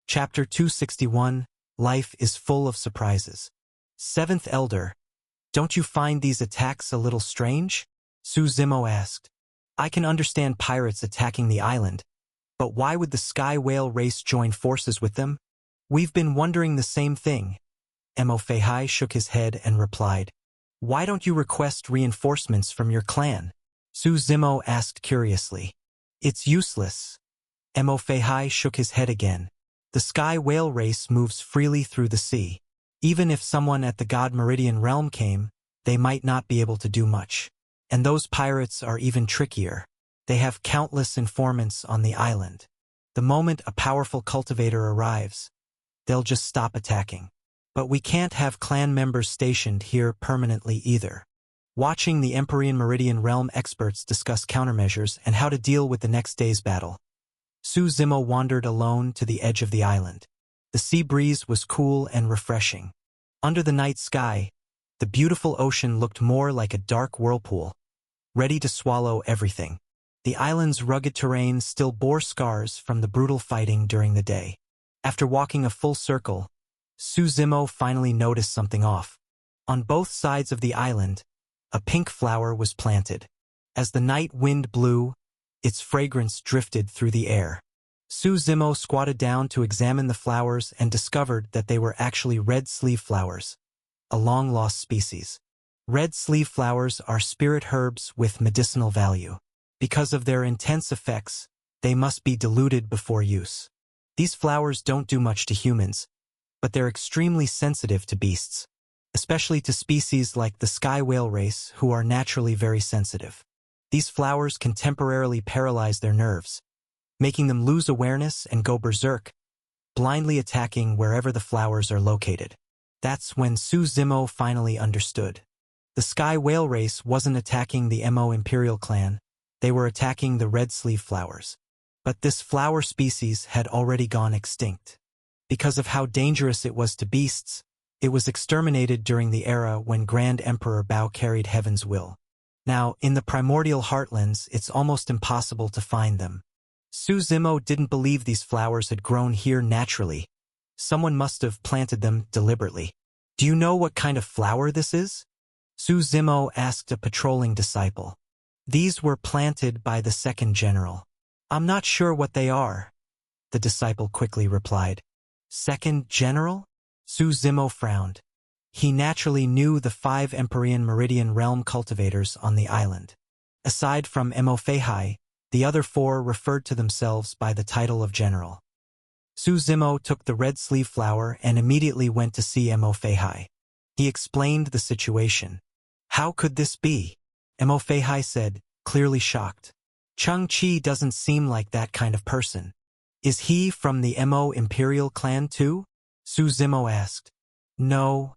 Chapter 261, Life is Full of Surprises. Seventh Elder, don't you find these attacks a little strange? Su Zimo asked. I can understand pirates attacking the island, but why would the Sky Whale race join forces with them? We've been wondering the same thing. Mo Feihai shook his head and replied. Why don't you request reinforcements from your clan? Su Zimo asked curiously. It's useless. Mo Feihai shook his head again. The Sky Whale race moves freely through the sea. Even if someone at the God Meridian realm came, they might not be able to do much. And those pirates are even trickier. They have countless informants on the island. The moment a powerful cultivator arrives, they'll just stop attacking. But we can't have clan members stationed here permanently either. Watching the Empyrean Meridian realm experts discuss countermeasures and how to deal with the next day's battle, Su Zimo wandered alone to the edge of the island. The sea breeze was cool and refreshing. Under the night sky, the beautiful ocean looked more like a dark whirlpool, ready to swallow everything. The island's rugged terrain still bore scars from the brutal fighting during the day. After walking a full circle, Su Zimo finally noticed something off. On both sides of the island, a pink flower was planted. As the night wind blew, its fragrance drifted through the air. Su Zimo squatted down to examine the flowers and discovered that they were actually red sleeve flowers, a long-lost species. Red sleeve flowers are spirit herbs with medicinal value. Because of their intense effects, they must be diluted before use. These flowers don't do much to humans, but they're extremely sensitive to beasts, especially to species like the Sky Whale race who are naturally very sensitive. These flowers can temporarily paralyze their nerves, making them lose awareness and go berserk, blindly attacking wherever the flowers are located. That's when Su Zimo finally understood. The Sky Whale race wasn't attacking the Mo Imperial clan, they were attacking the red sleeve flowers. But this flower species had already gone extinct. Because of how dangerous it was to beasts, it was exterminated during the era when Grand Emperor Bao carried Heaven's will. Now, in the primordial heartlands, it's almost impossible to find them. Su Zimo didn't believe these flowers had grown here naturally. Someone must have planted them deliberately. Do you know what kind of flower this is? Su Zimo asked a patrolling disciple. These were planted by the second general. I'm not sure what they are, the disciple quickly replied. Second general? Su Zimo frowned. He naturally knew the 5 Empyrean Meridian realm cultivators on the island. Aside from Mo Feihai, the other 4 referred to themselves by the title of general. Su Zimo took the red sleeve flower and immediately went to see Mo Feihai. He explained the situation. How could this be? Mo Feihai said, clearly shocked. Chung Chi doesn't seem like that kind of person. Is he from the Mo Imperial clan too? Su Zimo asked. No.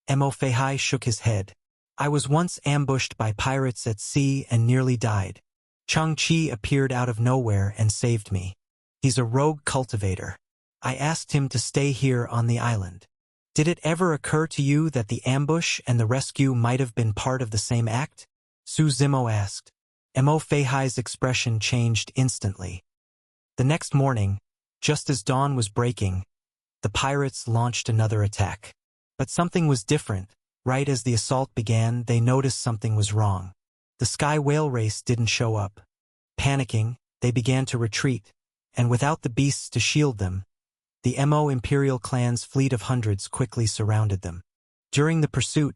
Mo Feihai shook his head. I was once ambushed by pirates at sea and nearly died. Chung Chi appeared out of nowhere and saved me. He's a rogue cultivator. I asked him to stay here on the island. Did it ever occur to you that the ambush and the rescue might have been part of the same act? Su Zimo asked. Mo Feihai's expression changed instantly. The next morning, just as dawn was breaking, the pirates launched another attack. But something was different. Right as the assault began, they noticed something was wrong. The Sky Whale race didn't show up. Panicking, they began to retreat, and without the beasts to shield them, the Mo Imperial clan's fleet of hundreds quickly surrounded them. During the pursuit,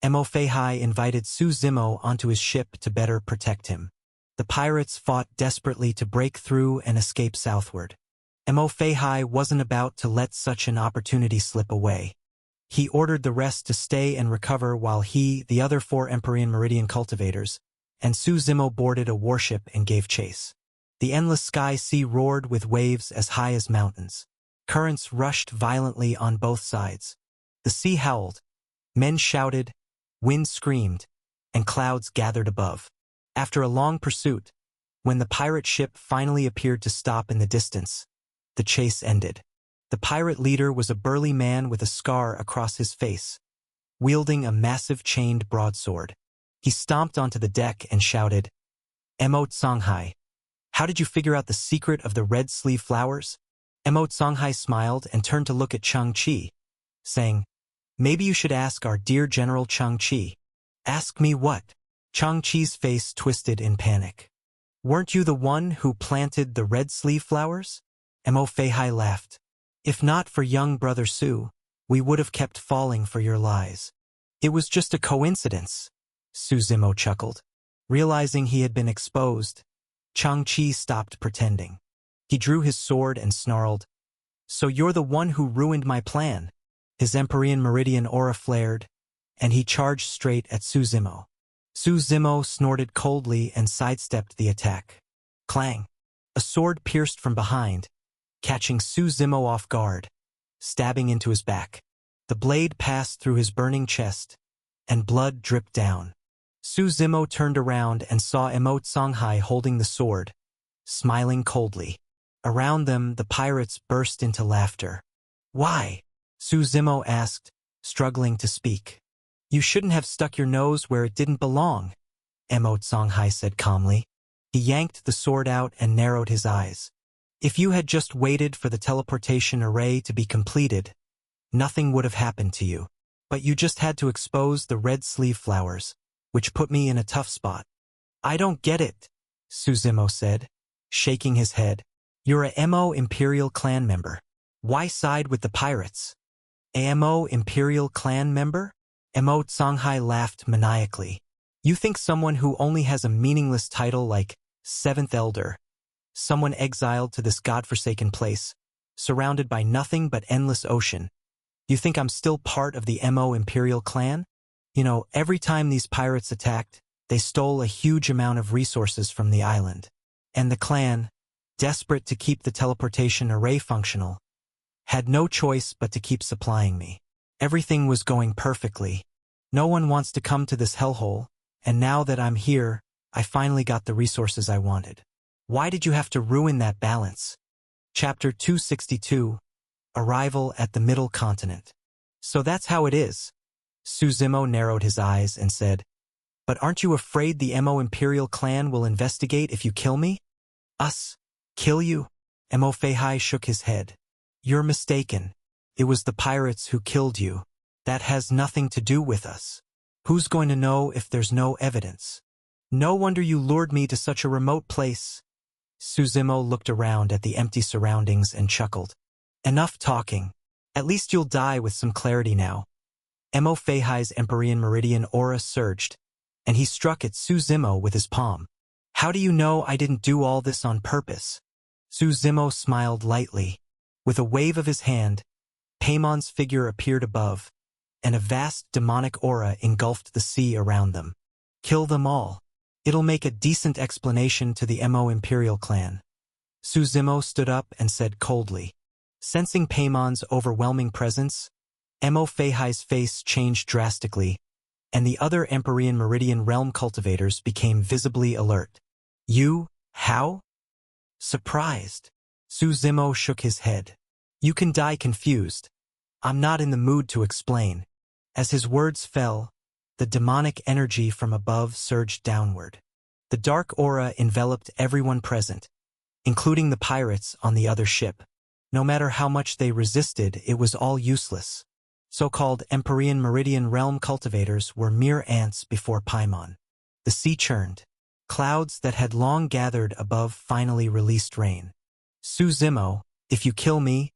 Mo Feihai invited Su Zimo onto his ship to better protect him. The pirates fought desperately to break through and escape southward. Mo Feihai wasn't about to let such an opportunity slip away. He ordered the rest to stay and recover while he, the other 4 Empyrean Meridian cultivators, and Su Zimo boarded a warship and gave chase. The endless sky sea roared with waves as high as mountains. Currents rushed violently on both sides. The sea howled, men shouted, wind screamed, and clouds gathered above. After a long pursuit, when the pirate ship finally appeared to stop in the distance, the chase ended. The pirate leader was a burly man with a scar across his face, wielding a massive chained broadsword. He stomped onto the deck and shouted, Mo Tsanghai, how did you figure out the secret of the red sleeve flowers? Emo Songhai smiled and turned to look at Chang Chi, saying, "Maybe you should ask our dear General Chang Chi." "Ask me what?" Chang Chi's face twisted in panic. "Weren't you the one who planted the red sleeve flowers?" Emo Feihai laughed. "If not for young brother Su, we would have kept falling for your lies." "It was just a coincidence," Su Zimo chuckled. Realizing he had been exposed, Chang Chi stopped pretending. He drew his sword and snarled, "So you're the one who ruined my plan." His Empyrean Meridian aura flared, and he charged straight at Su Zimo. Su Zimo snorted coldly and sidestepped the attack. Clang! A sword pierced from behind, catching Su Zimo off guard, stabbing into his back. The blade passed through his burning chest, and blood dripped down. Su Zimo turned around and saw Emo Songhai holding the sword, smiling coldly. Around them, the pirates burst into laughter. "Why?" Su Zimo asked, struggling to speak. "You shouldn't have stuck your nose where it didn't belong," Emo Songhai said calmly. He yanked the sword out and narrowed his eyes. "If you had just waited for the teleportation array to be completed, nothing would have happened to you. But you just had to expose the red sleeve flowers, which put me in a tough spot." "I don't get it," Su Zimo said, shaking his head. "You're a Emo Imperial Clan member. Why side with the pirates?" "A Emo Imperial Clan member?" Emo Songhai laughed maniacally. "You think someone who only has a meaningless title like Seventh Elder, someone exiled to this godforsaken place, surrounded by nothing but endless ocean, you think I'm still part of the Emo Imperial Clan? You know, every time these pirates attacked, they stole a huge amount of resources from the island. And the clan, desperate to keep the teleportation array functional, had no choice but to keep supplying me. Everything was going perfectly. No one wants to come to this hellhole, and now that I'm here, I finally got the resources I wanted. Why did you have to ruin that balance?" Chapter 262, Arrival at the Middle Continent. "So that's how it is." Su Zimo narrowed his eyes and said, "But aren't you afraid the Emo Imperial Clan will investigate if you kill me?" "Us? Kill you?" Emo Feihai shook his head. "You're mistaken. It was the pirates who killed you. That has nothing to do with us. Who's going to know if there's no evidence? No wonder you lured me to such a remote place." Su Zimo looked around at the empty surroundings and chuckled. "Enough talking. At least you'll die with some clarity now." Emo Feihai's Empyrean Meridian aura surged, and he struck at Su Zimo with his palm. "How do you know I didn't do all this on purpose?" Su Zimo smiled lightly. With a wave of his hand, Paimon's figure appeared above, and a vast demonic aura engulfed the sea around them. "Kill them all. It'll make a decent explanation to the Emo Imperial Clan." Su Zimo stood up and said coldly. Sensing Paimon's overwhelming presence, Emo Feihai's face changed drastically, and the other Empyrean Meridian realm cultivators became visibly alert. "You? How?" "Surprised." Su Zimo shook his head. "You can die confused. I'm not in the mood to explain." As his words fell, the demonic energy from above surged downward. The dark aura enveloped everyone present, including the pirates on the other ship. No matter how much they resisted, it was all useless. So-called Empyrean Meridian realm cultivators were mere ants before Paimon. The sea churned. Clouds that had long gathered above finally released rain. "Su Zimo, if you kill me,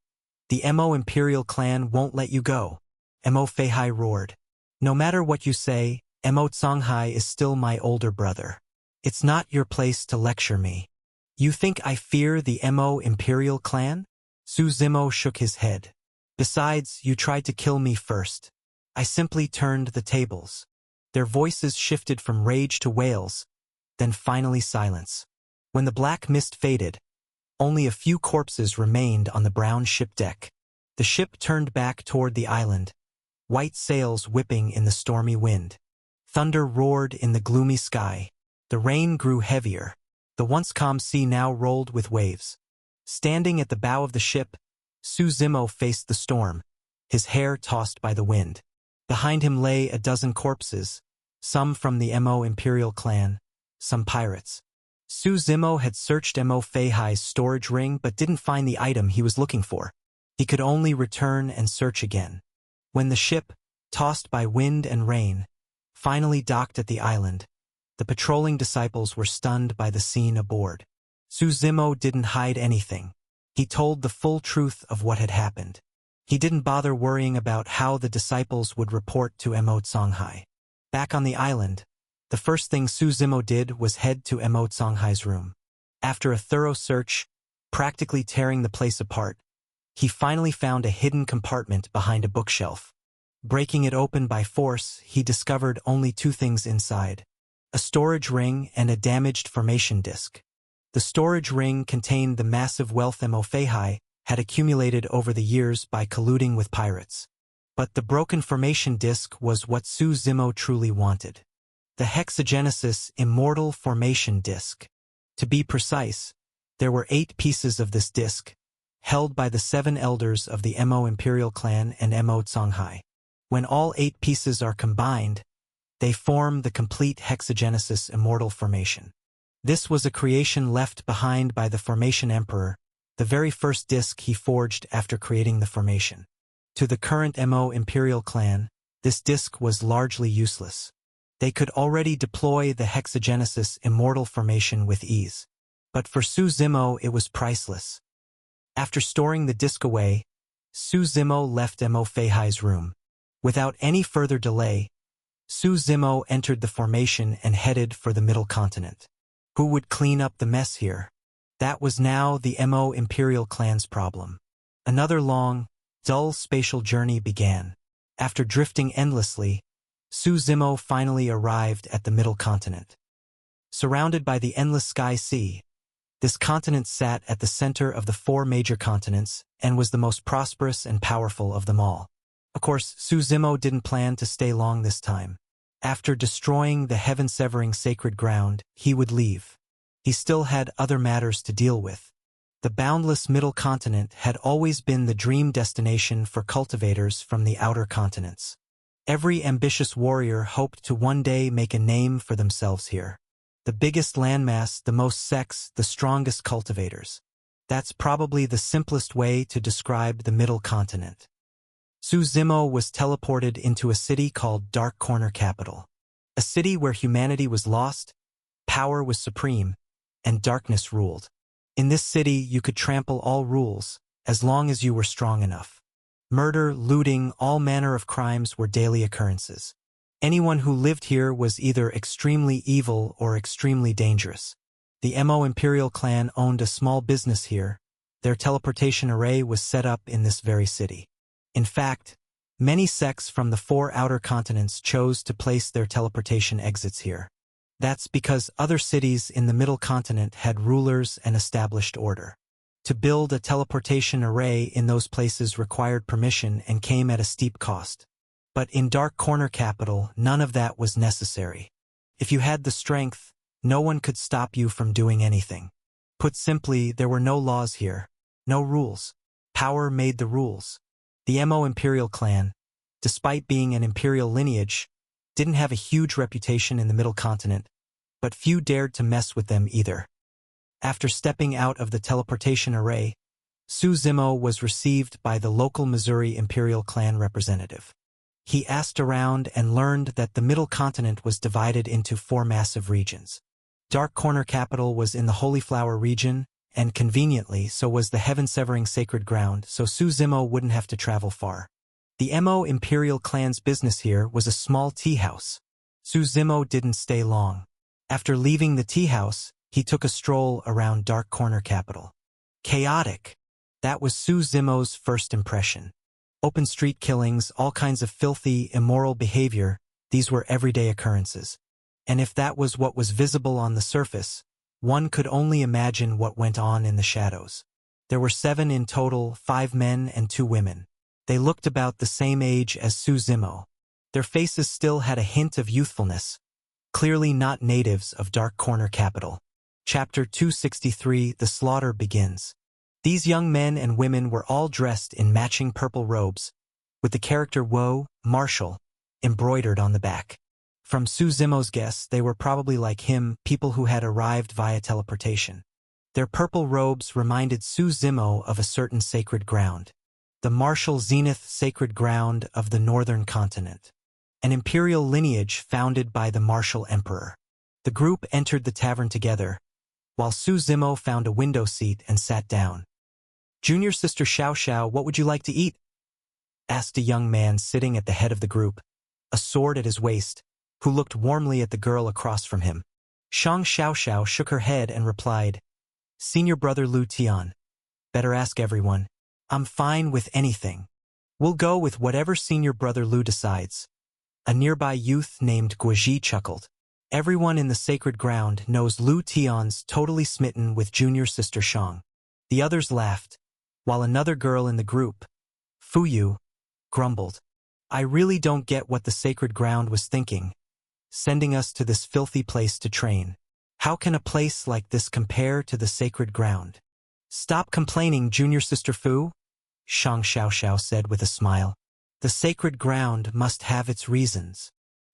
the Emo Imperial Clan won't let you go." Emo Feihai roared. "No matter what you say, Emo Songhai is still my older brother. It's not your place to lecture me." "You think I fear the Emo Imperial Clan?" Su Zimo shook his head. "Besides, you tried to kill me first. I simply turned the tables." Their voices shifted from rage to wails, then finally silence. When the black mist faded, only a few corpses remained on the brown ship deck. The ship turned back toward the island, white sails whipping in the stormy wind. Thunder roared in the gloomy sky. The rain grew heavier. The once calm sea now rolled with waves. Standing at the bow of the ship, Su Zimo faced the storm, his hair tossed by the wind. Behind him lay a dozen corpses, some from the Emo Imperial Clan, some pirates. Su Zimo had searched Mo Feihai's storage ring but didn't find the item he was looking for. He could only return and search again. When the ship, tossed by wind and rain, finally docked at the island, the patrolling disciples were stunned by the scene aboard. Su Zimo didn't hide anything. He told the full truth of what had happened. He didn't bother worrying about how the disciples would report to Mo Songhai. Back on the island, the first thing Su Zimo did was head to Mo Songhai's room. After a thorough search, practically tearing the place apart, he finally found a hidden compartment behind a bookshelf. Breaking it open by force, he discovered only two things inside: a storage ring and a damaged formation disk. The storage ring contained the massive wealth Mo Feihai had accumulated over the years by colluding with pirates. But the broken formation disk was what Su Zimo truly wanted: the Hexagenesis Immortal Formation Disk. To be precise, there were 8 pieces of this disk, held by the 7 elders of the Mo Imperial Clan and Mo Songhai. When all 8 pieces are combined, they form the complete Hexagenesis Immortal Formation. This was a creation left behind by the Formation Emperor, the very first disk he forged after creating the formation. To the current Mo Imperial Clan, this disk was largely useless. They could already deploy the Hexagenesis Immortal Formation with ease. But for Su Zimo it was priceless. After storing the disk away, Su Zimo left Mo Feihai's room. Without any further delay, Su Zimo entered the formation and headed for the Middle Continent. Who would clean up the mess here? That was now the Mo Imperial Clan's problem. Another long, dull spatial journey began. After drifting endlessly, Su Zimo finally arrived at the Middle Continent. Surrounded by the endless sky sea, this continent sat at the center of the 4 major continents and was the most prosperous and powerful of them all. Of course, Su Zimo didn't plan to stay long this time. After destroying the heaven-severing sacred ground, he would leave. He still had other matters to deal with. The boundless Middle Continent had always been the dream destination for cultivators from the outer continents. Every ambitious warrior hoped to one day make a name for themselves here. The biggest landmass, the most sex, the strongest cultivators. That's probably the simplest way to describe the Middle Continent. Su Zimo was teleported into a city called Dark Corner Capital. A city where humanity was lost, power was supreme, and darkness ruled. In this city you could trample all rules, as long as you were strong enough. Murder, looting, all manner of crimes were daily occurrences. Anyone who lived here was either extremely evil or extremely dangerous. The Mo Imperial Clan owned a small business here. Their teleportation array was set up in this very city. In fact, many sects from the 4 outer continents chose to place their teleportation exits here. That's because other cities in the Middle Continent had rulers and established order. To build a teleportation array in those places required permission and came at a steep cost. But in Dark Corner Capital, none of that was necessary. If you had the strength, no one could stop you from doing anything. Put simply, there were no laws here, no rules. Power made the rules. The Mo Imperial Clan, despite being an imperial lineage, didn't have a huge reputation in the Middle Continent, but few dared to mess with them either. After stepping out of the teleportation array, Su Zimo was received by the local Missouri Imperial Clan representative. He asked around and learned that the Middle Continent was divided into 4 massive regions. Dark Corner Capital was in the Holy Flower region, and conveniently so was the heaven-severing sacred ground, so Su Zimo wouldn't have to travel far. The Mo Imperial Clan's business here was a small tea house. Su Zimo didn't stay long. After leaving the tea house, he took a stroll around Dark Corner Capital. Chaotic. That was Su Zimo's first impression. Open street killings, all kinds of filthy, immoral behavior, these were everyday occurrences. And if that was what was visible on the surface, one could only imagine what went on in the shadows. There were 7 in total, 5 men and 2 women. They looked about the same age as Su Zimo. Their faces still had a hint of youthfulness, clearly not natives of Dark Corner Capital. Chapter 263, The Slaughter Begins. These young men and women were all dressed in matching purple robes, with the character Wo, Marshal, embroidered on the back. From Suzimo's guess, they were probably like him, people who had arrived via teleportation. Their purple robes reminded Suzimo of a certain sacred ground. The martial Zenith sacred ground of the northern continent. An imperial lineage founded by the martial emperor. The group entered the tavern together, while Suzimo found a window seat and sat down. "Junior sister Xiao Xiao, what would you like to eat?" asked a young man sitting at the head of the group, a sword at his waist, who looked warmly at the girl across from him. Shang Xiaoxiao shook her head and replied, "Senior brother Lu Tian. Better ask everyone. I'm fine with anything. We'll go with whatever senior brother Lu decides." A nearby youth named Guoji chuckled. Everyone in the sacred ground knows Lu Tian's totally smitten with junior sister Shang. The others laughed, while another girl in the group, Fuyu, grumbled. "I really don't get what the sacred ground was thinking, sending us to this filthy place to train. How can a place like this compare to the sacred ground?" "Stop complaining, junior sister Fu," Shang Xiaoxiao said with a smile. "The sacred ground must have its reasons.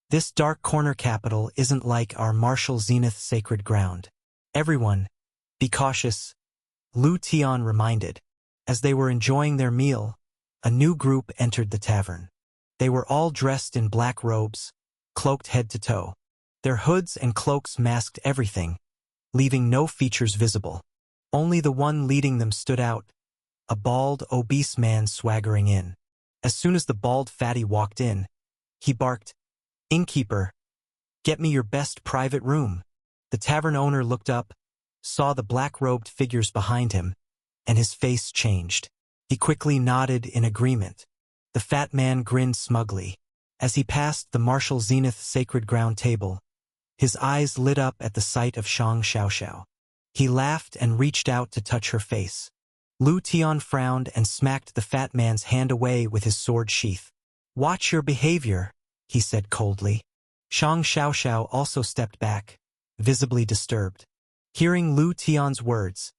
This dark corner capital isn't like our martial Zenith sacred ground. Everyone, be cautious," Lu Tian reminded. As they were enjoying their meal, a new group entered the tavern. They were all dressed in black robes, cloaked head to toe. Their hoods and cloaks masked everything, leaving no features visible. Only the one leading them stood out, a bald, obese man swaggering in. As soon as the bald fatty walked in, he barked, "Innkeeper, get me your best private room." The tavern owner looked up, saw the black-robed figures behind him, and his face changed. He quickly nodded in agreement. The fat man grinned smugly. As he passed the martial Zenith sacred ground table, his eyes lit up at the sight of Shang Xiaoxiao. He laughed and reached out to touch her face. Lu Tian frowned and smacked the fat man's hand away with his sword sheath. "Watch your behavior," he said coldly. Shang Xiaoxiao also stepped back, visibly disturbed. Hearing Lu Tian's words,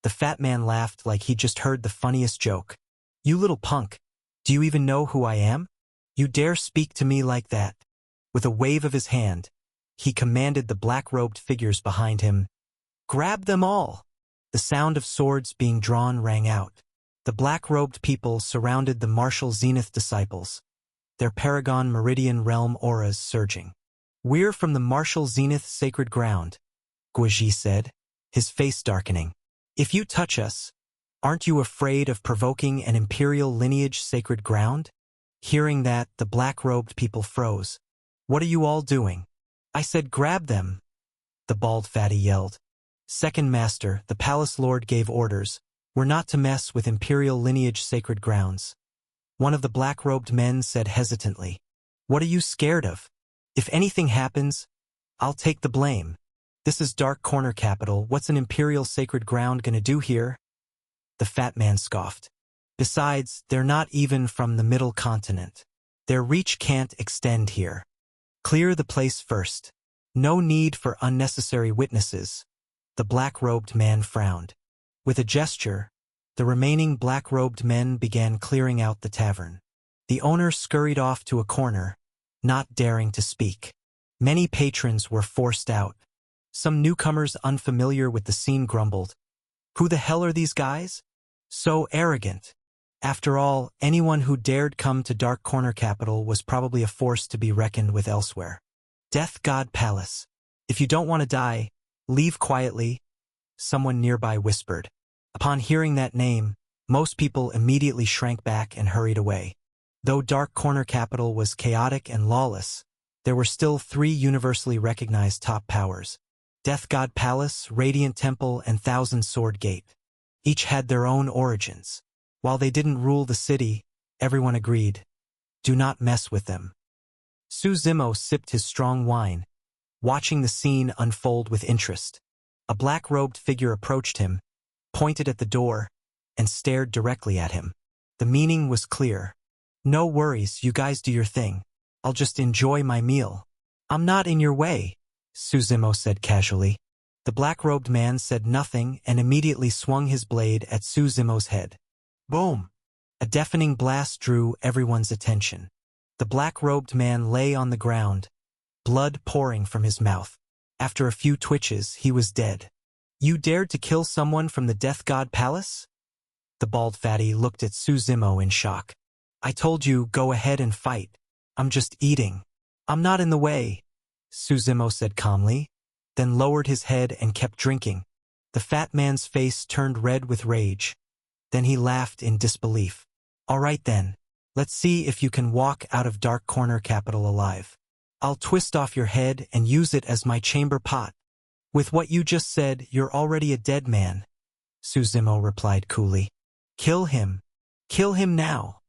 the fat man laughed like he'd just heard the funniest joke. "You little punk, do you even know who I am? You dare speak to me like that?" With a wave of his hand, he commanded the black-robed figures behind him, "Grab them all!" The sound of swords being drawn rang out. The black-robed people surrounded the martial Zenith disciples, their Paragon Meridian Realm auras surging. "We're from the martial Zenith sacred ground," Guoji said, his face darkening. "If you touch us, aren't you afraid of provoking an imperial lineage sacred ground?" Hearing that, the black-robed people froze. "What are you all doing?" "I said grab them," the bald fatty yelled. "Second Master, the Palace Lord gave orders. We're not to mess with imperial lineage sacred grounds." One of the black-robed men said hesitantly. "What are you scared of? If anything happens, I'll take the blame. This is Dark Corner Capital. What's an imperial sacred ground gonna do here?" The fat man scoffed. "Besides, they're not even from the middle continent. Their reach can't extend here. Clear the place first. No need for unnecessary witnesses." The black-robed man frowned. With a gesture, the remaining black-robed men began clearing out the tavern. The owner scurried off to a corner, not daring to speak. Many patrons were forced out. Some newcomers unfamiliar with the scene grumbled, "Who the hell are these guys? So arrogant." After all, anyone who dared come to Dark Corner Capital was probably a force to be reckoned with elsewhere. "Death God Palace. If you don't want to die, leave quietly," someone nearby whispered. Upon hearing that name, most people immediately shrank back and hurried away. Though Dark Corner Capital was chaotic and lawless, there were still 3 universally recognized top powers: Death God Palace, Radiant Temple, and Thousand Sword Gate. Each had their own origins. While they didn't rule the city, everyone agreed, do not mess with them. Suzimo sipped his strong wine, watching the scene unfold with interest. A black-robed figure approached him, pointed at the door, and stared directly at him. The meaning was clear. "No worries, you guys do your thing. I'll just enjoy my meal." "I'm not in your way," Suzimo said casually. The black-robed man said nothing and immediately swung his blade at Suzimo's head. Boom! A deafening blast drew everyone's attention. The black-robed man lay on the ground, blood pouring from his mouth. After a few twitches, he was dead. You dared to kill someone from the Death God Palace? The bald fatty looked at Su Zimo in shock. I told you, go ahead and fight. I'm just eating. I'm not in the way, Su Zimo said calmly, then lowered his head and kept drinking. The fat man's face turned red with rage. Then he laughed in disbelief. All right then, let's see if you can walk out of Dark Corner Capital alive. I'll twist off your head and use it as my chamber pot. With what you just said, you're already a dead man, Su Zimo replied coolly. Kill him. Kill him now.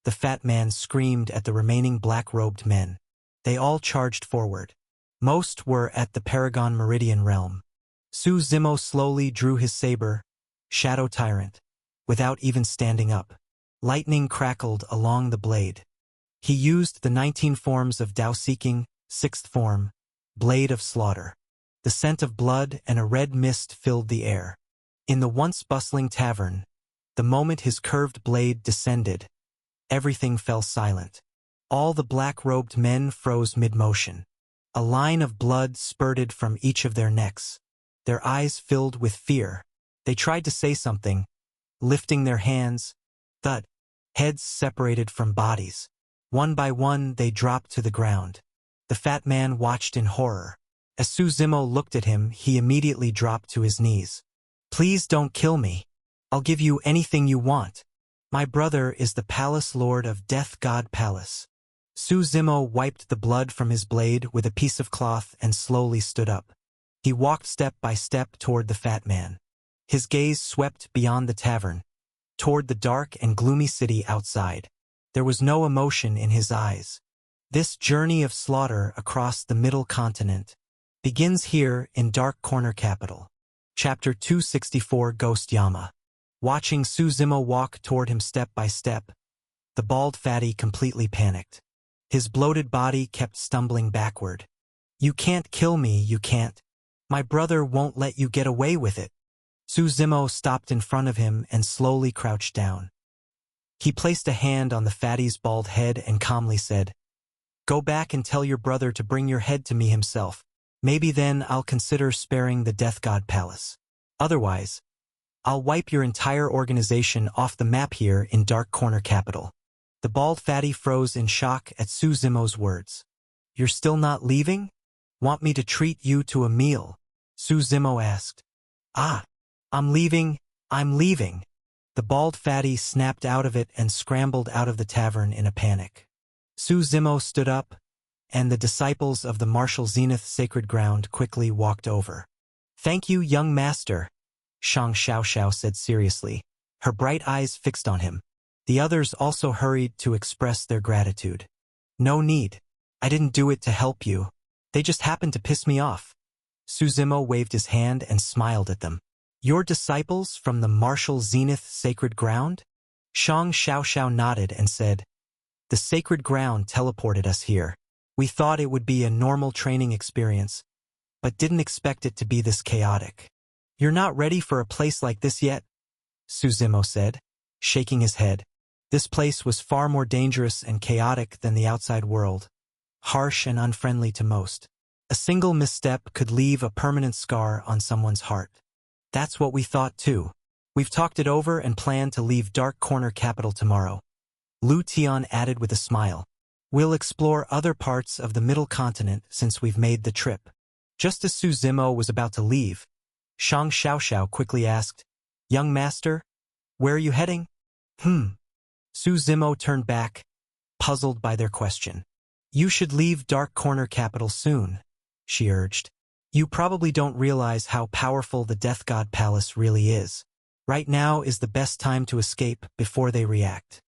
The fat man screamed at the remaining black-robed men. They all charged forward. Most were at the Paragon Meridian realm. Su Zimo slowly drew his saber, Shadow Tyrant, without even standing up. Lightning crackled along the blade. He used the 19 forms of Dao Seeking, 6th form, Blade of Slaughter. The scent of blood and a red mist filled the air. In the once bustling tavern, the moment his curved blade descended, everything fell silent. All the black-robed men froze mid-motion. A line of blood spurted from each of their necks. Their eyes filled with fear. They tried to say something, lifting their hands. Thud. Heads separated from bodies. One by one, they dropped to the ground. The fat man watched in horror. As Su Zimo looked at him, he immediately dropped to his knees. Please don't kill me. I'll give you anything you want. My brother is the Palace Lord of Death God Palace. Su Zimo wiped the blood from his blade with a piece of cloth and slowly stood up. He walked step by step toward the fat man. His gaze swept beyond the tavern, toward the dark and gloomy city outside. There was no emotion in his eyes. This journey of slaughter across the Middle Continent begins here in Dark Corner Capital. Chapter 264 Ghost Yama. Watching Su Zimo walk toward him step by step, the bald fatty completely panicked. His bloated body kept stumbling backward. You can't kill me, you can't. My brother won't let you get away with it. Su Zimo stopped in front of him and slowly crouched down. He placed a hand on the fatty's bald head and calmly said, Go back and tell your brother to bring your head to me himself. Maybe then I'll consider sparing the Death God Palace. Otherwise, I'll wipe your entire organization off the map here in Dark Corner Capital. The bald fatty froze in shock at Su Zimo's words. You're still not leaving? Want me to treat you to a meal? Su Zimo asked. I'm leaving. The bald fatty snapped out of it and scrambled out of the tavern in a panic. Su Zimo stood up, and the disciples of the Martial Zenith Sacred Ground quickly walked over. Thank you, young master, Shang Xiaoxiao said seriously, her bright eyes fixed on him. The others also hurried to express their gratitude. No need. I didn't do it to help you. They just happened to piss me off. Su Zimo waved his hand and smiled at them. Your disciples from the Martial Zenith Sacred Ground? Shang Xiaoxiao nodded and said, The Sacred Ground teleported us here. We thought it would be a normal training experience, but didn't expect it to be this chaotic. You're not ready for a place like this yet? Su Zimo said, shaking his head. This place was far more dangerous and chaotic than the outside world, harsh and unfriendly to most. A single misstep could leave a permanent scar on someone's heart. That's what we thought too. We've talked it over and plan to leave Dark Corner Capital tomorrow. Lu Tian added with a smile. We'll explore other parts of the Middle Continent since we've made the trip. Just as Su Zimo was about to leave, Shang Xiaoxiao quickly asked, Young master, where are you heading? Su Zimo turned back, puzzled by their question. You should leave Dark Corner Capital soon, she urged. You probably don't realize how powerful the Death God Palace really is. Right now is the best time to escape before they react.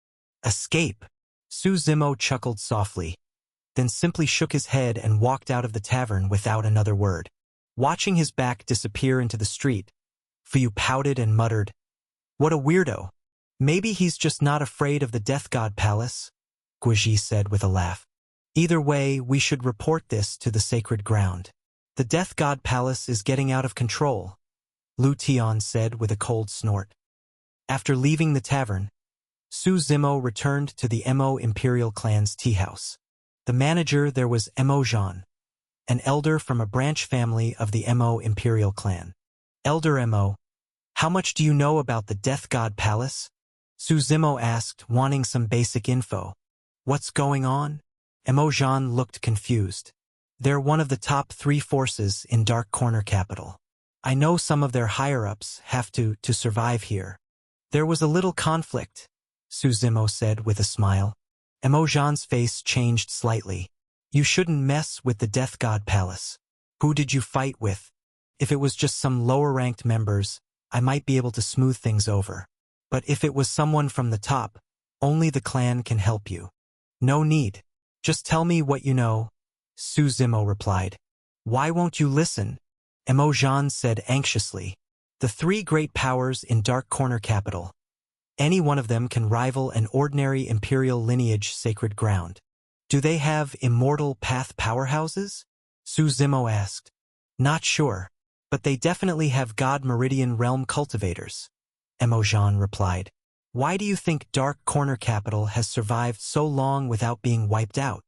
Escape? Su Zimo chuckled softly, then simply shook his head and walked out of the tavern without another word. Watching his back disappear into the street, Fu pouted and muttered, What a weirdo. Maybe he's just not afraid of the Death God Palace, Guizhi said with a laugh. Either way, we should report this to the Sacred Ground. The Death God Palace is getting out of control, Lu Tian said with a cold snort. After leaving the tavern, Su Zimo returned to the Mo Imperial Clan's tea house. The manager there was Mo Zhan, an elder from a branch family of the Mo imperial clan. Elder Mo, how much do you know about the Death God Palace? Su Zimo asked, wanting some basic info. What's going on? Mo Zhan looked confused. They're one of the top 3 forces in Dark Corner Capital. I know some of their higher-ups have to survive here. There was a little conflict, Su Zimo said with a smile. Mo Zhan's face changed slightly. You shouldn't mess with the Death God Palace. Who did you fight with? If it was just some lower-ranked members, I might be able to smooth things over. But if it was someone from the top, only the clan can help you. No need. Just tell me what you know, Su Zimo replied. Why won't you listen? Mo Zhan said anxiously. The 3 great powers in Dark Corner Capital. Any one of them can rival an ordinary imperial lineage sacred ground. Do they have immortal path powerhouses? Su Zimo asked. Not sure, but they definitely have God Meridian Realm cultivators, Mo Zhan replied. Why do you think Dark Corner Capital has survived so long without being wiped out?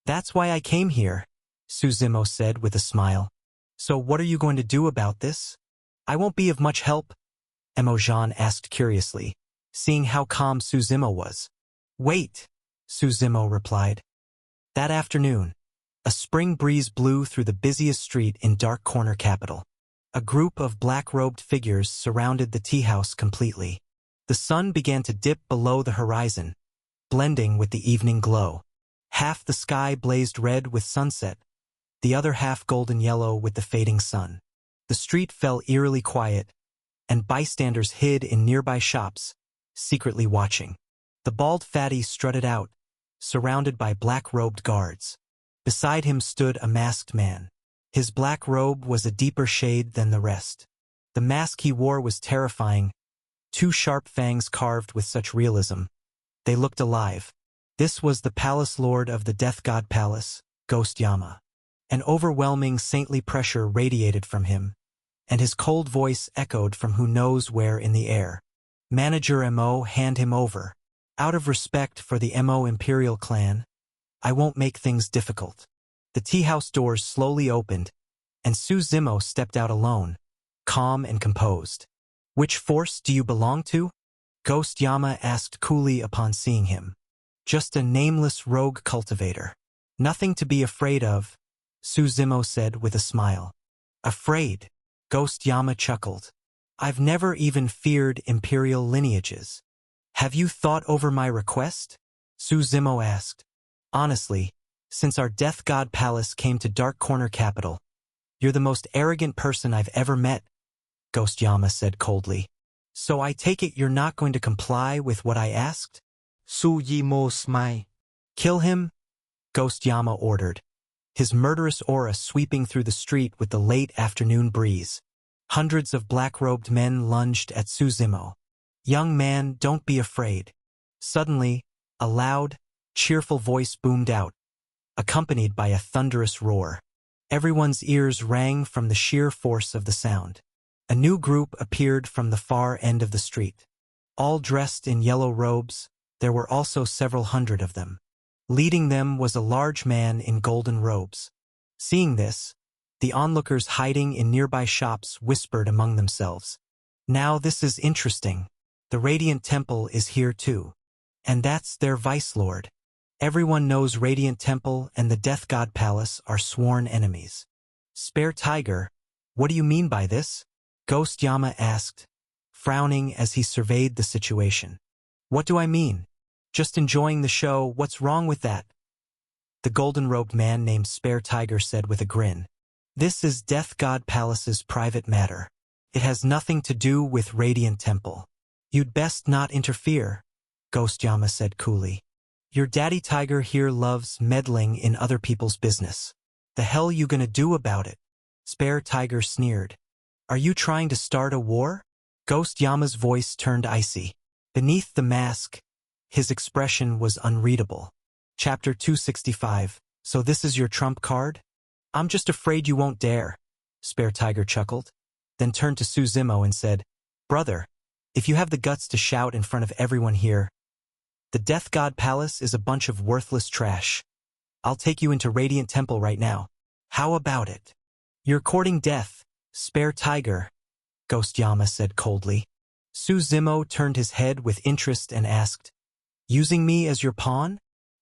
That's why I came here, Su Zimo said with a smile. So what are you going to do about this? I won't be of much help, Mo Zhan asked curiously, seeing how calm Su Zimo was. Wait, Su Zimo replied. That afternoon, a spring breeze blew through the busiest street in Dark Corner Capital. A group of black-robed figures surrounded the tea house completely. The sun began to dip below the horizon, blending with the evening glow. Half the sky blazed red with sunset, the other half golden yellow with the fading sun. The street fell eerily quiet, and bystanders hid in nearby shops, secretly watching. The bald fatty strutted out, surrounded by black-robed guards. Beside him stood a masked man. His black robe was a deeper shade than the rest. The mask he wore was terrifying, 2 sharp fangs carved with such realism. They looked alive. This was the palace lord of the Death God Palace, Ghost Yama. An overwhelming saintly pressure radiated from him, and his cold voice echoed from who knows where in the air. Manager Mo, hand him over. Out of respect for the Mo Imperial clan, I won't make things difficult. The tea house doors slowly opened, and Su Zimo stepped out alone, calm and composed. Which force do you belong to? Ghost Yama asked coolly upon seeing him. Just a nameless rogue cultivator. Nothing to be afraid of, Su Zimo said with a smile. Afraid? Ghost Yama chuckled. I've never even feared imperial lineages. Have you thought over my request? Su Zimo asked. Honestly, since our Death God Palace came to Dark Corner Capital, you're the most arrogant person I've ever met, Ghost Yama said coldly. So I take it you're not going to comply with what I asked? Su Zimo smiled. Kill him? Ghost Yama ordered, his murderous aura sweeping through the street with the late afternoon breeze. Hundreds of black-robed men lunged at Su Zimo. Young man, don't be afraid. Suddenly, a loud, cheerful voice boomed out, accompanied by a thunderous roar. Everyone's ears rang from the sheer force of the sound. A new group appeared from the far end of the street. All dressed in yellow robes, there were also several hundred of them. Leading them was a large man in golden robes. Seeing this, the onlookers hiding in nearby shops whispered among themselves. Now this is interesting. The Radiant Temple is here too. And that's their vice lord. Everyone knows Radiant Temple and the Death God Palace are sworn enemies. Spare Tiger, what do you mean by this? Ghost Yama asked, frowning as he surveyed the situation. What do I mean? Just enjoying the show, what's wrong with that? The golden-robed man named Spare Tiger said with a grin. This is Death God Palace's private matter. It has nothing to do with Radiant Temple. You'd best not interfere, Ghost Yama said coolly. Your daddy Tiger here loves meddling in other people's business. The hell you gonna do about it? Spare Tiger sneered. Are you trying to start a war? Ghost Yama's voice turned icy. Beneath the mask, his expression was unreadable. Chapter 265. So this is your trump card? I'm just afraid you won't dare, Spare Tiger chuckled, then turned to Su Zimo and said, Brother, if you have the guts to shout in front of everyone here, the Death God Palace is a bunch of worthless trash. I'll take you into Radiant Temple right now. How about it? You're courting death, spare tiger, Ghost Yama said coldly. Suzimo turned his head with interest and asked, using me as your pawn?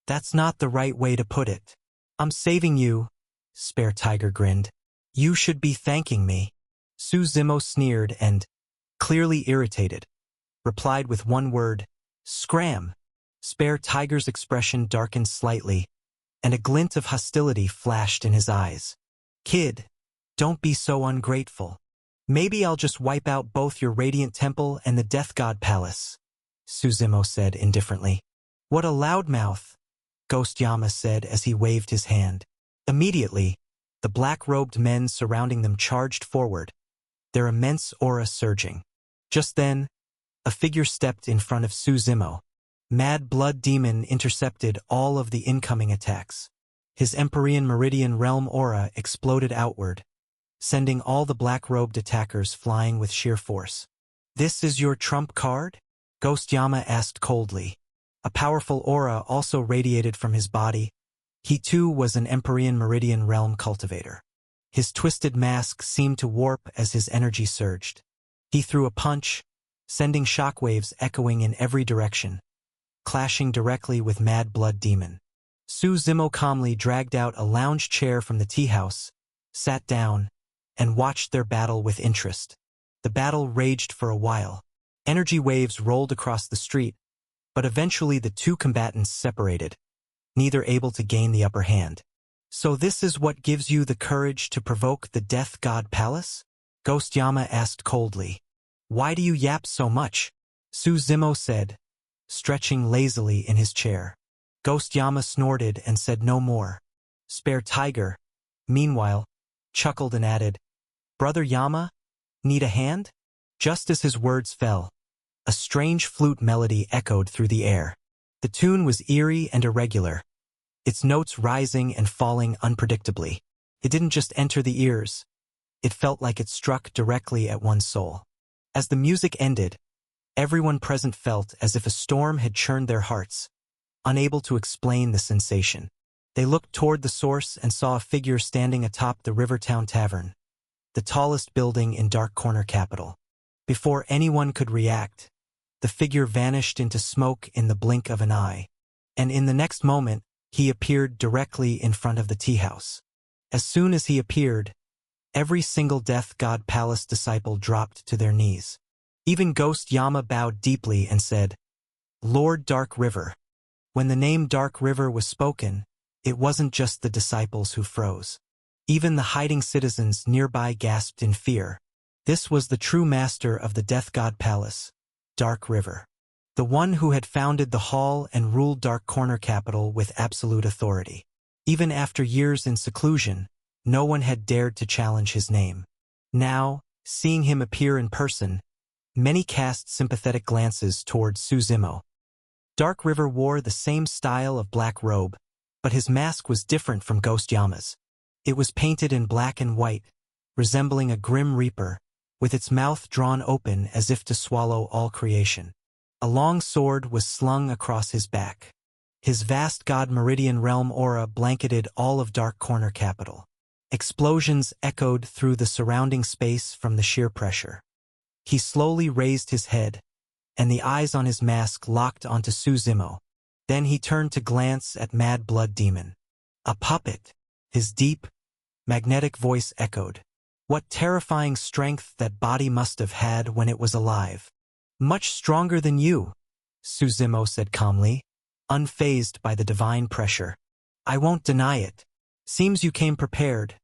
That's not the right way to put it. I'm saving you, Spare Tiger grinned. You should be thanking me. Suzimo sneered and, clearly irritated, replied with one word, scram. Spare Tiger's expression darkened slightly, and a glint of hostility flashed in his eyes. Kid, don't be so ungrateful. Maybe I'll just wipe out both your Radiant Temple and the Death God Palace, Suzimo said indifferently. What a loudmouth, Ghost Yama said as he waved his hand. Immediately, the black-robed men surrounding them charged forward, their immense aura surging. Just then, a figure stepped in front of Suzimo. Mad Blood Demon intercepted all of the incoming attacks. His Empyrean Meridian Realm aura exploded outward, sending all the black-robed attackers flying with sheer force. This is your trump card? Ghost Yama asked coldly. A powerful aura also radiated from his body. He too was an Empyrean Meridian Realm cultivator. His twisted mask seemed to warp as his energy surged. He threw a punch, sending shockwaves echoing in every direction, clashing directly with Mad Blood Demon. Suzimo calmly dragged out a lounge chair from the tea house, sat down, and watched their battle with interest. The battle raged for a while. Energy waves rolled across the street, but eventually the two combatants separated, neither able to gain the upper hand. So this is what gives you the courage to provoke the Death God Palace? Ghost Yama asked coldly. Why do you yap so much? Suzimo said, stretching lazily in his chair. Ghost Yama snorted and said no more. Spare Tiger, meanwhile, chuckled and added, Brother Yama, need a hand? Just as his words fell, a strange flute melody echoed through the air. The tune was eerie and irregular, its notes rising and falling unpredictably. It didn't just enter the ears. It felt like it struck directly at one's soul. As the music ended, everyone present felt as if a storm had churned their hearts, unable to explain the sensation. They looked toward the source and saw a figure standing atop the Rivertown Tavern, the tallest building in Dark Corner Capital. Before anyone could react, the figure vanished into smoke in the blink of an eye, and in the next moment, he appeared directly in front of the tea house. As soon as he appeared, every single Death God Palace disciple dropped to their knees. Even Ghost Yama bowed deeply and said, Lord Dark River. When the name Dark River was spoken, it wasn't just the disciples who froze. Even the hiding citizens nearby gasped in fear. This was the true master of the Death God Palace, Dark River. The one who had founded the hall and ruled Dark Corner Capital with absolute authority. Even after years in seclusion, no one had dared to challenge his name. Now, seeing him appear in person, many cast sympathetic glances towards Suzimo. Dark River wore the same style of black robe, but his mask was different from Ghost Yama's. It was painted in black and white, resembling a grim reaper, with its mouth drawn open as if to swallow all creation. A long sword was slung across his back. His vast God Meridian Realm aura blanketed all of Dark Corner Capital. Explosions echoed through the surrounding space from the sheer pressure. He slowly raised his head, and the eyes on his mask locked onto Suzimo. Then he turned to glance at Mad Blood Demon. A puppet, his deep, magnetic voice echoed. What terrifying strength that body must have had when it was alive. Much stronger than you, Suzimo said calmly, unfazed by the divine pressure. I won't deny it. Seems you came prepared,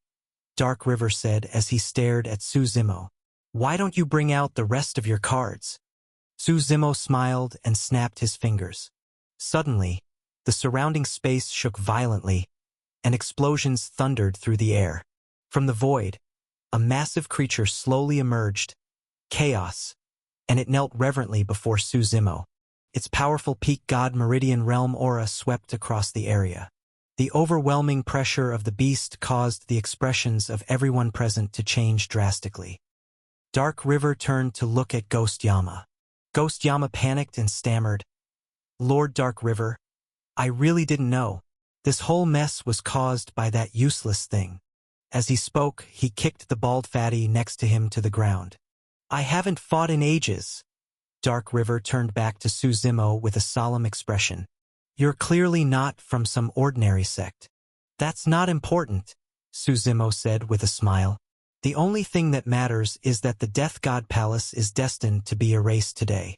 Dark River said as he stared at Suzimo. Why don't you bring out the rest of your cards? Suzimo smiled and snapped his fingers. Suddenly, the surrounding space shook violently, and explosions thundered through the air. From the void, a massive creature slowly emerged, Chaos, and it knelt reverently before Suzimo. Its powerful peak God Meridian Realm aura swept across the area. The overwhelming pressure of the beast caused the expressions of everyone present to change drastically. Dark River turned to look at Ghost Yama. Ghost Yama panicked and stammered, Lord Dark River, I really didn't know. This whole mess was caused by that useless thing. As he spoke, he kicked the bald fatty next to him to the ground. I haven't fought in ages. Dark River turned back to Suzumo with a solemn expression. You're clearly not from some ordinary sect. That's not important, Suzumo said with a smile. The only thing that matters is that the Death God Palace is destined to be erased today.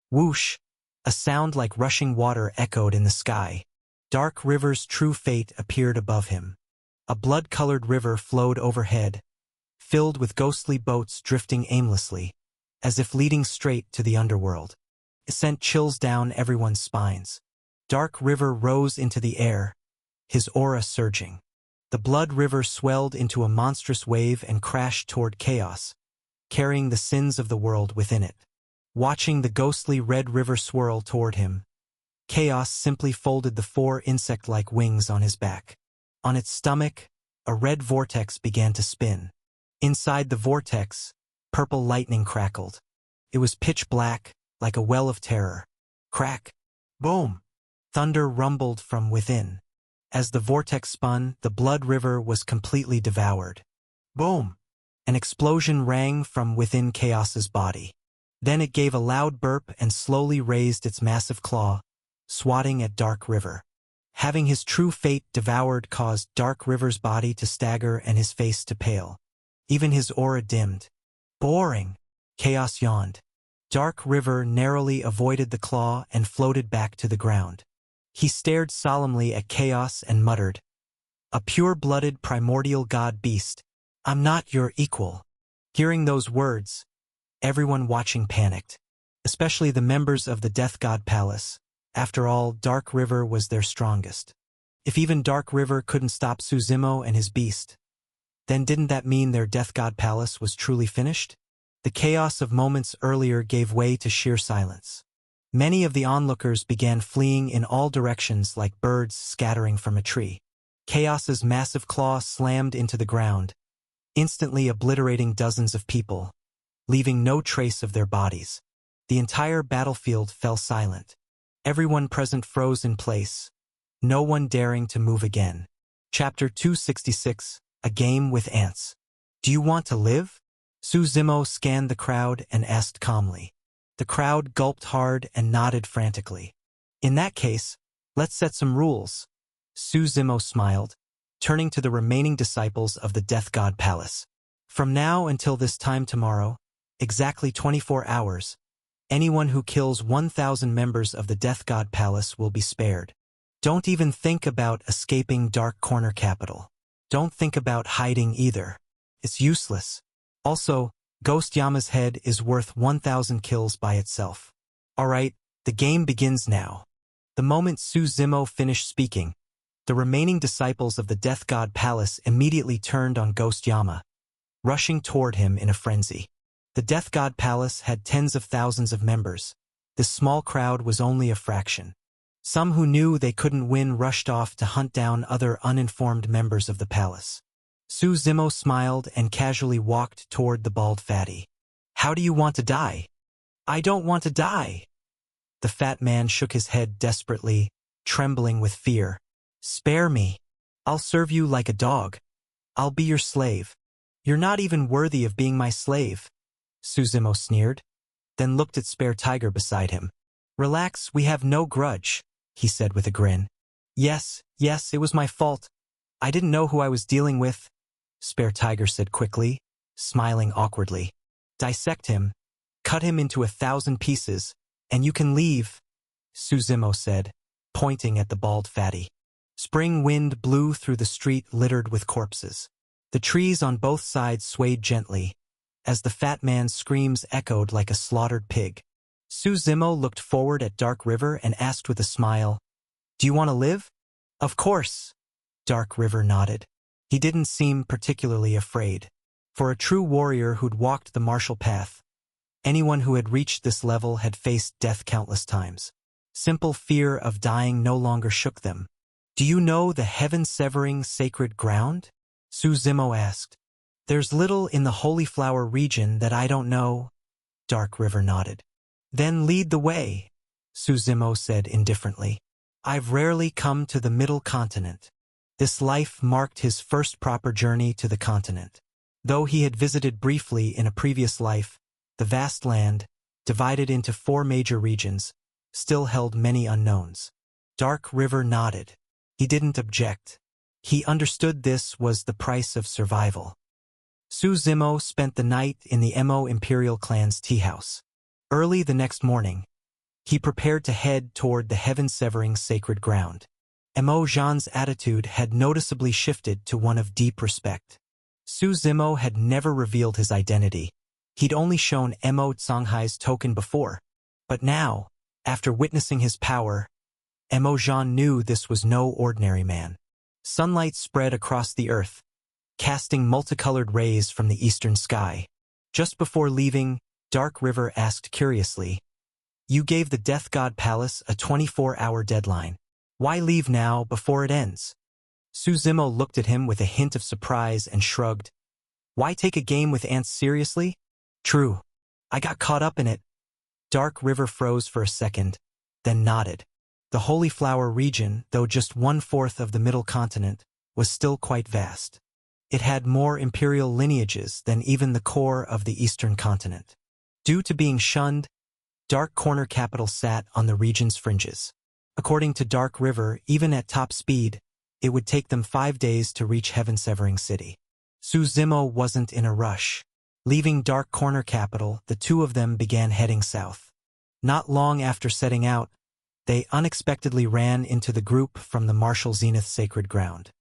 Whoosh! A sound like rushing water echoed in the sky. Dark River's true fate appeared above him. A blood-colored river flowed overhead, filled with ghostly boats drifting aimlessly, as if leading straight to the underworld. It sent chills down everyone's spines. Dark River rose into the air, his aura surging. The blood river swelled into a monstrous wave and crashed toward chaos, carrying the sins of the world within it. Watching the ghostly red river swirl toward him, Chaos simply folded the 4 insect-like wings on his back. On its stomach, a red vortex began to spin. Inside the vortex, purple lightning crackled. It was pitch black, like a well of terror. Crack! Boom! Thunder rumbled from within. As the vortex spun, the blood river was completely devoured. Boom! An explosion rang from within Chaos's body. Then it gave a loud burp and slowly raised its massive claw, swatting at Dark River. Having his true fate devoured caused Dark River's body to stagger and his face to pale. Even his aura dimmed. Boring! Chaos yawned. Dark River narrowly avoided the claw and floated back to the ground. He stared solemnly at Chaos and muttered, "A pure-blooded primordial god beast. I'm not your equal." Hearing those words, everyone watching panicked, especially the members of the Death God Palace. After all, Dark River was their strongest. If even Dark River couldn't stop Suzumo and his beast, then didn't that mean their Death God Palace was truly finished? The chaos of moments earlier gave way to sheer silence. Many of the onlookers began fleeing in all directions like birds scattering from a tree. Chaos's massive claw slammed into the ground, instantly obliterating dozens of people, leaving no trace of their bodies. The entire battlefield fell silent. Everyone present froze in place, no one daring to move again. Chapter 266, A Game with Ants. Do you want to live? Suzumo scanned the crowd and asked calmly. The crowd gulped hard and nodded frantically. In that case, let's set some rules. Suzumo smiled, turning to the remaining disciples of the Death God Palace. From now until this time tomorrow, exactly 24 hours, anyone who kills 1,000 members of the Death God Palace will be spared. Don't even think about escaping Dark Corner Capital. Don't think about hiding either. It's useless. Also, Ghost Yama's head is worth 1,000 kills by itself. Alright, the game begins now. The moment Suzumo finished speaking, the remaining disciples of the Death God Palace immediately turned on Ghost Yama, rushing toward him in a frenzy. The Death God Palace had tens of thousands of members. This small crowd was only a fraction. Some who knew they couldn't win rushed off to hunt down other uninformed members of the palace. Suzumo smiled and casually walked toward the bald fatty. How do you want to die? I don't want to die. The fat man shook his head desperately, trembling with fear. Spare me. I'll serve you like a dog. I'll be your slave. You're not even worthy of being my slave. Suzumo sneered, then looked at Spare Tiger beside him. Relax, we have no grudge, he said with a grin. Yes, it was my fault. I didn't know who I was dealing with, Spare Tiger said quickly, smiling awkwardly. Dissect him, cut him into 1,000 pieces, and you can leave, Suzumo said, pointing at the bald fatty. Spring wind blew through the street littered with corpses. The trees on both sides swayed gently, as the fat man's screams echoed like a slaughtered pig. Suzumo looked forward at Dark River and asked with a smile, Do you want to live? Of course. Dark River nodded. He didn't seem particularly afraid. For a true warrior who'd walked the martial path, anyone who had reached this level had faced death countless times. Simple fear of dying no longer shook them. Do you know the heaven-severing sacred ground? Suzumo asked. There's little in the Holy Flower region that I don't know. Dark River nodded. Then lead the way, Suzumo said indifferently. I've rarely come to the Middle Continent. This life marked his first proper journey to the continent. Though he had visited briefly in a previous life, the vast land, divided into 4 major regions, still held many unknowns. Dark River nodded. He didn't object. He understood this was the price of survival. Su Zimo spent the night in the Mo Imperial clan's tea house. Early the next morning, he prepared to head toward the heaven-severing sacred ground. Mo Zhan's attitude had noticeably shifted to one of deep respect. Su Zimo had never revealed his identity. He'd only shown Mo Songhai's token before. But now, after witnessing his power, Mo Zhan knew this was no ordinary man. Sunlight spread across the earth, casting multicolored rays from the eastern sky. Just before leaving, Dark River asked curiously, "You gave the Death God Palace a 24-hour deadline. Why leave now before it ends?" Su Zimo looked at him with a hint of surprise and shrugged. "Why take a game with ants seriously? True. I got caught up in it." Dark River froze for a second, then nodded. The Holy Flower region, though just 1/4 of the Middle Continent, was still quite vast. It had more imperial lineages than even the core of the Eastern Continent. Due to being shunned, Dark Corner capital sat on the region's fringes. According to Dark River, even at top speed, it would take them 5 days to reach Heaven-Severing City. Su Zimo wasn't in a rush. Leaving Dark Corner capital, the two of them began heading south. Not long after setting out, they unexpectedly ran into the group from the Martial Zenith Sacred Ground.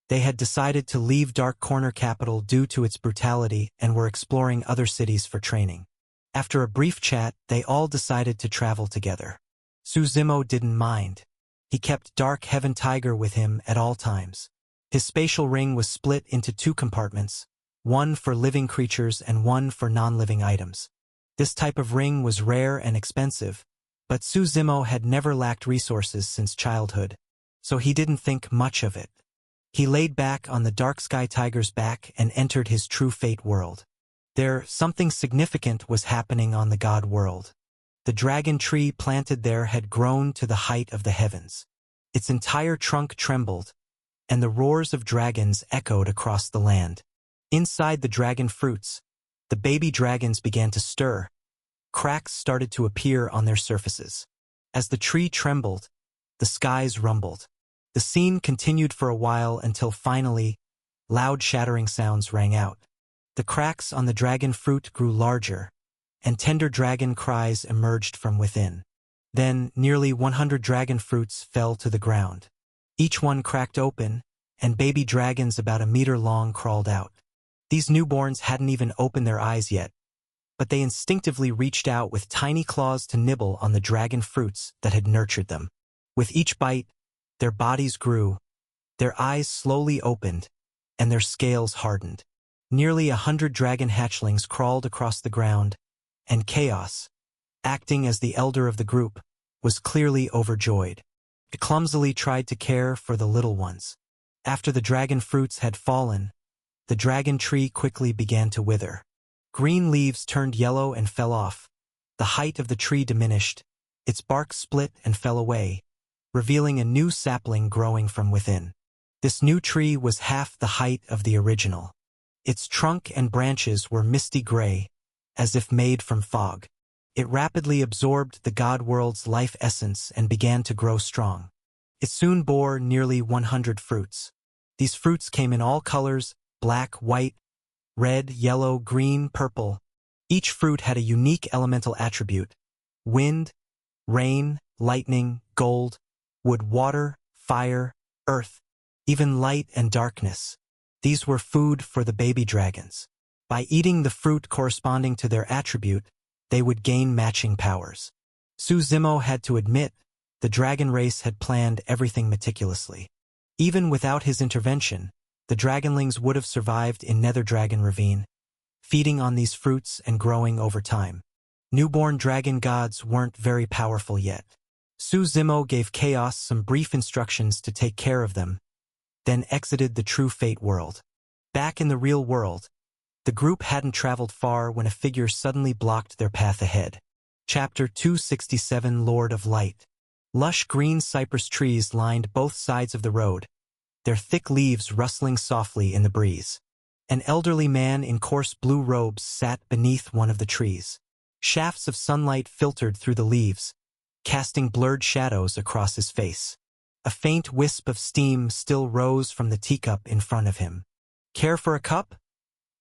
They had decided to leave Dark Corner capital due to its brutality and were exploring other cities for training. After a brief chat, they all decided to travel together. Su Zimo didn't mind. He kept Dark Heaven Tiger with him at all times. His spatial ring was split into 2 compartments, one for living creatures and one for non-living items. This type of ring was rare and expensive, but Su Zimo had never lacked resources since childhood, so he didn't think much of it. He laid back on the Dark Sky Tiger's back and entered his True Fate world. There, something significant was happening on the God world. The dragon tree planted there had grown to the height of the heavens. Its entire trunk trembled, and the roars of dragons echoed across the land. Inside the dragon fruits, the baby dragons began to stir. Cracks started to appear on their surfaces. As the tree trembled, the skies rumbled. The scene continued for a while until finally, loud shattering sounds rang out. The cracks on the dragon fruit grew larger, and tender dragon cries emerged from within. Then, nearly 100 dragon fruits fell to the ground. Each one cracked open, and baby dragons about a meter long crawled out. These newborns hadn't even opened their eyes yet, but they instinctively reached out with tiny claws to nibble on the dragon fruits that had nurtured them. With each bite, their bodies grew, their eyes slowly opened, and their scales hardened. Nearly 100 dragon hatchlings crawled across the ground, and Chaos, acting as the elder of the group, was clearly overjoyed. It clumsily tried to care for the little ones. After the dragon fruits had fallen, the dragon tree quickly began to wither. Green leaves turned yellow and fell off. The height of the tree diminished, its bark split and fell away, revealing a new sapling growing from within. This new tree was half the height of the original. Its trunk and branches were misty gray, as if made from fog. It rapidly absorbed the God world's life essence and began to grow strong. It soon bore nearly 100 fruits. These fruits came in all colors: black, white, red, yellow, green, purple. Each fruit had a unique elemental attribute: wind, rain, lightning, gold, wood, water, fire, earth, even light and darkness. These were food for the baby dragons. By eating the fruit corresponding to their attribute, they would gain matching powers. Su Zimo had to admit, the dragon race had planned everything meticulously. Even without his intervention, the dragonlings would have survived in Nether Dragon Ravine, feeding on these fruits and growing over time. Newborn dragon gods weren't very powerful yet. Su Zimo gave Chaos some brief instructions to take care of them, then exited the True Fate world. Back in the real world, the group hadn't traveled far when a figure suddenly blocked their path ahead. Chapter 267, Lord of Light. Lush green cypress trees lined both sides of the road, their thick leaves rustling softly in the breeze. An elderly man in coarse blue robes sat beneath one of the trees. Shafts of sunlight filtered through the leaves, casting blurred shadows across his face. A faint wisp of steam still rose from the teacup in front of him. "Care for a cup?"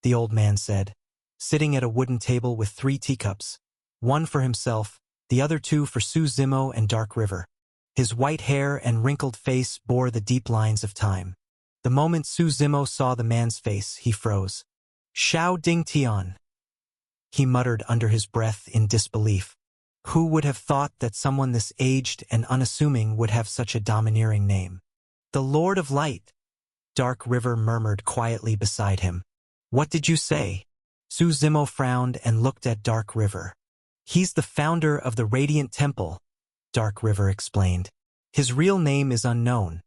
the old man said, sitting at a wooden table with 3 teacups, one for himself, the other 2 for Su Zimo and Dark River. His white hair and wrinkled face bore the deep lines of time. The moment Su Zimo saw the man's face, he froze. "Xiao Ding Tian," he muttered under his breath in disbelief. Who would have thought that someone this aged and unassuming would have such a domineering name? "The Lord of Light," Dark River murmured quietly beside him. "What did you say?" Su Zimo frowned and looked at Dark River. "He's the founder of the Radiant Temple," Dark River explained. "His real name is unknown,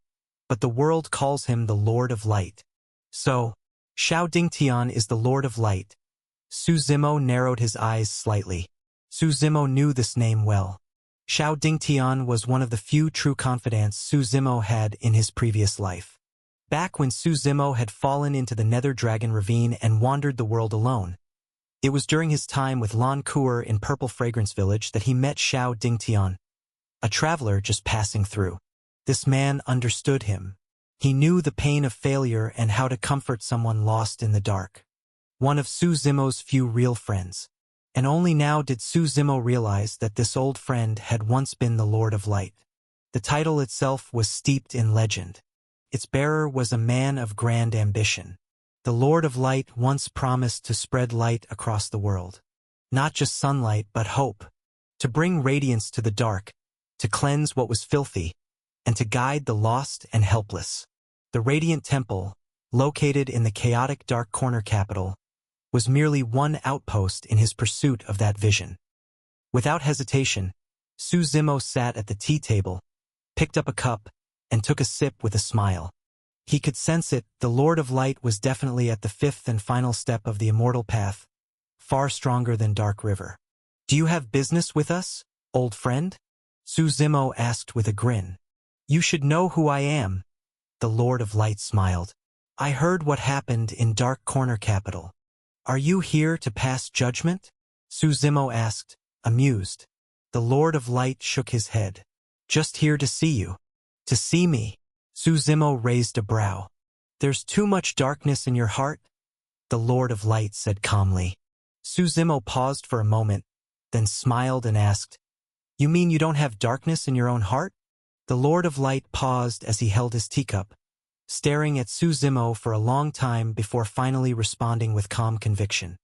but the world calls him the Lord of Light. So, Xiao Dingtian is the Lord of Light." Su Zimo narrowed his eyes slightly. Su Zimo knew this name well. Xiao Dingtian was one of the few true confidants Su Zimo had in his previous life. Back when Su Zimo had fallen into the Nether Dragon Ravine and wandered the world alone. It was during his time with Lan Kuer in Purple Fragrance Village that he met Xiao Dingtian, a traveler just passing through. This man understood him. He knew the pain of failure and how to comfort someone lost in the dark. One of Su Zimo's few real friends. And only now did Su Zimo realize that this old friend had once been the Lord of Light. The title itself was steeped in legend. Its bearer was a man of grand ambition. The Lord of Light once promised to spread light across the world. Not just sunlight, but hope. To bring radiance to the dark, to cleanse what was filthy, and to guide the lost and helpless. The Radiant Temple, located in the chaotic Dark Corner capital, was merely one outpost in his pursuit of that vision. Without hesitation, Su Zimo sat at the tea table, picked up a cup, and took a sip with a smile. He could sense it, the Lord of Light was definitely at the 5th and final step of the immortal path, far stronger than Dark River. "Do you have business with us, old friend?" Su Zimo asked with a grin. "You should know who I am." The Lord of Light smiled. "I heard what happened in Dark Corner Capital. Are you here to pass judgment?" Su Zimo asked, amused. The Lord of Light shook his head. "Just here to see you." "To see me?" Su Zimo raised a brow. "There's too much darkness in your heart?" The Lord of Light said calmly. Su Zimo paused for a moment, then smiled and asked, "You mean you don't have darkness in your own heart?" The Lord of Light paused as he held his teacup, staring at Su Zimo for a long time before finally responding with calm conviction.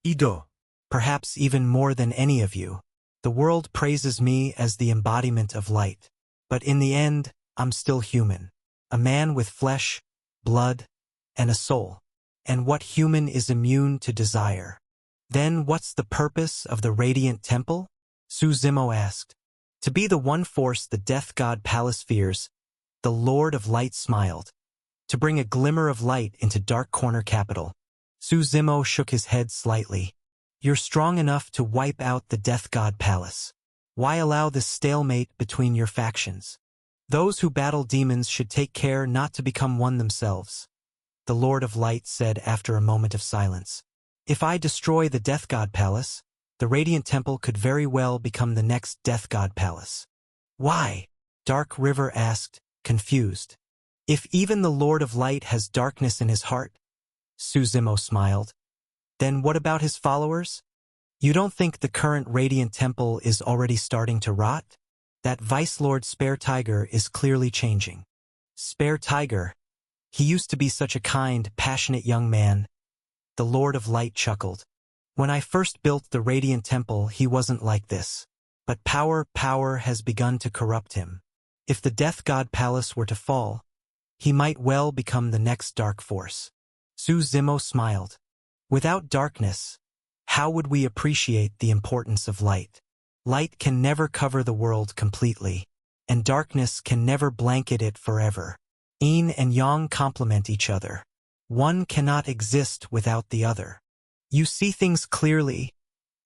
"Ido. Perhaps even more than any of you. The world praises me as the embodiment of light. But in the end, I'm still human. A man with flesh, blood, and a soul. And what human is immune to desire? Then what's the purpose of the Radiant Temple?" Su Zimo asked. "To be the one force the Death God Palace fears," the Lord of Light smiled. "To bring a glimmer of light into Dark Corner Capital." Su Zimo shook his head slightly. "You're strong enough to wipe out the Death God Palace. Why allow this stalemate between your factions? Those who battle demons should take care not to become one themselves," the Lord of Light said after a moment of silence. "If I destroy the Death God Palace, the Radiant Temple could very well become the next Death God Palace." "Why?" Dark River asked, confused. "If even the Lord of Light has darkness in his heart," Su Zimo smiled, "then what about his followers? You don't think the current Radiant Temple is already starting to rot? That Vice Lord Spare Tiger is clearly changing." "Spare Tiger? He used to be such a kind, passionate young man." The Lord of Light chuckled. "When I first built the Radiant Temple, he wasn't like this. But power has begun to corrupt him. If the Death God Palace were to fall, he might well become the next dark force." Su Zimo smiled. "Without darkness, how would we appreciate the importance of light? Light can never cover the world completely, and darkness can never blanket it forever. Yin and Yang complement each other. One cannot exist without the other." "You see things clearly,"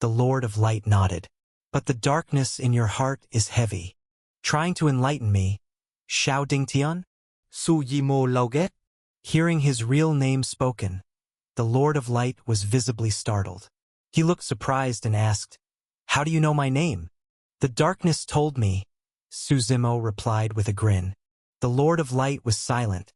the Lord of Light nodded. "But the darkness in your heart is heavy. Trying to enlighten me, Xiao Dingtian?" Sujimo Lauget. Hearing his real name spoken, the Lord of Light was visibly startled. He looked surprised and asked, "How do you know my name?" "The darkness told me," Suzimo replied with a grin. The Lord of Light was silent,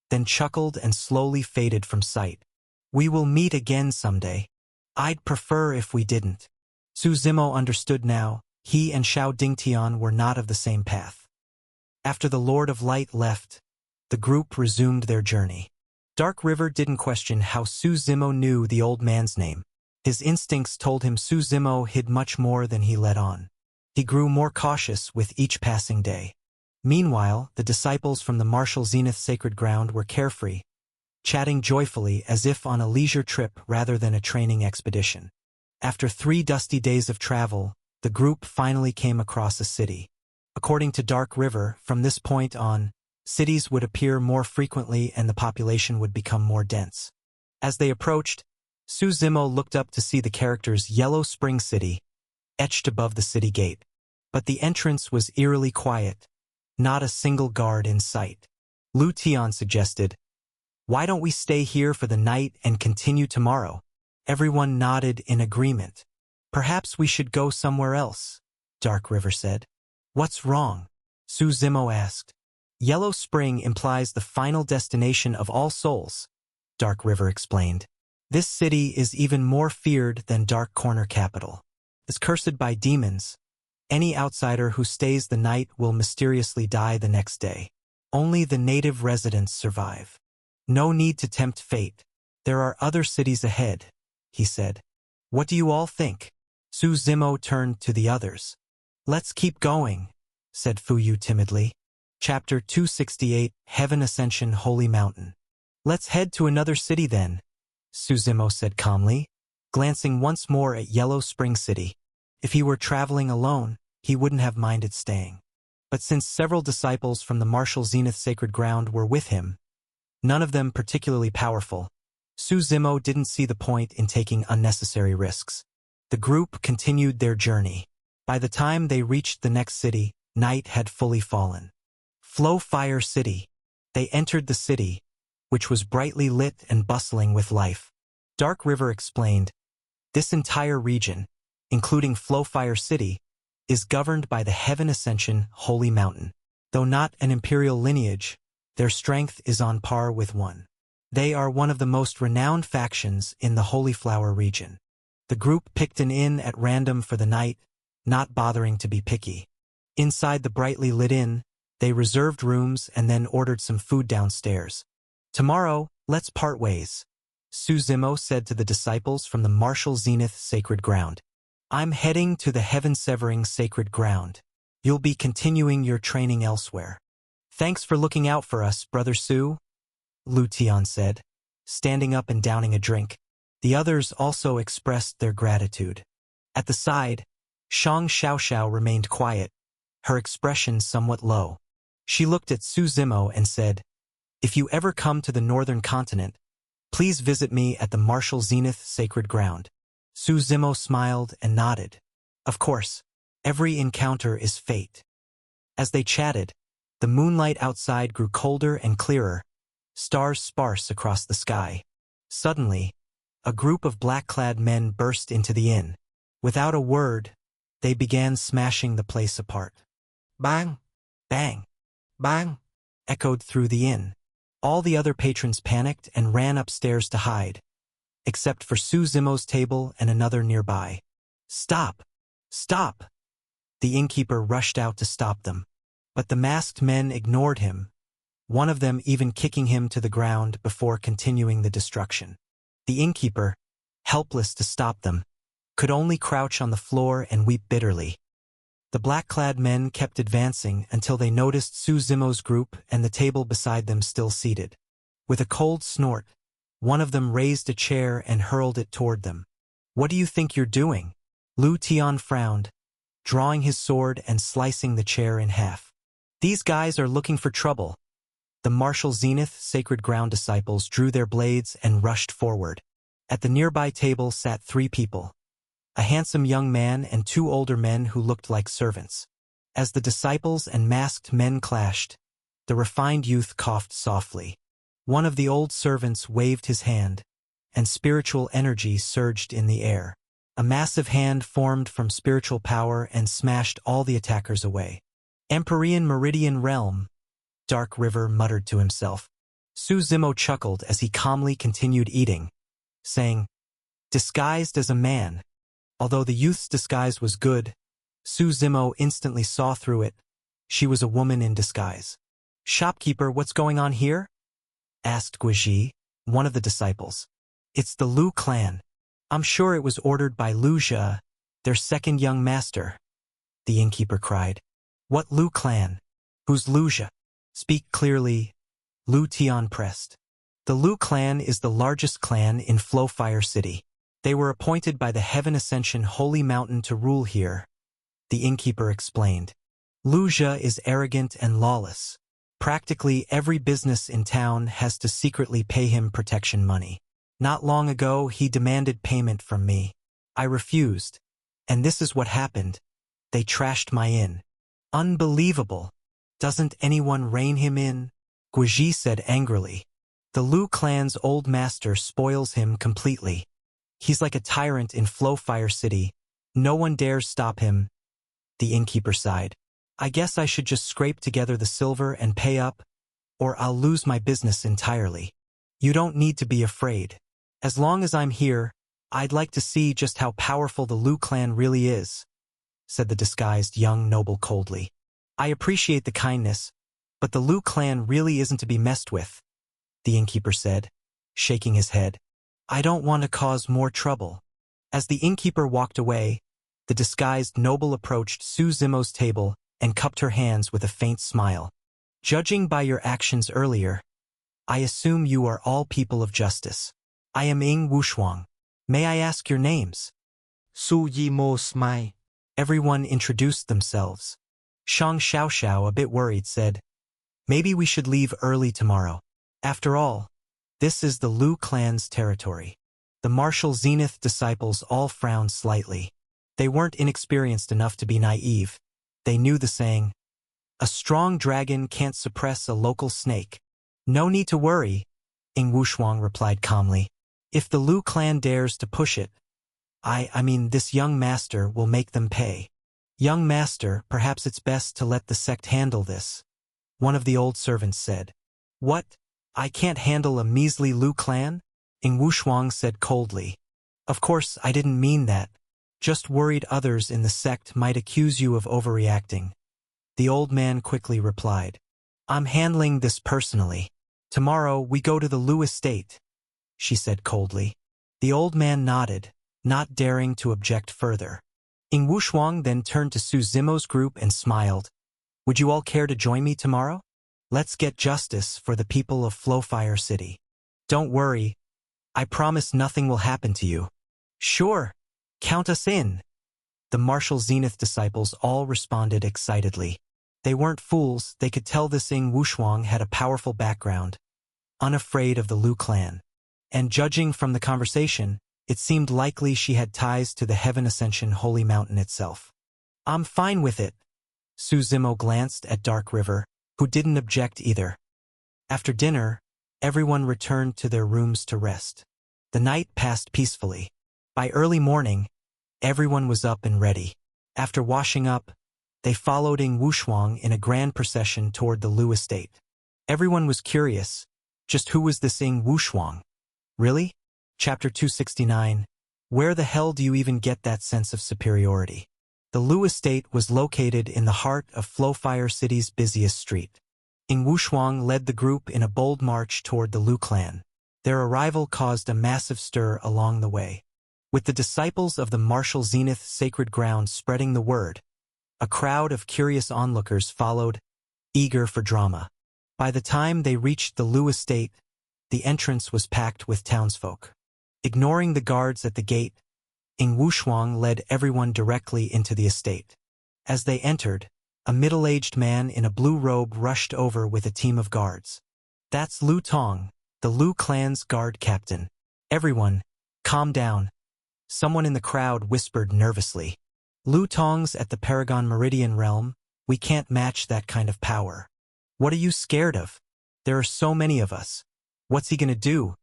then chuckled and slowly faded from sight. "We will meet again someday. I'd prefer if we didn't." Suzimo understood now. He and Xiao Dingtian were not of the same path. After the Lord of Light left, the group resumed their journey. Dark River didn't question how Suzimo knew the old man's name. His instincts told him Suzimo hid much more than he let on. He grew more cautious with each passing day. Meanwhile, the disciples from the Martial Zenith Sacred Ground were carefree, chatting joyfully as if on a leisure trip rather than a training expedition. After 3 dusty days of travel, the group finally came across a city. According to Dark River, from this point on, cities would appear more frequently and the population would become more dense. As they approached, Suzimo looked up to see the characters Yellow Spring City, etched above the city gate. But the entrance was eerily quiet, not a single guard in sight. Lu Tian suggested, "Why don't we stay here for the night and continue tomorrow?" Everyone nodded in agreement. "Perhaps we should go somewhere else," Dark River said. "What's wrong?" Suzimo asked. "Yellow Spring implies the final destination of all souls," Dark River explained. "This city is even more feared than Dark Corner Capital. It's cursed by demons. Any outsider who stays the night will mysteriously die the next day. Only the native residents survive. No need to tempt fate. There are other cities ahead," he said. "What do you all think?" Suzimo turned to the others. "Let's keep going," said Fuyu timidly. Chapter 268, Heaven Ascension Holy Mountain. "Let's head to another city then," Suzimo said calmly, glancing once more at Yellow Spring City. If he were traveling alone, he wouldn't have minded staying. But since several disciples from the Martial Zenith Sacred Ground were with him, none of them particularly powerful, Suzimo didn't see the point in taking unnecessary risks. The group continued their journey. By the time they reached the next city, night had fully fallen. Flow Fire City. They entered the city, which was brightly lit and bustling with life. Dark River explained, "This entire region, including Flow Fire City, is governed by the Heaven Ascension Holy Mountain. Though not an imperial lineage, their strength is on par with one. They are one of the most renowned factions in the Holy Flower region." The group picked an inn at random for the night, not bothering to be picky. Inside the brightly lit inn, they reserved rooms and then ordered some food downstairs. "Tomorrow, let's part ways," Suzimo said to the disciples from the Martial Zenith Sacred Ground. "I'm heading to the Heaven-Severing Sacred Ground. You'll be continuing your training elsewhere." "Thanks for looking out for us, Brother Su," Lu Tian said, standing up and downing a drink. The others also expressed their gratitude. At the side, Shang Xiaoxiao remained quiet, her expression somewhat low. She looked at Suzimo and said, "If you ever come to the northern continent, please visit me at the Martial Zenith Sacred Ground." Suzimo smiled and nodded. Of course, every encounter is fate. As they chatted, the moonlight outside grew colder and clearer, stars sparse across the sky. Suddenly, a group of black-clad men burst into the inn. Without a word, they began smashing the place apart. Bang! Bang! Bang! Echoed through the inn. All the other patrons panicked and ran upstairs to hide, except for Suzimo's table and another nearby. "Stop! Stop!" The innkeeper rushed out to stop them. But the masked men ignored him, one of them even kicking him to the ground before continuing the destruction. The innkeeper, helpless to stop them, could only crouch on the floor and weep bitterly. The black-clad men kept advancing until they noticed Suzimo's group and the table beside them still seated. With a cold snort, one of them raised a chair and hurled it toward them. "What do you think you're doing?" Lu Tian frowned, drawing his sword and slicing the chair in half. "These guys are looking for trouble." The Martial Zenith Sacred Ground disciples drew their blades and rushed forward. At the nearby table sat 3 people, a handsome young man and 2 older men who looked like servants. As the disciples and masked men clashed, The refined youth coughed softly. One of the old servants waved his hand, and spiritual energy surged in the air. A massive hand formed from spiritual power and smashed all the attackers away. Empyrean Meridian Realm, Dark River muttered to himself. Su Zimo chuckled as he calmly continued eating, saying, disguised as a man. Although the youth's disguise was good, Su Zimo instantly saw through it. She was a woman in disguise. Shopkeeper, what's going on here? Asked Guizhi, one of the disciples. It's the Lu clan. I'm sure it was ordered by Lu Jia, their second young master. The innkeeper cried. What Lu clan? Who's Lu Jia? Speak clearly. Lu Tian pressed. The Lu clan is the largest clan in Flowfire City. They were appointed by the Heaven Ascension Holy Mountain to rule here. The innkeeper explained. Lu Jia is arrogant and lawless. Practically every business in town has to secretly pay him protection money. Not long ago, he demanded payment from me. I refused. And this is what happened. They trashed my inn. Unbelievable. Doesn't anyone rein him in? Guizhi said angrily. The Lu clan's old master spoils him completely. He's like a tyrant in Flowfire City. No one dares stop him. The innkeeper sighed. I guess I should just scrape together the silver and pay up, or I'll lose my business entirely. You don't need to be afraid. As long as I'm here, I'd like to see just how powerful the Lu clan really is, said the disguised young noble coldly. I appreciate the kindness, but the Lu clan really isn't to be messed with, the innkeeper said, shaking his head. I don't want to cause more trouble. As the innkeeper walked away, the disguised noble approached Su Zimo's table and cupped her hands with a faint smile. Judging by your actions earlier, I assume you are all people of justice. I am Ing Wushuang. May I ask your names? Su Yimo smiled. Everyone introduced themselves. Shang Xiaoxiao, a bit worried, said, maybe we should leave early tomorrow. After all, this is the Lu clan's territory. The martial Zenith disciples all frowned slightly. They weren't inexperienced enough to be naive. They knew the saying, a strong dragon can't suppress a local snake. No need to worry, Ing Wushuang replied calmly. If the Lu clan dares to push it, I mean this young master will make them pay. Young master, perhaps it's best to let the sect handle this, one of the old servants said. What? I can't handle a measly Lu clan? Ing Wushuang said coldly. Of course, I didn't mean that. Just worried others in the sect might accuse you of overreacting. The old man quickly replied. I'm handling this personally. Tomorrow we go to the Lu estate, she said coldly. The old man nodded, not daring to object further. Ing Wushuang then turned to Su Zimo's group and smiled. Would you all care to join me tomorrow? Let's get justice for the people of Flowfire City. Don't worry. I promise nothing will happen to you. Sure. Count us in. The martial Zenith disciples all responded excitedly. They weren't fools, they could tell this Ing Wushuang had a powerful background, unafraid of the Lu clan. And judging from the conversation, it seemed likely she had ties to the Heaven Ascension Holy Mountain itself. I'm fine with it. Su Zimo glanced at Dark River, who didn't object either. After dinner, everyone returned to their rooms to rest. The night passed peacefully. By early morning, everyone was up and ready. After washing up, they followed Ing Wushuang in a grand procession toward the Lu estate. Everyone was curious. Just who was this Ing Wushuang? Really? Chapter 269. Where the hell do you even get that sense of superiority? The Lu estate was located in the heart of Flowfire City's busiest street. Ing Wushuang led the group in a bold march toward the Lu clan. Their arrival caused a massive stir along the way. With the disciples of the martial Zenith sacred ground spreading the word, a crowd of curious onlookers followed, eager for drama. By the time they reached the Lu estate, the entrance was packed with townsfolk. Ignoring the guards at the gate, Ing Wushuang led everyone directly into the estate. As they entered, a middle-aged man in a blue robe rushed over with a team of guards. That's Lu Tong, the Lu clan's guard captain. Everyone, calm down. Someone in the crowd whispered nervously. Lu Tong's at the Paragon Meridian realm. We can't match that kind of power. What are you scared of? There are so many of us. What's he gonna do?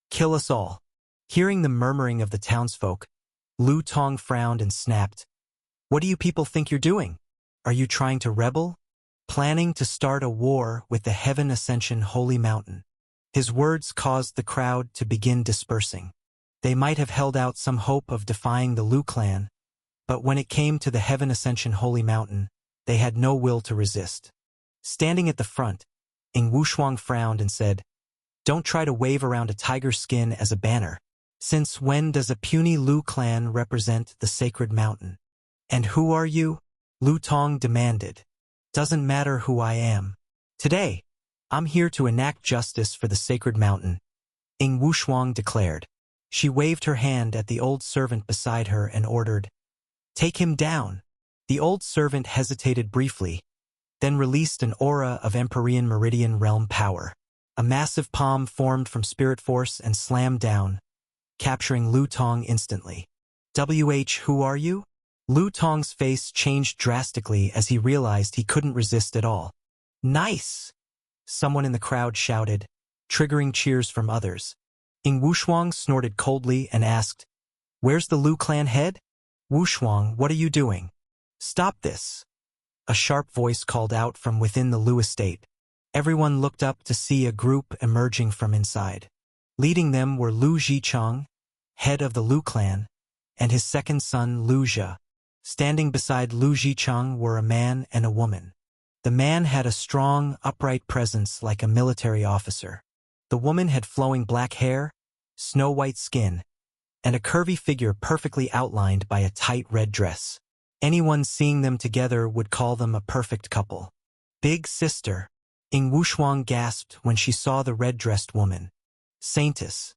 Kill us all. Hearing the murmuring of the townsfolk, Lu Tong frowned and snapped. What do you people think you're doing? Are you trying to rebel? Planning to start a war with the Heaven Ascension Holy Mountain? His words caused the crowd to begin dispersing. They might have held out some hope of defying the Lu clan, but when it came to the Heaven Ascension Holy Mountain, they had no will to resist. Standing at the front, Ing Wushuang frowned and said, "Don't try to wave around a tiger skin as a banner. Since when does a puny Lu clan represent the sacred mountain? And who are you?" Lu Tong demanded. "Doesn't matter who I am. Today, I'm here to enact justice for the sacred mountain," Ing Wushuang declared. She waved her hand at the old servant beside her and ordered, "Take him down." The old servant hesitated briefly, then released an aura of Empyrean Meridian realm power. A massive palm formed from spirit force and slammed down, capturing Lu Tong instantly. Who are you?" Lu Tong's face changed drastically as he realized he couldn't resist at all. "Nice!" Someone in the crowd shouted, triggering cheers from others. Ing Wushuang snorted coldly and asked, "Where's the Lu clan head?" "Wushuang, what are you doing? Stop this!" A sharp voice called out from within the Lu estate. Everyone looked up to see a group emerging from inside. Leading them were Lu Zhicheng, head of the Lu clan, and his second son Lu Jia. Standing beside Lu Zhicheng were a man and a woman. The man had a strong, upright presence like a military officer. The woman had flowing black hair, snow-white skin, and a curvy figure perfectly outlined by a tight red dress. Anyone seeing them together would call them a perfect couple. "Big sister," Ing Wushuang gasped when she saw the red-dressed woman. "Saintess."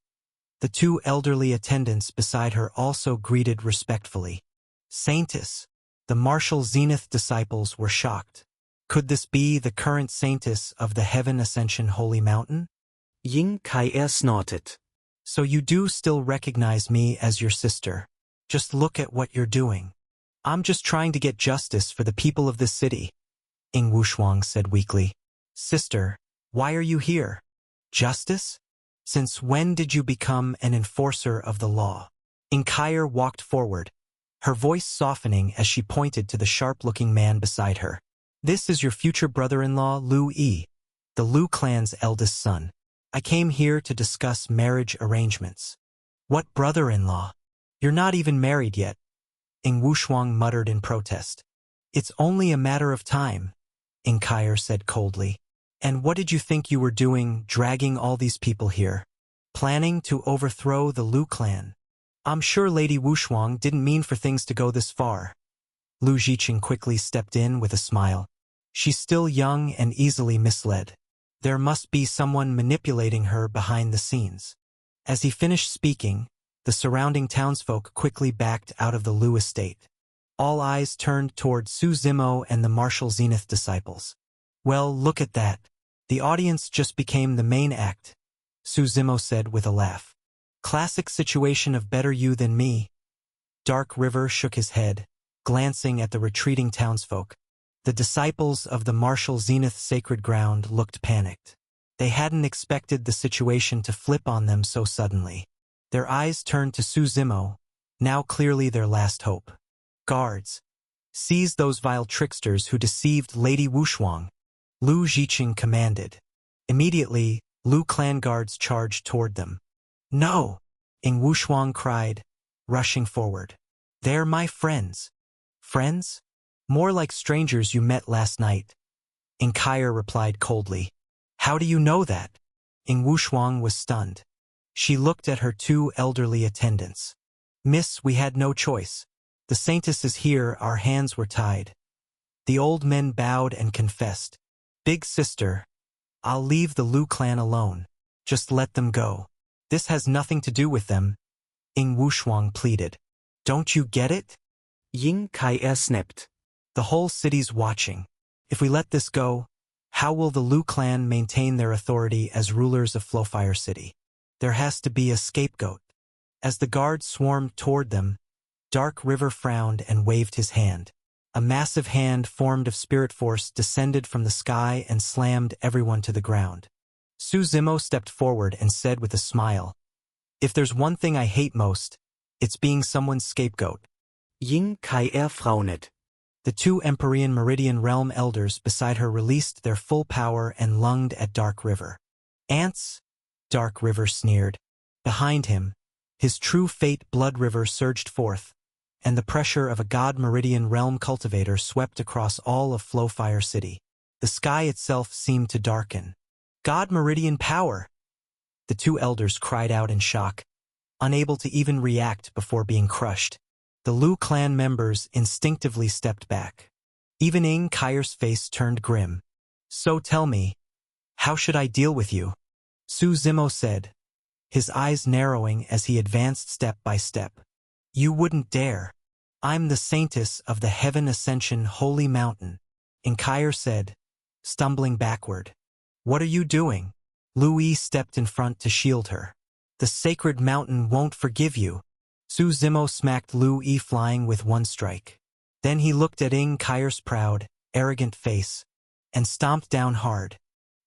The two elderly attendants beside her also greeted respectfully. "Saintess." The martial Zenith disciples were shocked. Could this be the current saintess of the Heaven Ascension Holy Mountain? Ying Kai snorted. "So you do still recognize me as your sister. Just look at what you're doing." "I'm just trying to get justice for the people of this city," Ing Wushuang said weakly. "Sister, why are you here? Justice? Since when did you become an enforcer of the law?" Ing Kai walked forward, her voice softening as she pointed to the sharp-looking man beside her. "This is your future brother-in-law, Lu Yi, the Lu clan's eldest son. I came here to discuss marriage arrangements." "What brother-in-law? You're not even married yet," Ing Wushuang muttered in protest. "It's only a matter of time," Ing Kai said coldly. "And what did you think you were doing, dragging all these people here? Planning to overthrow the Lu clan? I'm sure Lady Wushuang didn't mean for things to go this far." Lu Zhicheng quickly stepped in with a smile. "She's still young and easily misled. There must be someone manipulating her behind the scenes." As he finished speaking, the surrounding townsfolk quickly backed out of the Lu estate. All eyes turned toward Su Zimo and the martial Zenith disciples. "Well, look at that. The audience just became the main act," Su Zimo said with a laugh. "Classic situation of better you than me." Dark River shook his head, glancing at the retreating townsfolk. The disciples of the martial Zenith sacred ground looked panicked. They hadn't expected the situation to flip on them so suddenly. Their eyes turned to Su Zimo, now clearly their last hope. "Guards, seize those vile tricksters who deceived Lady Wushuang," Lu Zhicheng commanded. Immediately, Lu clan guards charged toward them. "No!" Ing Wushuang cried, rushing forward. "They're my friends." "Friends? More like strangers you met last night," Ing Kai replied coldly. "How do you know that?" Ing Wushuang was stunned. She looked at her two elderly attendants. "Miss, we had no choice. The saintess is here, our hands were tied." The old men bowed and confessed. "Big sister, I'll leave the Lu clan alone. Just let them go. This has nothing to do with them," Ing Wushuang pleaded. "Don't you get it?" Ying Kai snapped. "The whole city's watching. If we let this go, how will the Lu clan maintain their authority as rulers of Flowfire City? There has to be a scapegoat." As the guards swarmed toward them, Dark River frowned and waved his hand. A massive hand formed of spirit force descended from the sky and slammed everyone to the ground. Su Zimo stepped forward and said with a smile, "If there's one thing I hate most, it's being someone's scapegoat." Ying Kai frownet. The two Empyrean Meridian Realm elders beside her released their full power and lunged at Dark River. "Ants?" Dark River sneered. Behind him, his true fate Blood River surged forth, and the pressure of a God Meridian Realm cultivator swept across all of Flowfire City. The sky itself seemed to darken. "God Meridian power!" The two elders cried out in shock, unable to even react before being crushed. The Lu clan members instinctively stepped back. Even Ing Kai's face turned grim. "So tell me, how should I deal with you?" Su Zimo said, his eyes narrowing as he advanced step by step. "You wouldn't dare. I'm the saintess of the Heaven Ascension Holy Mountain," Ing Kai said, stumbling backward. "What are you doing?" Lu Yi stepped in front to shield her. "The sacred mountain won't forgive you." Su Zimo smacked Lu Yi flying with one strike. Then he looked at Ing Kai's proud, arrogant face, and stomped down hard.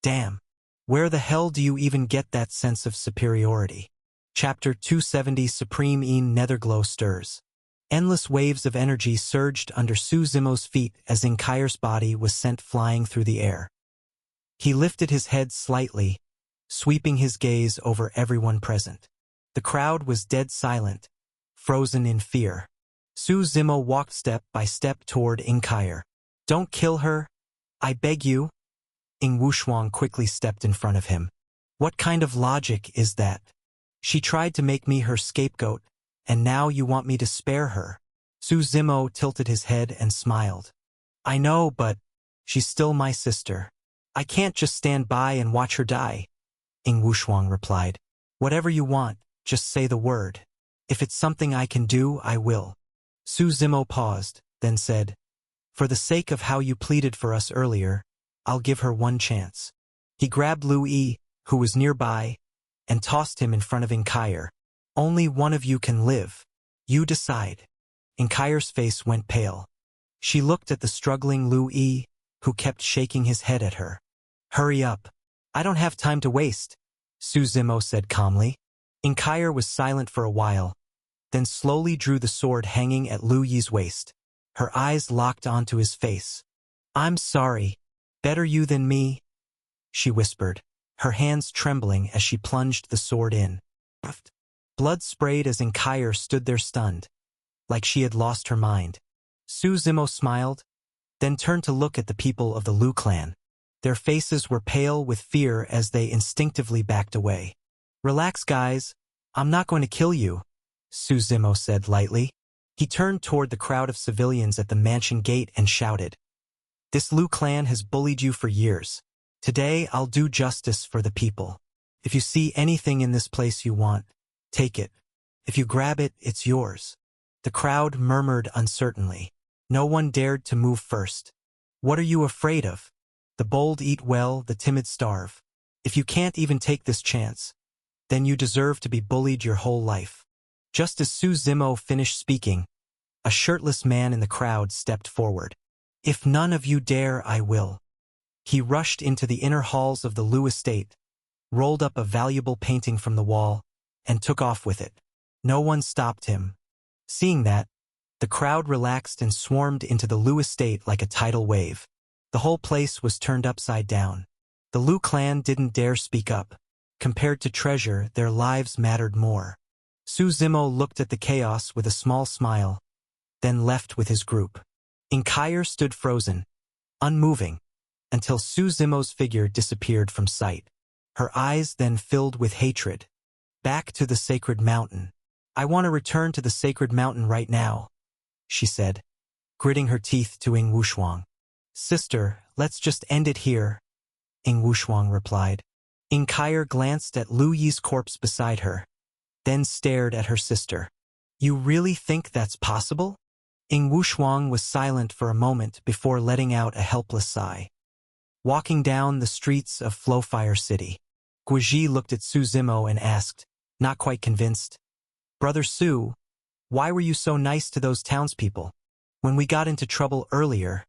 "Damn. Where the hell do you even get that sense of superiority?" Chapter 270 Supreme Een Netherglow stirs. Endless waves of energy surged under Su Zimo's feet as Ing Kai's body was sent flying through the air. He lifted his head slightly, sweeping his gaze over everyone present. The crowd was dead silent, frozen in fear. Su Zimo walked step by step toward Ing Kai. "Don't kill her, I beg you." Ing Wushuang quickly stepped in front of him. "What kind of logic is that? She tried to make me her scapegoat, and now you want me to spare her." Su Zimo tilted his head and smiled. "I know, but she's still my sister. I can't just stand by and watch her die." Ing Wushuang replied, "Whatever you want, just say the word. If it's something I can do, I will." Su Zimo paused, then said, "For the sake of how you pleaded for us earlier, I'll give her one chance." He grabbed Lu Yi, who was nearby, and tossed him in front of Ing Kai. "Only one of you can live. You decide." Ing Kai's face went pale. She looked at the struggling Lu Yi, who kept shaking his head at her. "Hurry up. I don't have time to waste," Su Zimo said calmly. Ing Kai was silent for a while, then slowly drew the sword hanging at Lu Yi's waist. Her eyes locked onto his face. "I'm sorry. Better you than me," she whispered, her hands trembling as she plunged the sword in. Blood sprayed as Ing Kai stood there stunned, like she had lost her mind. Su Zimo smiled, then turned to look at the people of the Lu clan. Their faces were pale with fear as they instinctively backed away. "Relax, guys. I'm not going to kill you," Su Zimo said lightly. He turned toward the crowd of civilians at the mansion gate and shouted, "This Lu clan has bullied you for years. Today I'll do justice for the people. If you see anything in this place you want, take it. If you grab it, it's yours." The crowd murmured uncertainly. No one dared to move first. "What are you afraid of? The bold eat well, the timid starve. If you can't even take this chance, then you deserve to be bullied your whole life." Just as Su Zimo finished speaking, a shirtless man in the crowd stepped forward. "If none of you dare, I will." He rushed into the inner halls of the Lu estate, rolled up a valuable painting from the wall, and took off with it. No one stopped him. Seeing that, the crowd relaxed and swarmed into the Lu estate like a tidal wave. The whole place was turned upside down. The Lu clan didn't dare speak up. Compared to treasure, their lives mattered more. Su Zimo looked at the chaos with a small smile, then left with his group. Ing Kai stood frozen, unmoving, until Su Zimo's figure disappeared from sight. Her eyes then filled with hatred. "Back to the sacred mountain. I want to return to the sacred mountain right now," she said, gritting her teeth to Ing Wushuang. "Sister, let's just end it here," Ing Wushuang replied. Ing Kai glanced at Lu Yi's corpse beside her, then stared at her sister. "You really think that's possible?" Ing Wushuang was silent for a moment before letting out a helpless sigh. Walking down the streets of Flowfire City, Guizhi looked at Su Zimo and asked, not quite convinced, "Brother Su, why were you so nice to those townspeople?" When we got into trouble earlier,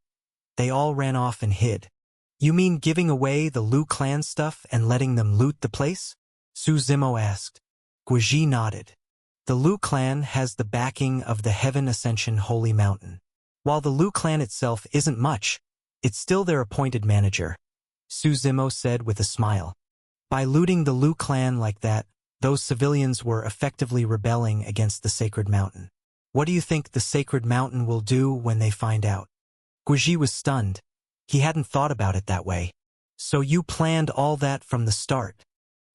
they all ran off and hid. You mean giving away the Lu clan stuff and letting them loot the place? Su Zimo asked. Guizhi nodded. The Lu clan has the backing of the Heaven Ascension Holy Mountain. While the Lu clan itself isn't much, it's still their appointed manager, Su Zimo said with a smile. By looting the Lu clan like that, those civilians were effectively rebelling against the Sacred Mountain. What do you think the Sacred Mountain will do when they find out? Guizhi was stunned. He hadn't thought about it that way. So you planned all that from the start?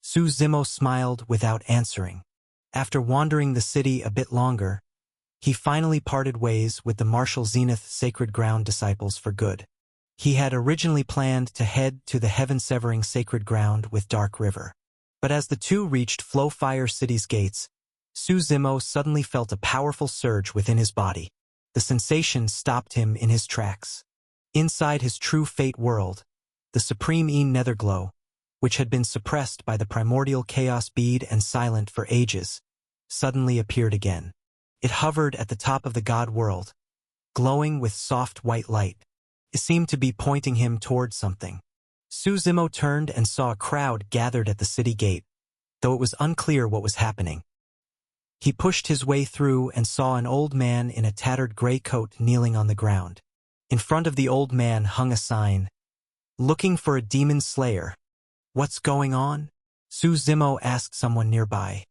Su Zimo smiled without answering. After wandering the city a bit longer, he finally parted ways with the Martial Zenith Sacred Ground disciples for good. He had originally planned to head to the heaven-severing Sacred Ground with Dark River. But as the two reached Flowfire City's gates, Su Zimo suddenly felt a powerful surge within his body. The sensation stopped him in his tracks. Inside his true fate world, the Supreme Een Netherglow, which had been suppressed by the primordial chaos bead and silent for ages, suddenly appeared again. It hovered at the top of the god world, glowing with soft white light. It seemed to be pointing him towards something. Su Zimo turned and saw a crowd gathered at the city gate, though it was unclear what was happening. He pushed his way through and saw an old man in a tattered gray coat kneeling on the ground. In front of the old man hung a sign, "Looking for a demon slayer." "What's going on?" Su Zimo asked someone nearby.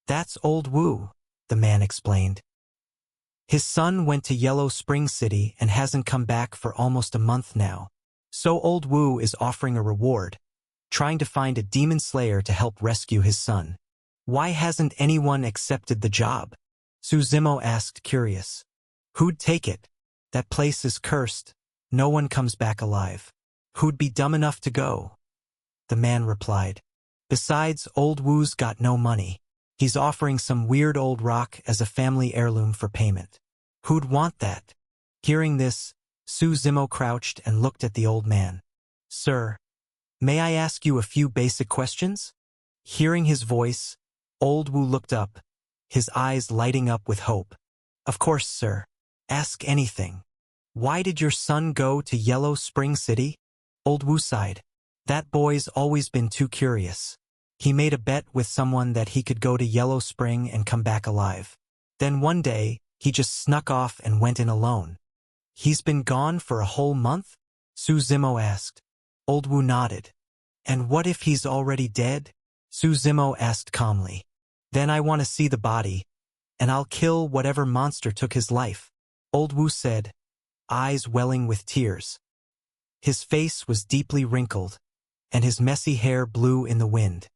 "That's Old Wu," the man explained. "His son went to Yellow Spring City and hasn't come back for almost a month now. So Old Wu is offering a reward, trying to find a demon slayer to help rescue his son." "Why hasn't anyone accepted the job?" Su Zimo asked, curious. "Who'd take it? That place is cursed. No one comes back alive. Who'd be dumb enough to go?" The man replied. "Besides, Old Wu's got no money. He's offering some weird old rock as a family heirloom for payment. Who'd want that?" Hearing this, Su Zimo crouched and looked at the old man. "Sir, may I ask you a few basic questions?" Hearing his voice, Old Wu looked up, his eyes lighting up with hope. "Of course, sir. Ask anything." "Why did your son go to Yellow Spring City?" Old Wu sighed. "That boy's always been too curious. He made a bet with someone that he could go to Yellow Spring and come back alive. Then one day, he just snuck off and went in alone." "He's been gone for a whole month?" Su Zimo asked. Old Wu nodded. "And what if he's already dead?" Su Zimo asked calmly. "Then I want to see the body, and I'll kill whatever monster took his life," Old Wu said, eyes welling with tears. His face was deeply wrinkled, and his messy hair blew in the wind.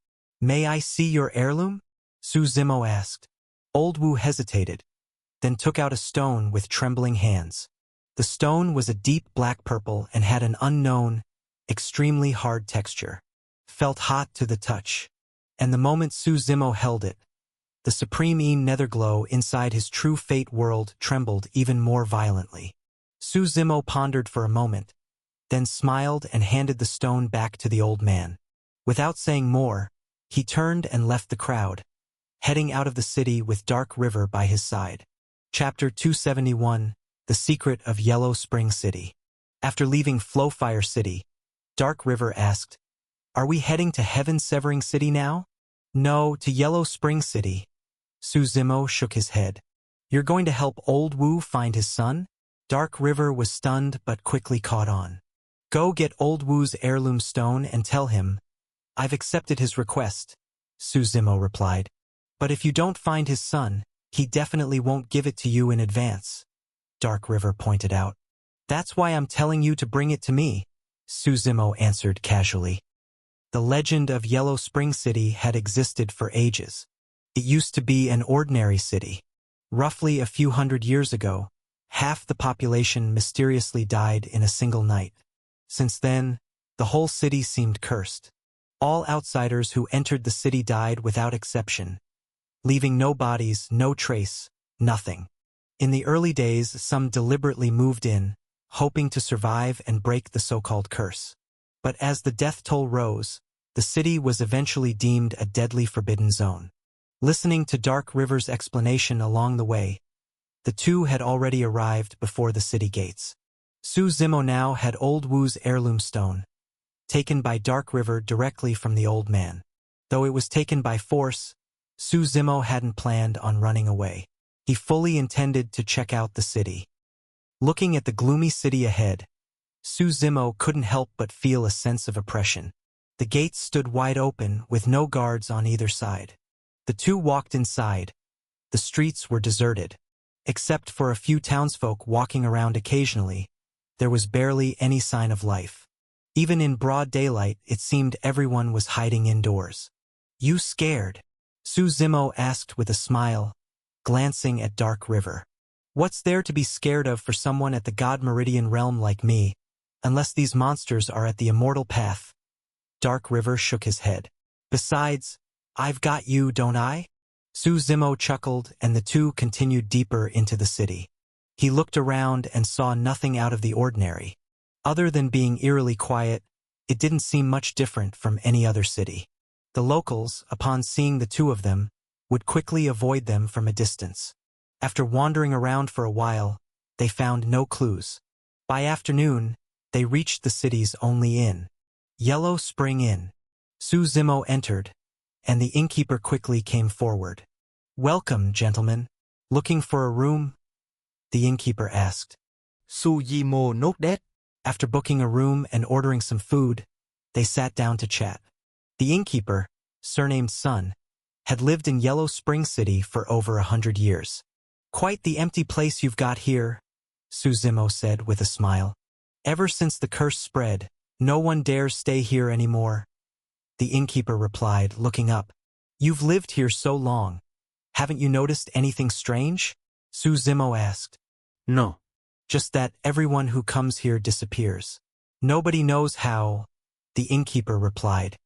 "May I see your heirloom?" Su Zimo asked. Old Wu hesitated, then took out a stone with trembling hands. The stone was a deep black purple and had an unknown, extremely hard texture. Felt hot to the touch. And the moment Su Zimo held it, the Supreme Een Netherglow inside his true fate world trembled even more violently. Su Zimo pondered for a moment, then smiled and handed the stone back to the old man. Without saying more, he turned and left the crowd, heading out of the city with Dark River by his side. Chapter 271, The Secret of Yellow Spring City. After leaving Flowfire City, Dark River asked, "Are we heading to Heaven-Severing City now?" "No, to Yellow Spring City." Su Zimo shook his head. "You're going to help Old Wu find his son?" Dark River was stunned but quickly caught on. "Go get Old Wu's heirloom stone and tell him, I've accepted his request," Su Zimo replied. "But if you don't find his son, he definitely won't give it to you in advance," Dark River pointed out. "That's why I'm telling you to bring it to me," Su Zimo answered casually. The legend of Yellow Spring City had existed for ages. It used to be an ordinary city. Roughly a few hundred years ago, half the population mysteriously died in a single night. Since then, the whole city seemed cursed. All outsiders who entered the city died without exception, leaving no bodies, no trace, nothing. In the early days, some deliberately moved in, hoping to survive and break the so-called curse. But as the death toll rose, the city was eventually deemed a deadly forbidden zone. Listening to Dark River's explanation along the way, The two had already arrived before the city gates. Su Zimo now had Old Wu's heirloom stone, taken by Dark River directly from the old man. Though it was taken by force, Su Zimo hadn't planned on running away. He fully intended to check out the city. Looking at the gloomy city ahead, Su Zimo couldn't help but feel a sense of oppression. The gates stood wide open, with no guards on either side. The two walked inside. The streets were deserted. Except for a few townsfolk walking around occasionally, there was barely any sign of life. Even in broad daylight, it seemed everyone was hiding indoors. "You scared?" Su Zimo asked with a smile, glancing at Dark River. "What's there to be scared of for someone at the God Meridian realm like me, unless these monsters are at the immortal path?" Dark River shook his head. "Besides, I've got you, don't I?" Su Zimo chuckled, and the two continued deeper into the city. He looked around and saw nothing out of the ordinary. Other than being eerily quiet, it didn't seem much different from any other city. The locals, upon seeing the two of them, would quickly avoid them from a distance. After wandering around for a while, they found no clues. By afternoon, they reached the city's only inn, Yellow Spring Inn. Su Zimo entered, and the innkeeper quickly came forward. "Welcome, gentlemen. Looking for a room?" the innkeeper asked. Su Zimo nodded. After booking a room and ordering some food, they sat down to chat. The innkeeper, surnamed Sun, had lived in Yellow Spring City for over 100 years. "Quite the empty place you've got here," Su Zimo said with a smile. "Ever since the curse spread, no one dares stay here anymore." The innkeeper replied, looking up. "You've lived here so long. Haven't you noticed anything strange?" Su Zimo asked. "No. "Just that everyone who comes here disappears. Nobody knows how," the innkeeper replied.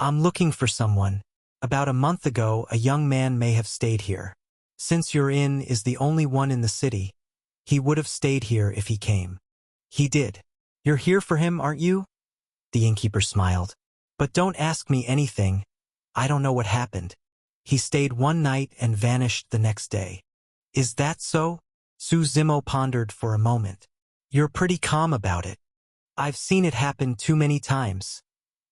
"I'm looking for someone. About a month ago, a young man may have stayed here. Since your inn is the only one in the city, he would have stayed here if he came." "He did. You're here for him, aren't you?" The innkeeper smiled. "But don't ask me anything. I don't know what happened. He stayed one night and vanished the next day." "Is that so?" Su Zimo pondered for a moment. "You're pretty calm about it." "I've seen it happen too many times,"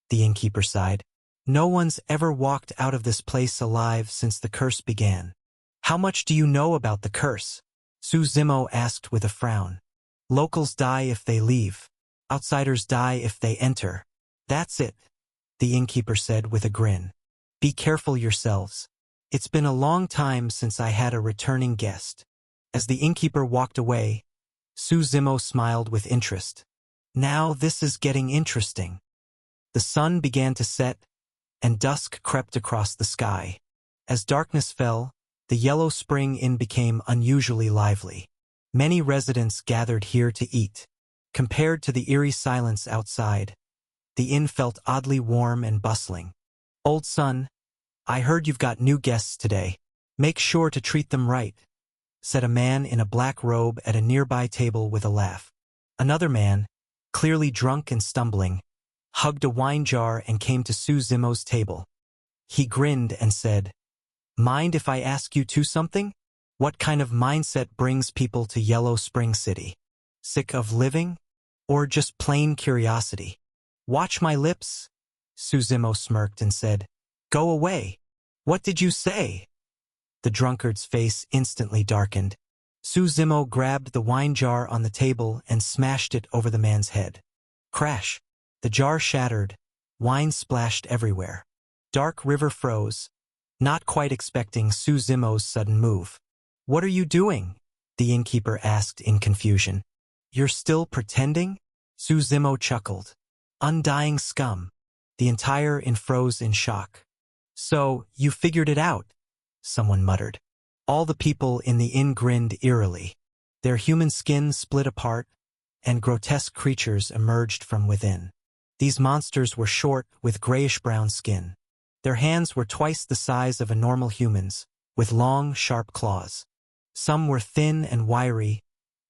the innkeeper sighed. "No one's ever walked out of this place alive since the curse began." "How much do you know about the curse?" Su Zimo asked with a frown. "Locals die if they leave. Outsiders die if they enter. That's it," the innkeeper said with a grin. "Be careful yourselves. It's been a long time since I had a returning guest." As the innkeeper walked away, Su Zimo smiled with interest. "Now this is getting interesting." The sun began to set, and dusk crept across the sky. As darkness fell, the Yellow Spring Inn became unusually lively. Many residents gathered here to eat. Compared to the eerie silence outside, the inn felt oddly warm and bustling. "Old Sun, I heard you've got new guests today. Make sure to treat them right," said a man in a black robe at a nearby table with a laugh. Another man, clearly drunk and stumbling, hugged a wine jar and came to Su Zimo's table. He grinned and said, "Mind if I ask you two something? What kind of mindset brings people to Yellow Spring City? Sick of living? Or just plain curiosity?" "Watch my lips," Su Zimo smirked and said, "Go away. What did you say?" The drunkard's face instantly darkened. Su Zimo grabbed the wine jar on the table and smashed it over the man's head. Crash! The jar shattered. Wine splashed everywhere. Dark River froze, not quite expecting Su Zimo's sudden move. "What are you doing?" the innkeeper asked in confusion. "You're still pretending?" Su Zimo chuckled. "Undying scum." The entire inn froze in shock. "So, you figured it out," someone muttered. All the people in the inn grinned eerily. Their human skin split apart, and grotesque creatures emerged from within. These monsters were short, with grayish-brown skin. Their hands were twice the size of a normal human's, with long, sharp claws. Some were thin and wiry,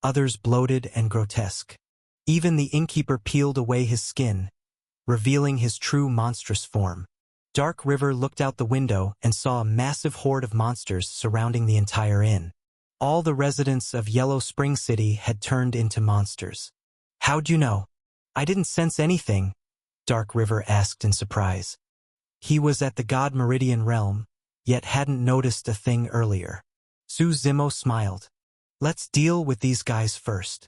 others bloated and grotesque. Even the innkeeper peeled away his skin, revealing his true monstrous form. Dark River looked out the window and saw a massive horde of monsters surrounding the entire inn. All the residents of Yellow Spring City had turned into monsters. How'd you know? I didn't sense anything, Dark River asked in surprise. He was at the God Meridian realm, yet hadn't noticed a thing earlier. Su Zimo smiled. Let's deal with these guys first.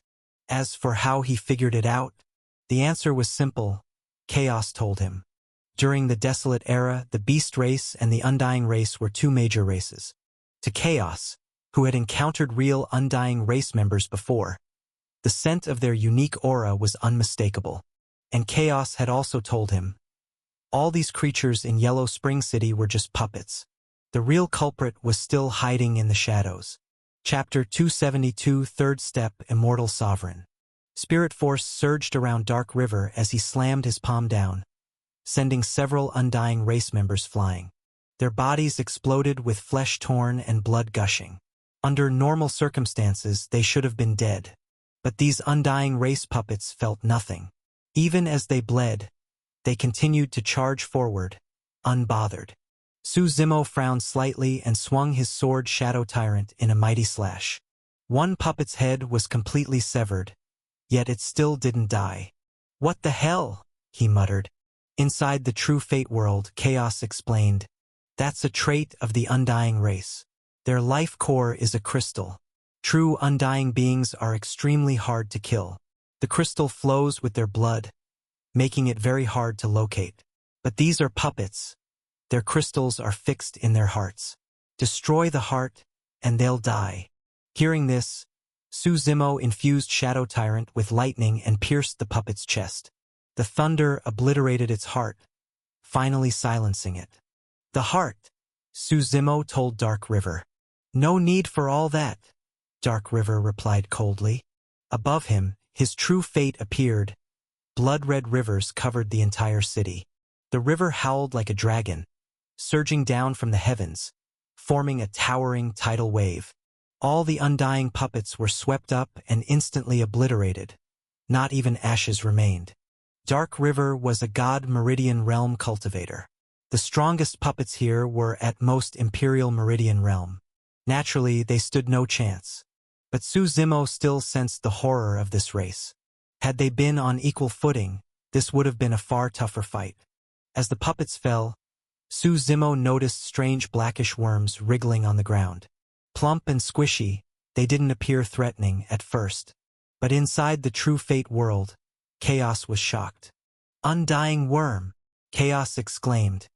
As for how he figured it out, the answer was simple. Chaos told him. During the Desolate Era, the Beast Race and the Undying Race were two major races. To Chaos, who had encountered real Undying Race members before, the scent of their unique aura was unmistakable. And Chaos had also told him, all these creatures in Yellow Spring City were just puppets. The real culprit was still hiding in the shadows. Chapter 272, Third Step, Immortal Sovereign. Spirit force surged around Dark River as he slammed his palm down, sending several Undying Race members flying. Their bodies exploded with flesh torn and blood gushing. Under normal circumstances, they should have been dead. But these Undying Race puppets felt nothing. Even as they bled, they continued to charge forward, unbothered. Su Zimo frowned slightly and swung his sword Shadow Tyrant in a mighty slash. One puppet's head was completely severed, yet it still didn't die. What the hell? He muttered. Inside the True Fate world, Chaos explained. That's a trait of the Undying Race. Their life core is a crystal. True Undying beings are extremely hard to kill. The crystal flows with their blood, making it very hard to locate. But these are puppets. Their crystals are fixed in their hearts. Destroy the heart, and they'll die. Hearing this, Su Zimo infused Shadow Tyrant with lightning and pierced the puppet's chest. The thunder obliterated its heart, finally silencing it. The heart, Su Zimo told Dark River. No need for all that, Dark River replied coldly. Above him, his true fate appeared. Blood-red rivers covered the entire city. The river howled like a dragon, surging down from the heavens, forming a towering tidal wave. All the Undying puppets were swept up and instantly obliterated. Not even ashes remained. Dark River was a God Meridian realm cultivator. The strongest puppets here were at most Imperial Meridian realm. Naturally, they stood no chance. But Su Zimo still sensed the horror of this race. Had they been on equal footing, this would have been a far tougher fight. As the puppets fell, Su Zimo noticed strange blackish worms wriggling on the ground. Plump and squishy, they didn't appear threatening at first. But inside the True Fate world, Chaos was shocked. Undying worm, Chaos exclaimed.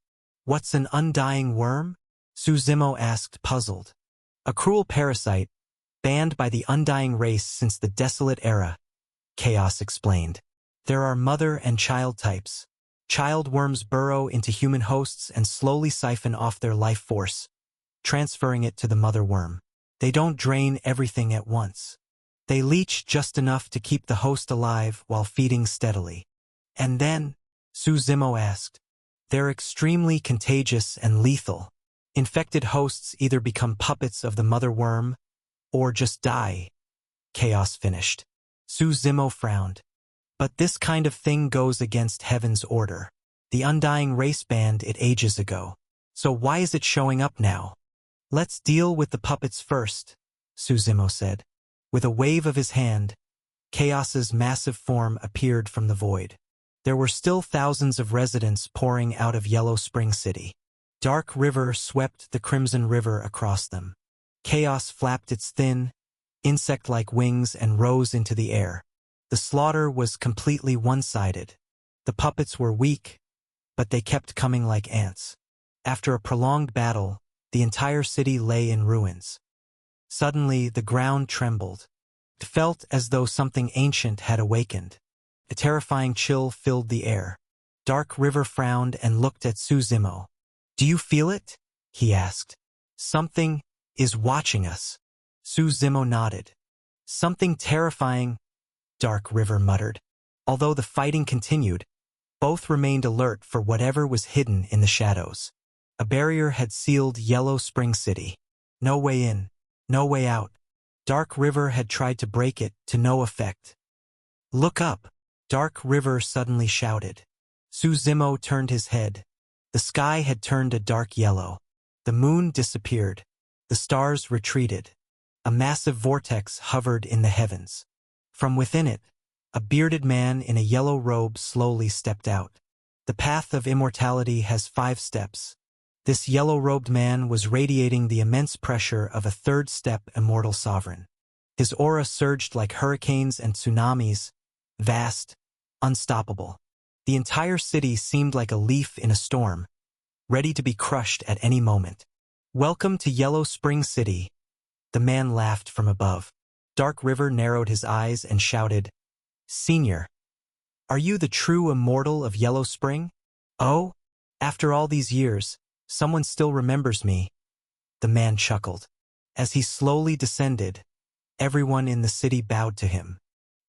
What's an undying worm? Su Zimo asked, puzzled. A cruel parasite, banned by the Undying Race since the Desolate Era, Chaos explained. There are mother and child types. Child worms burrow into human hosts and slowly siphon off their life force, transferring it to the mother worm. They don't drain everything at once. They leech just enough to keep the host alive while feeding steadily. And then, Su Zimo asked, they're extremely contagious and lethal. Infected hosts either become puppets of the mother worm or just die. Chaos finished. Su Zimo frowned. But this kind of thing goes against Heaven's order. The Undying Race banned it ages ago. So why is it showing up now? Let's deal with the puppets first, Su Zimo said. With a wave of his hand, Chaos's massive form appeared from the void. There were still thousands of residents pouring out of Yellow Spring City. Dark River swept the Crimson River across them. Chaos flapped its thin, insect-like wings and rose into the air. The slaughter was completely one-sided. The puppets were weak, but they kept coming like ants. After a prolonged battle, the entire city lay in ruins. Suddenly, the ground trembled. It felt as though something ancient had awakened. A terrifying chill filled the air. Dark River frowned and looked at Su Zimo. Do you feel it? He asked. Something is watching us. Su Zimo nodded. Something terrifying, Dark River muttered. Although the fighting continued, both remained alert for whatever was hidden in the shadows. A barrier had sealed Yellow Spring City. No way in, no way out. Dark River had tried to break it to no effect. Look up, Dark River suddenly shouted. Su Zimo turned his head. The sky had turned a dark yellow. The moon disappeared. The stars retreated. A massive vortex hovered in the heavens. From within it, a bearded man in a yellow robe slowly stepped out. The path of immortality has 5 steps. This yellow-robed man was radiating the immense pressure of a third-step immortal sovereign. His aura surged like hurricanes and tsunamis, vast, unstoppable. The entire city seemed like a leaf in a storm, ready to be crushed at any moment. "Welcome to Yellow Spring City," the man laughed from above. Dark River narrowed his eyes and shouted, "Senior, are you the true immortal of Yellow Spring? Oh, after all these years, someone still remembers me." The man chuckled. As he slowly descended, everyone in the city bowed to him.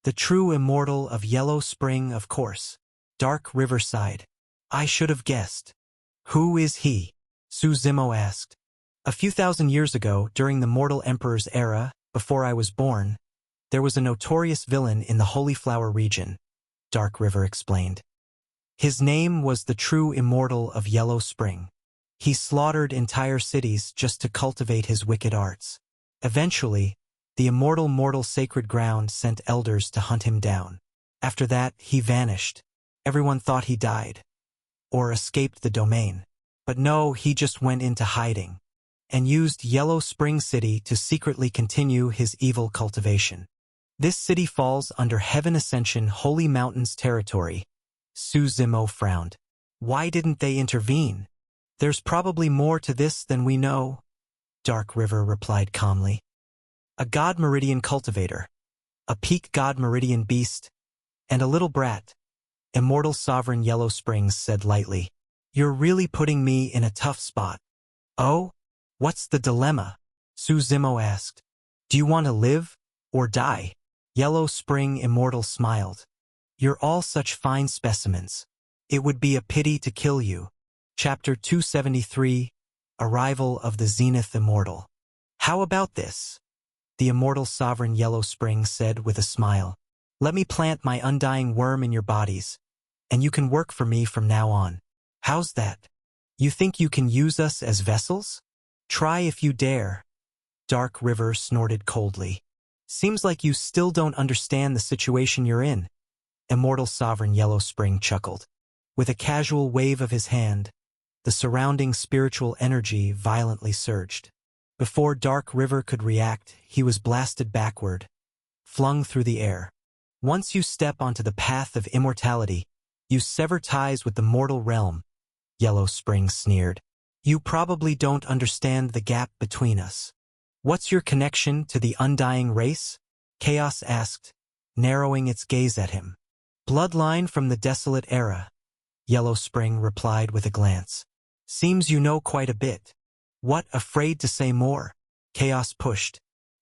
"The true immortal of Yellow Spring, of course." Dark River sighed. "I should have guessed." "Who is he?" Su Zimo asked. "A few thousand years ago, during the Mortal Emperor's era, before I was born, there was a notorious villain in the Holy Flower region," Dark River explained. "His name was the true immortal of Yellow Spring. He slaughtered entire cities just to cultivate his wicked arts. Eventually, the immortal mortal sacred ground sent elders to hunt him down. After that, he vanished. Everyone thought he died, or escaped the domain. But no, he just went into hiding, and used Yellow Spring City to secretly continue his evil cultivation. This city falls under Heaven Ascension Holy Mountains territory." Su Zimo frowned. "Why didn't they intervene?" "There's probably more to this than we know," Dark River replied calmly. "A God Meridian cultivator, a peak God Meridian beast, and a little brat," Immortal Sovereign Yellow Springs said lightly. "You're really putting me in a tough spot." "Oh? What's the dilemma?" Su Zimo asked. "Do you want to live or die?" Yellow Spring Immortal smiled. "You're all such fine specimens. It would be a pity to kill you." Chapter 273, Arrival of the Zenith Immortal. "How about this?" the Immortal Sovereign Yellow Spring said with a smile. "Let me plant my undying worm in your bodies, and you can work for me from now on. How's that? You think you can use us as vessels? Try if you dare." Dark River snorted coldly. "Seems like you still don't understand the situation you're in." Immortal Sovereign Yellow Spring chuckled. With a casual wave of his hand, the surrounding spiritual energy violently surged. Before Dark River could react, he was blasted backward, flung through the air. "Once you step onto the path of immortality, you sever ties with the mortal realm," Yellow Spring sneered. "You probably don't understand the gap between us." "What's your connection to the undying race?" Chaos asked, narrowing its gaze at him. "Bloodline from the Desolate Era," Yellow Spring replied with a glance. "Seems you know quite a bit." "What, afraid to say more?" Chaos pushed.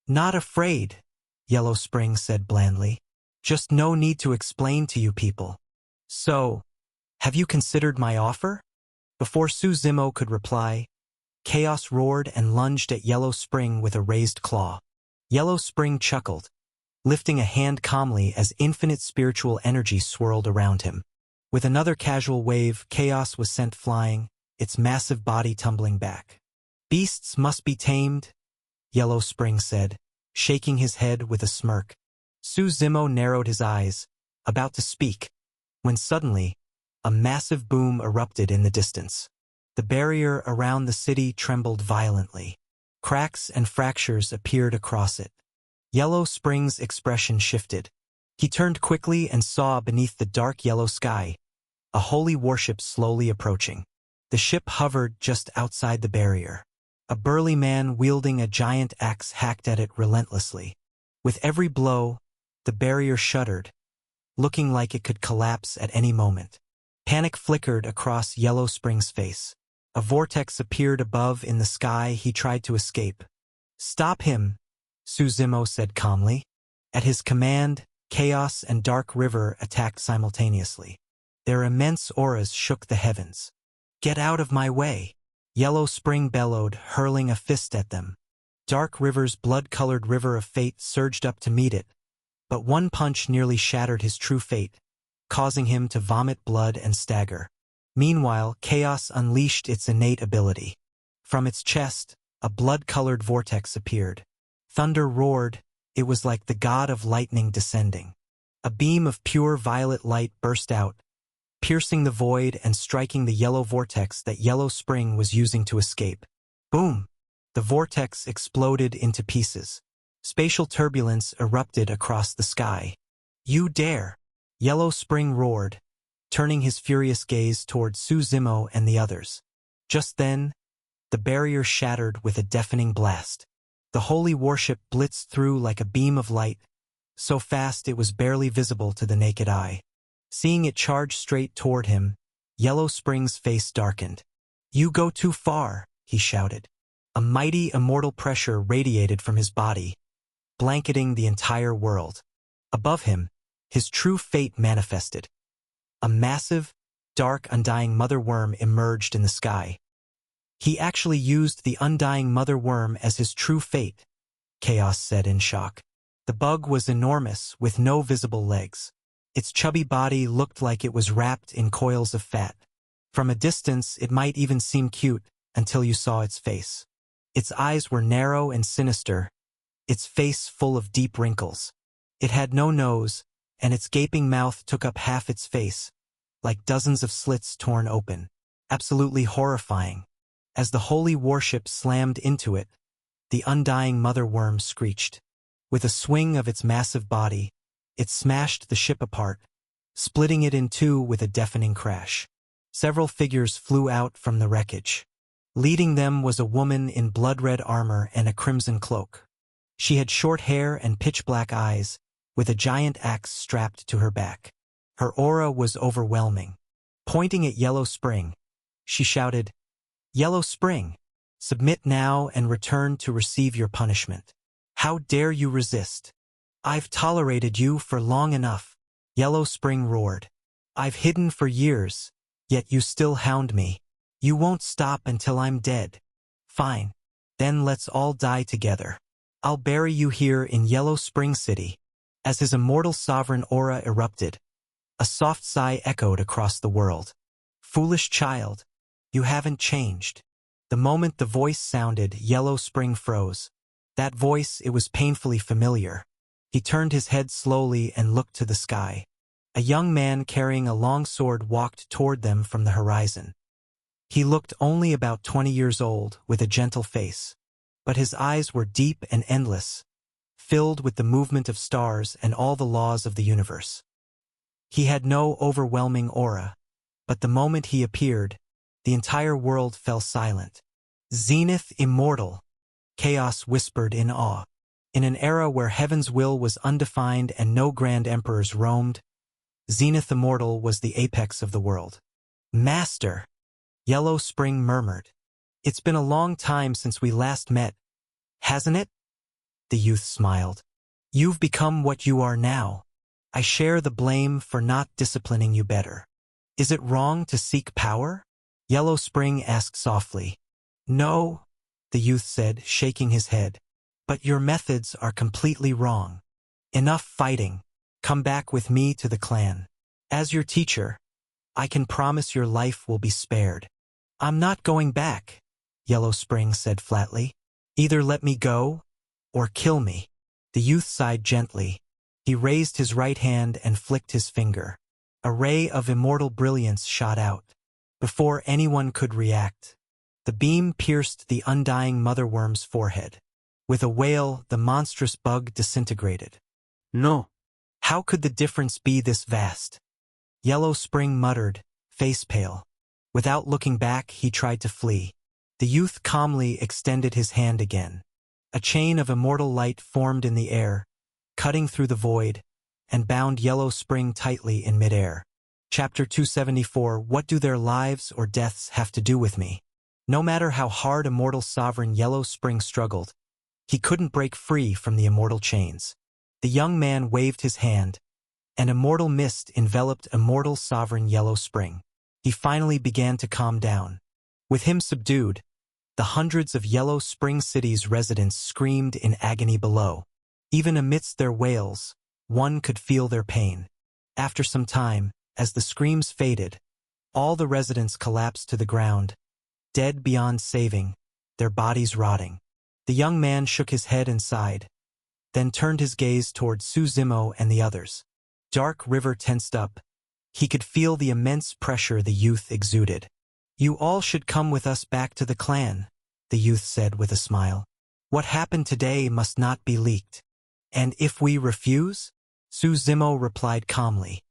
"Not afraid," Yellow Spring said blandly. "Just no need to explain to you people." "So, have you considered my offer?" Before Su Zimo could reply, Chaos roared and lunged at Yellow Spring with a raised claw. Yellow Spring chuckled, lifting a hand calmly as infinite spiritual energy swirled around him. With another casual wave, Chaos was sent flying, its massive body tumbling back. "Beasts must be tamed," Yellow Spring said, shaking his head with a smirk. Su Zimo narrowed his eyes, about to speak, when suddenly, a massive boom erupted in the distance. The barrier around the city trembled violently. Cracks and fractures appeared across it. Yellow Spring's expression shifted. He turned quickly and saw beneath the dark yellow sky a holy warship slowly approaching. The ship hovered just outside the barrier. A burly man wielding a giant axe hacked at it relentlessly. With every blow, the barrier shuddered, looking like it could collapse at any moment. Panic flickered across Yellow Spring's face. A vortex appeared above in the sky. He tried to escape. "Stop him," Su Zimo said calmly. At his command, Chaos and Dark River attacked simultaneously. Their immense auras shook the heavens. "Get out of my way," Yellow Spring bellowed, hurling a fist at them. Dark River's blood-colored river of fate surged up to meet it, but one punch nearly shattered his true fate, causing him to vomit blood and stagger. Meanwhile, Chaos unleashed its innate ability. From its chest, a blood-colored vortex appeared. thunder roared, it was like the god of lightning descending. A beam of pure violet light burst out, piercing the void and striking the yellow vortex that Yellow Spring was using to escape. Boom! The vortex exploded into pieces. Spatial turbulence erupted across the sky. You dare! Yellow Spring roared, turning his furious gaze toward Suzumo and the others. Just then, the barrier shattered with a deafening blast. The holy warship blitzed through like a beam of light, so fast it was barely visible to the naked eye. Seeing it charge straight toward him, Yellow Spring's face darkened. You go too far, he shouted. A mighty immortal pressure radiated from his body, blanketing the entire world. Above him, his true fate manifested. A massive, dark, undying mother worm emerged in the sky. He actually used the undying mother worm as his true fate, Chaos said in shock. The bug was enormous, with no visible legs. Its chubby body looked like it was wrapped in coils of fat. From a distance, it might even seem cute until you saw its face. Its eyes were narrow and sinister, its face full of deep wrinkles. It had no nose, and its gaping mouth took up half its face, like dozens of slits torn open. Absolutely horrifying. As the holy warship slammed into it, the undying mother worm screeched. With a swing of its massive body, it smashed the ship apart, splitting it in two with a deafening crash. Several figures flew out from the wreckage. Leading them was a woman in blood-red armor and a crimson cloak. She had short hair and pitch-black eyes, with a giant axe strapped to her back. Her aura was overwhelming. Pointing at Yellow Spring, she shouted, "Yellow Spring, submit now and return to receive your punishment. How dare you resist? I've tolerated you for long enough," Yellow Spring roared. "I've hidden for years, yet you still hound me. You won't stop until I'm dead. Fine, then let's all die together. I'll bury you here in Yellow Spring City." As his immortal sovereign aura erupted, a soft sigh echoed across the world. "Foolish child, you haven't changed." The moment the voice sounded, Yellow Spring froze. That voice, it was painfully familiar. He turned his head slowly and looked to the sky. A young man carrying a long sword walked toward them from the horizon. He looked only about 20 years old, with a gentle face. But his eyes were deep and endless, filled with the movement of stars and all the laws of the universe. He had no overwhelming aura, but the moment he appeared, the entire world fell silent. "Zenith Immortal," Chaos whispered in awe. In an era where heaven's will was undefined and no grand emperors roamed, Zenith Immortal was the apex of the world. "Master," Yellow Spring murmured. "It's been a long time since we last met, hasn't it?" The youth smiled. "You've become what you are now. I share the blame for not disciplining you better. Is it wrong to seek power?" Yellow Spring asked softly. "No," the youth said, shaking his head. "But your methods are completely wrong. Enough fighting. Come back with me to the clan. As your teacher, I can promise your life will be spared." "I'm not going back," Yellow Spring said flatly. "Either let me go, or kill me." The youth sighed gently. He raised his right hand and flicked his finger. A ray of immortal brilliance shot out. Before anyone could react, the beam pierced the undying mother worm's forehead. With a wail, the monstrous bug disintegrated. No. How could the difference be this vast? Yellow Spring muttered, face pale. Without looking back, he tried to flee. The youth calmly extended his hand again. A chain of immortal light formed in the air, cutting through the void, and bound Yellow Spring tightly in midair. Chapter 274. What do their lives or deaths have to do with me? No matter how hard immortal sovereign Yellow Spring struggled, he couldn't break free from the immortal chains. The young man waved his hand, and immortal mist enveloped immortal sovereign Yellow Spring. He finally began to calm down. With him subdued, the hundreds of Yellow Spring City's residents screamed in agony below. Even amidst their wails, one could feel their pain. After some time, as the screams faded, all the residents collapsed to the ground, dead beyond saving, their bodies rotting. The young man shook his head and sighed, then turned his gaze toward Su Zimo and the others. Dark River tensed up. He could feel the immense pressure the youth exuded. "You all should come with us back to the clan," the youth said with a smile. "What happened today must not be leaked." "And if we refuse?" Su Zimo replied calmly.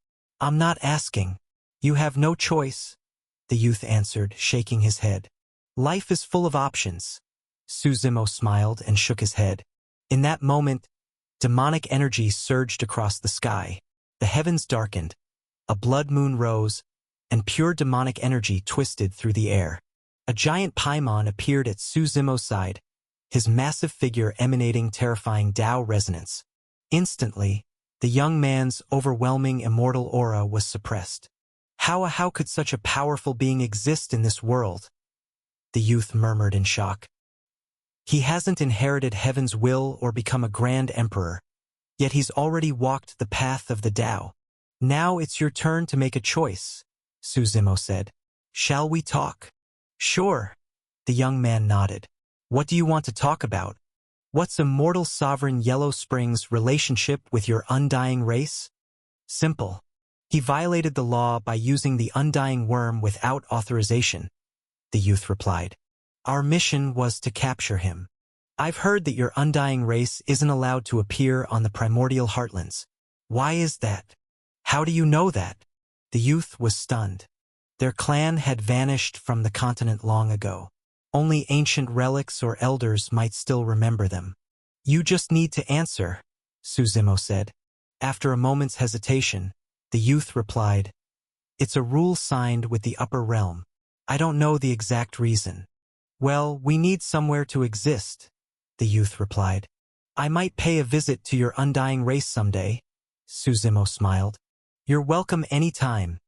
"I'm not asking. You have no choice," the youth answered, shaking his head. "Life is full of options." Su Zimo smiled and shook his head. In that moment, demonic energy surged across the sky. The heavens darkened, a blood moon rose, and pure demonic energy twisted through the air. A giant Paimon appeared at Su Zimo's side, his massive figure emanating terrifying Tao resonance. Instantly, the young man's overwhelming immortal aura was suppressed. How could such a powerful being exist in this world?" the youth murmured in shock. "He hasn't inherited heaven's will or become a grand emperor, yet he's already walked the path of the Tao. Now it's your turn to make a choice," Su Zimo said. "Shall we talk?" "Sure," the young man nodded. "What do you want to talk about? What's immortal sovereign Yellow Spring's relationship with your undying race?" "Simple. He violated the law by using the undying worm without authorization," the youth replied. "Our mission was to capture him. I've heard that your undying race isn't allowed to appear on the primordial heartlands. Why is that?" "How do you know that?" The youth was stunned. Their clan had vanished from the continent long ago. Only ancient relics or elders might still remember them. "You just need to answer," Su Zimo said. After a moment's hesitation, the youth replied, "It's a rule signed with the upper realm. I don't know the exact reason." "Well, we need somewhere to exist," the youth replied. "I might pay a visit to your undying race someday," Su Zimo smiled. "You're welcome any time,"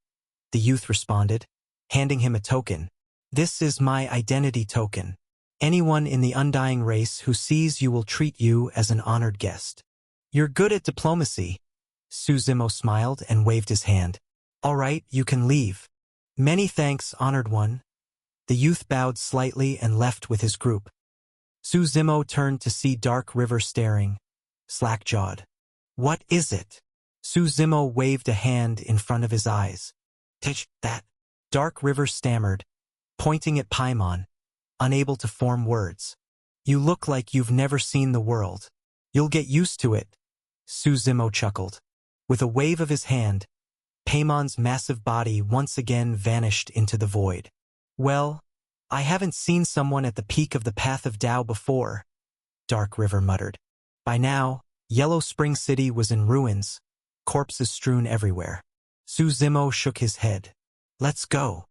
the youth responded, handing him a token. "This is my identity token. Anyone in the undying race who sees you will treat you as an honored guest." "You're good at diplomacy," Su Zimo smiled and waved his hand. "All right, you can leave." "Many thanks, honored one." The youth bowed slightly and left with his group. Su Zimo turned to see Dark River staring, slack-jawed. "What is it?" Su Zimo waved a hand in front of his eyes. "Tish, that," Dark River stammered, pointing at Paimon, unable to form words. "You look like you've never seen the world. You'll get used to it," Su Zimo chuckled. With a wave of his hand, Paimon's massive body once again vanished into the void. "Well, I haven't seen someone at the peak of the Path of Tao before," Dark River muttered. By now, Yellow Spring City was in ruins, corpses strewn everywhere. Su Zimo shook his head. "Let's go."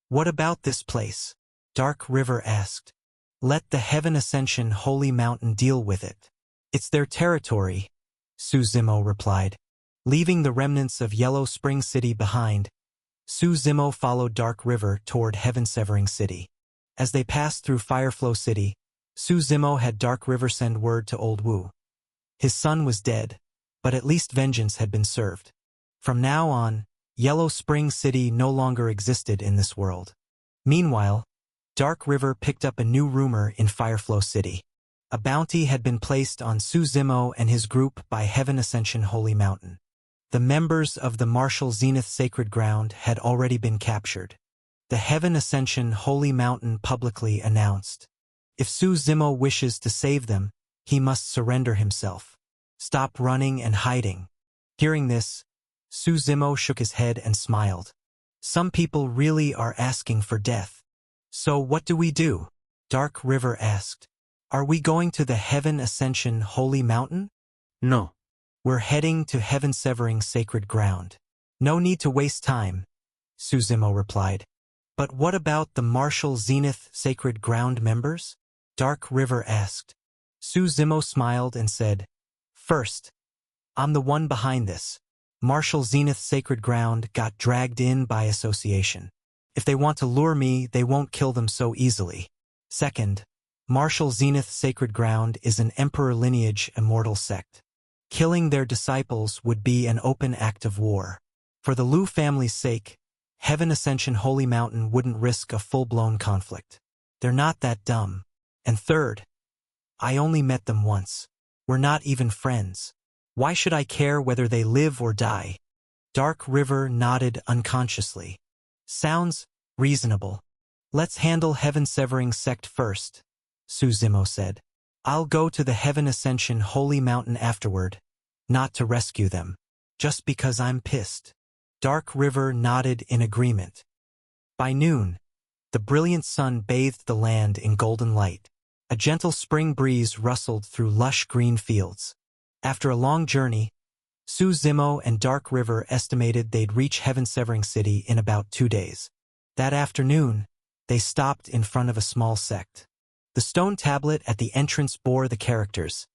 "What about this place?" Dark River asked. "Let the Heaven Ascension Holy Mountain deal with it. It's their territory," Su Zimo replied. Leaving the remnants of Yellow Spring City behind, Su Zimo followed Dark River toward Heaven-Severing City. As they passed through Fireflow City, Su Zimo had Dark River send word to Old Wu. His son was dead, but at least vengeance had been served. From now on, Yellow Spring City no longer existed in this world. Meanwhile, Dark River picked up a new rumor in Fireflow City. A bounty had been placed on Su Zimo and his group by Heaven Ascension Holy Mountain. The members of the Martial Zenith Sacred Ground had already been captured. The Heaven Ascension Holy Mountain publicly announced, if Su Zimo wishes to save them, he must surrender himself. Stop running and hiding. Hearing this, Su Zimo shook his head and smiled. Some people really are asking for death. "So what do we do?" Dark River asked. "Are we going to the Heaven Ascension Holy Mountain?" No. "We're heading to Heaven-Severing Sacred Ground." "No need to waste time," Su Zimo replied. "But what about the Martial Zenith Sacred Ground members?" Dark River asked. Su Zimo smiled and said, "First, I'm the one behind this. Martial Zenith Sacred Ground got dragged in by association. If they want to lure me, they won't kill them so easily. Second, Martial Zenith Sacred Ground is an Emperor lineage immortal sect. Killing their disciples would be an open act of war. For the Lu family's sake, Heaven Ascension Holy Mountain wouldn't risk a full-blown conflict. They're not that dumb. And third, I only met them once. We're not even friends. Why should I care whether they live or die? Dark River nodded unconsciously. Sounds reasonable. Let's handle Heaven-Severing Sect first, Su Zimo said. I'll go to the Heaven Ascension Holy Mountain afterward, not to rescue them, just because I'm pissed. Dark River nodded in agreement. By noon, the brilliant sun bathed the land in golden light. A gentle spring breeze rustled through lush green fields. After a long journey, Su Zimo and Dark River estimated they'd reach Heaven-Severing City in about 2 days. That afternoon, they stopped in front of a small sect. The stone tablet at the entrance bore the characters,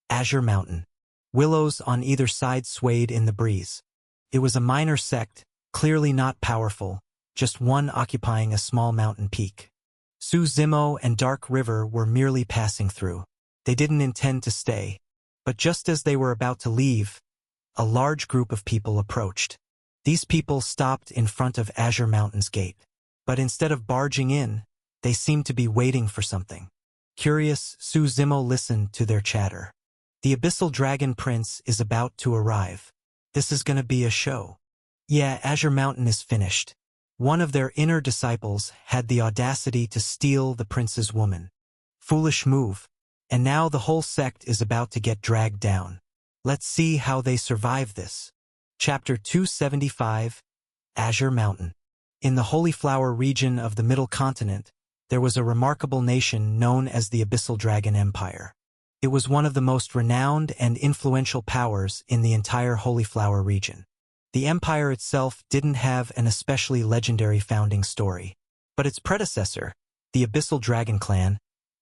Azure Mountain. Willows on either side swayed in the breeze. It was a minor sect, clearly not powerful, just one occupying a small mountain peak. Su Zimo and Dark River were merely passing through. They didn't intend to stay, but just as they were about to leave, a large group of people approached. These people stopped in front of Azure Mountain's gate. But instead of barging in, they seemed to be waiting for something. Curious, Su Zimo listened to their chatter. The Abyssal Dragon Prince is about to arrive. This is gonna be a show. Yeah, Azure Mountain is finished. One of their inner disciples had the audacity to steal the prince's woman. Foolish move. And now the whole sect is about to get dragged down. Let's see how they survive this. Chapter 275, Azure Mountain. In the Holy Flower region of the Middle Continent, there was a remarkable nation known as the Abyssal Dragon Empire. It was one of the most renowned and influential powers in the entire Holy Flower region. The empire itself didn't have an especially legendary founding story, but its predecessor, the Abyssal Dragon Clan,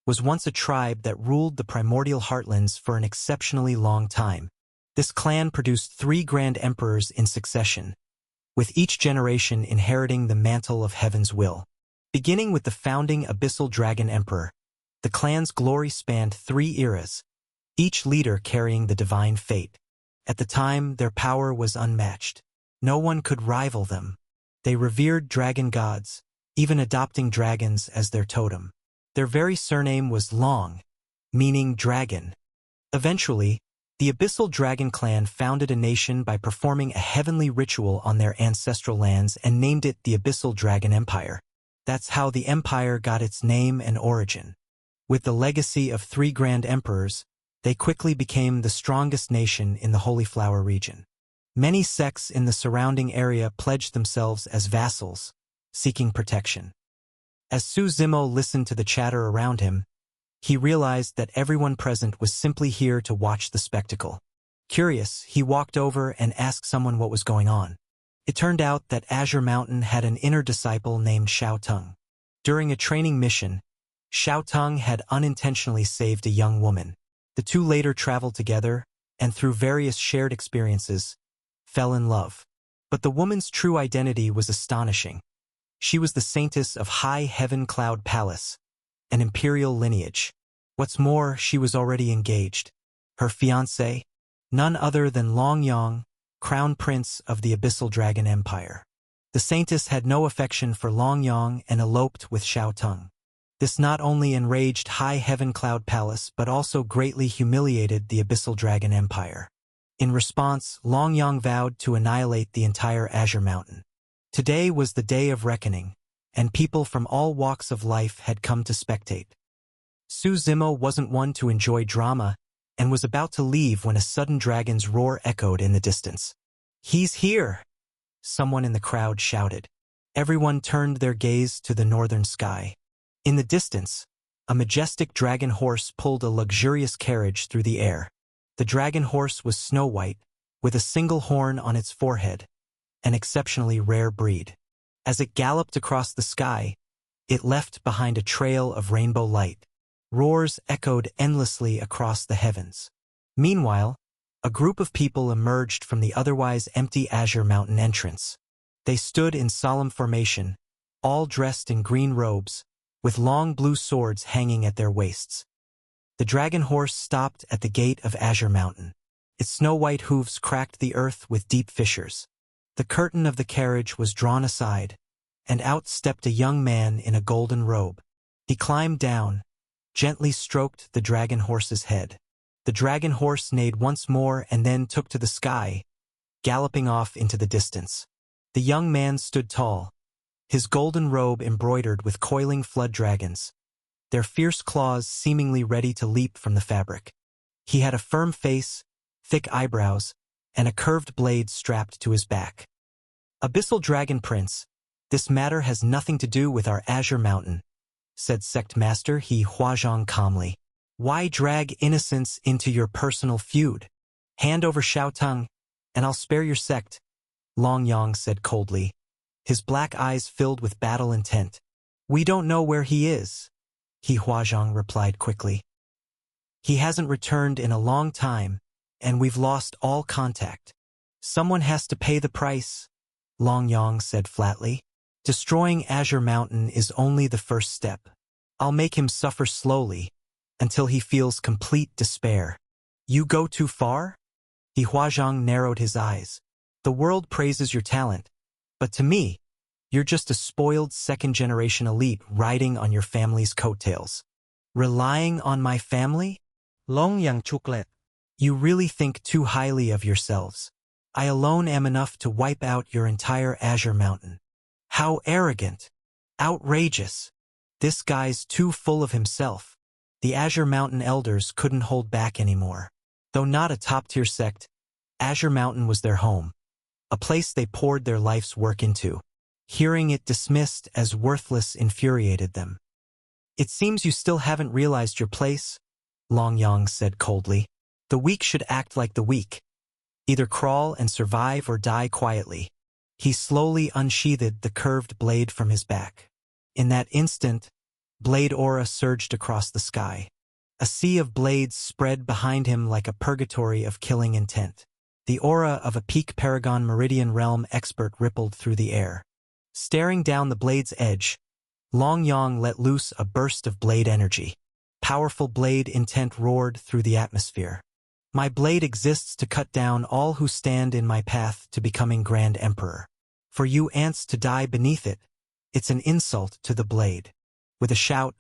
was once a tribe that ruled the primordial heartlands for an exceptionally long time. This clan produced 3 grand emperors in succession, with each generation inheriting the mantle of heaven's will. Beginning with the founding Abyssal Dragon Emperor, the clan's glory spanned 3 eras, each leader carrying the divine fate. At the time, their power was unmatched. No one could rival them. They revered dragon gods, even adopting dragons as their totem. Their very surname was Long, meaning dragon. Eventually, the Abyssal Dragon Clan founded a nation by performing a heavenly ritual on their ancestral lands and named it the Abyssal Dragon Empire. That's how the empire got its name and origin. With the legacy of 3 grand emperors, they quickly became the strongest nation in the Holy Flower region. Many sects in the surrounding area pledged themselves as vassals, seeking protection. As Su Zimo listened to the chatter around him, he realized that everyone present was simply here to watch the spectacle. Curious, he walked over and asked someone what was going on. It turned out that Azure Mountain had an inner disciple named Xiao Tung. During a training mission, Xiao Tung had unintentionally saved a young woman. The two later traveled together, and through various shared experiences, fell in love. But the woman's true identity was astonishing. She was the saintess of High Heaven Cloud Palace, an imperial lineage. What's more, she was already engaged. Her fiancé, none other than Long Yong, crown prince of the Abyssal Dragon Empire. The saintess had no affection for Long Yong and eloped with Xiao Tung. This not only enraged High Heaven Cloud Palace but also greatly humiliated the Abyssal Dragon Empire. In response, Long Yong vowed to annihilate the entire Azure Mountain. Today was the day of reckoning, and people from all walks of life had come to spectate. Su Zimo wasn't one to enjoy drama, and was about to leave when a sudden dragon's roar echoed in the distance. "He's here!" someone in the crowd shouted. Everyone turned their gaze to the northern sky. In the distance, a majestic dragon horse pulled a luxurious carriage through the air. The dragon horse was snow white, with a single horn on its forehead, an exceptionally rare breed. As it galloped across the sky, it left behind a trail of rainbow light. Roars echoed endlessly across the heavens. Meanwhile, a group of people emerged from the otherwise empty Azure Mountain entrance. They stood in solemn formation, all dressed in green robes, with long blue swords hanging at their waists. The dragon horse stopped at the gate of Azure Mountain. Its snow-white hooves cracked the earth with deep fissures. The curtain of the carriage was drawn aside, and out stepped a young man in a golden robe. He climbed down, gently stroked the dragon horse's head. The dragon horse neighed once more and then took to the sky, galloping off into the distance. The young man stood tall, his golden robe embroidered with coiling flood dragons, their fierce claws seemingly ready to leap from the fabric. He had a firm face, thick eyebrows, and a curved blade strapped to his back. Abyssal Dragon Prince, this matter has nothing to do with our Azure Mountain, said Sect Master He Huazhong calmly. Why drag innocence into your personal feud? Hand over Xiaoteng, and I'll spare your sect, Long Yang said coldly, his black eyes filled with battle intent. We don't know where he is, He Huazhong replied quickly. He hasn't returned in a long time, and we've lost all contact. Someone has to pay the price, Long Yang said flatly. Destroying Azure Mountain is only the first step. I'll make him suffer slowly, until he feels complete despair. You go too far? He Huazhong narrowed his eyes. The world praises your talent, but to me, you're just a spoiled second-generation elite riding on your family's coattails. Relying on my family? Long Yang Chuklet. You really think too highly of yourselves. I alone am enough to wipe out your entire Azure Mountain. How arrogant! Outrageous! This guy's too full of himself. The Azure Mountain elders couldn't hold back anymore. Though not a top-tier sect, Azure Mountain was their home, a place they poured their life's work into. Hearing it dismissed as worthless infuriated them. It seems you still haven't realized your place, Long Yang said coldly. The weak should act like the weak. Either crawl and survive or die quietly. He slowly unsheathed the curved blade from his back. In that instant, blade aura surged across the sky. A sea of blades spread behind him like a purgatory of killing intent. The aura of a peak Paragon Meridian Realm expert rippled through the air. Staring down the blade's edge, Long Yang let loose a burst of blade energy. Powerful blade intent roared through the atmosphere. My blade exists to cut down all who stand in my path to becoming Grand Emperor. For you ants to die beneath it, it's an insult to the blade. With a shout,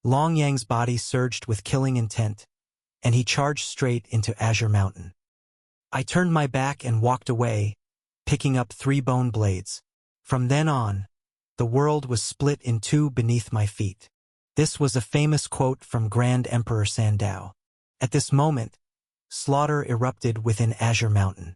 Long Yang's body surged with killing intent, and he charged straight into Azure Mountain. I turned my back and walked away, picking up 3 bone blades. From then on, the world was split in 2 beneath my feet. This was a famous quote from Grand Emperor Sandao. At this moment, slaughter erupted within Azure Mountain.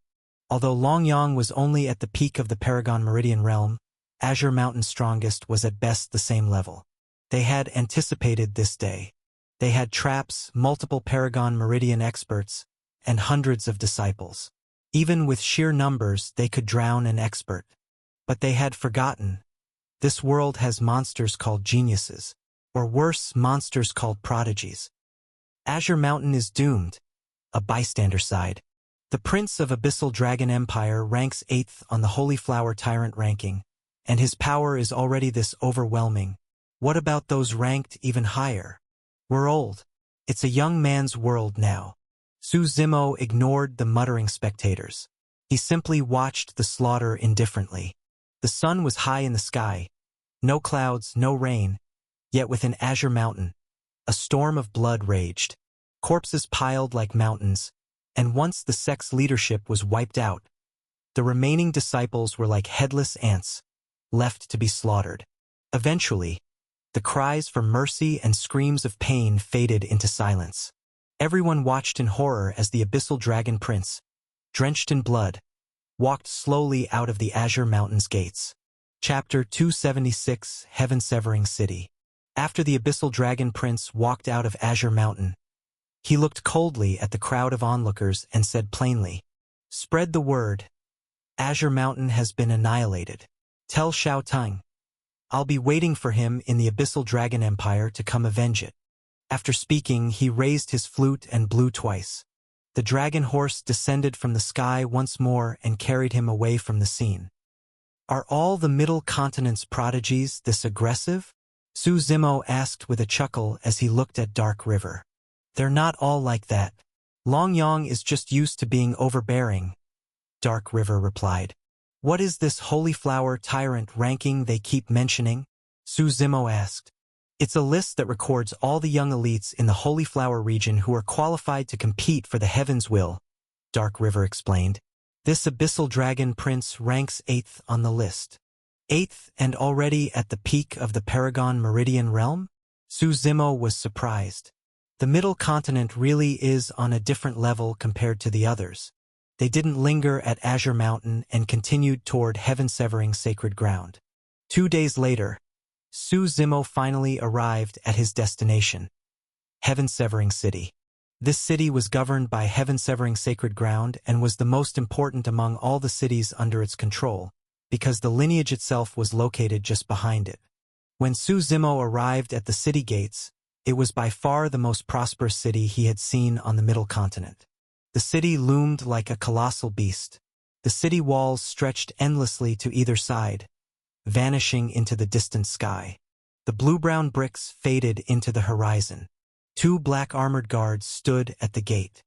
Although Long Yang was only at the peak of the Paragon Meridian Realm, Azure Mountain's strongest was at best the same level. They had anticipated this day. They had traps, multiple Paragon Meridian experts, and hundreds of disciples. Even with sheer numbers, they could drown an expert. But they had forgotten. This world has monsters called geniuses, or worse, monsters called prodigies. Azure Mountain is doomed, a bystander sighed. The Prince of Abyssal Dragon Empire ranks 8th on the Holy Flower Tyrant ranking, and his power is already this overwhelming. What about those ranked even higher? We're old. It's a young man's world now. Su Zimo ignored the muttering spectators. He simply watched the slaughter indifferently. The sun was high in the sky. No clouds, no rain. Yet within Azure Mountain, a storm of blood raged. Corpses piled like mountains, and once the sect's leadership was wiped out, the remaining disciples were like headless ants, left to be slaughtered. Eventually, the cries for mercy and screams of pain faded into silence. Everyone watched in horror as the Abyssal Dragon Prince, drenched in blood, walked slowly out of the Azure Mountain's gates. Chapter 276, Heaven-Severing City. After the Abyssal Dragon Prince walked out of Azure Mountain, he looked coldly at the crowd of onlookers and said plainly, "Spread the word. Azure Mountain has been annihilated. Tell Xiaoteng. I'll be waiting for him in the Abyssal Dragon Empire to come avenge it." After speaking, he raised his flute and blew twice. The dragon horse descended from the sky once more and carried him away from the scene. Are all the Middle Continent's prodigies this aggressive? Su Zimo asked with a chuckle as he looked at Dark River. They're not all like that. Long Yang is just used to being overbearing, Dark River replied. What is this Holy Flower Tyrant ranking they keep mentioning? Su Zimo asked. It's a list that records all the young elites in the Holy Flower region who are qualified to compete for the Heaven's Will, Dark River explained. This abyssal dragon prince ranks 8th on the list. 8th and already at the peak of the Paragon Meridian realm? Su Zimo was surprised. The Middle Continent really is on a different level compared to the others. They didn't linger at Azure Mountain and continued toward heaven-severing sacred ground. 2 days later, Su Zimo finally arrived at his destination, Heaven-Severing City. This city was governed by heaven-severing sacred ground and was the most important among all the cities under its control, because the lineage itself was located just behind it. When Su Zimo arrived at the city gates, it was by far the most prosperous city he had seen on the Middle Continent. The city loomed like a colossal beast. The city walls stretched endlessly to either side, vanishing into the distant sky. The blue-brown bricks faded into the horizon. 2 black armored guards stood at the gate.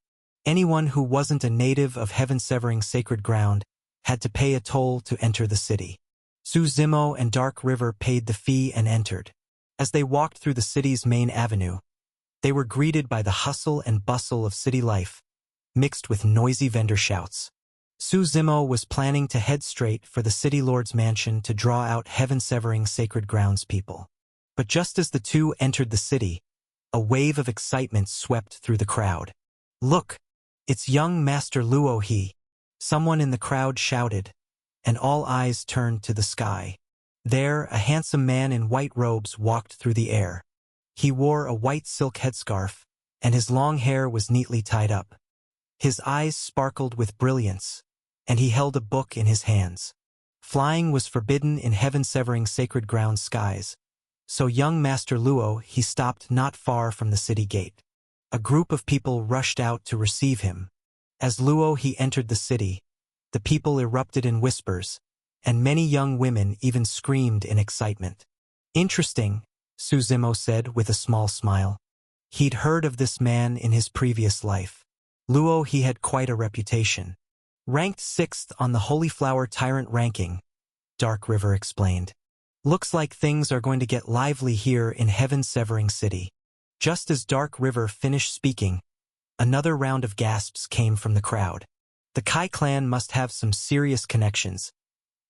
Anyone who wasn't a native of heaven-severing sacred ground had to pay a toll to enter the city. Su Zimo and Dark River paid the fee and entered. As they walked through the city's main avenue, they were greeted by the hustle and bustle of city life, mixed with noisy vendor shouts. Su Zimo was planning to head straight for the city lord's mansion to draw out heaven-severing sacred grounds people. But just as the two entered the city, a wave of excitement swept through the crowd. "Look, it's young Master Luo He," someone in the crowd shouted, and all eyes turned to the sky. There, a handsome man in white robes walked through the air. He wore a white silk headscarf, and his long hair was neatly tied up. His eyes sparkled with brilliance, and he held a book in his hands. Flying was forbidden in heaven-severing sacred ground skies, so young Master Luo He stopped not far from the city gate. A group of people rushed out to receive him. As Luo He entered the city, the people erupted in whispers, and many young women even screamed in excitement. "Interesting," Su Zimo said with a small smile. He'd heard of this man in his previous life. Luo He had quite a reputation. "Ranked 6th on the Holy Flower Tyrant ranking," Dark River explained. "Looks like things are going to get lively here in Heaven-Severing City." Just as Dark River finished speaking, another round of gasps came from the crowd. The Kai clan must have some serious connections.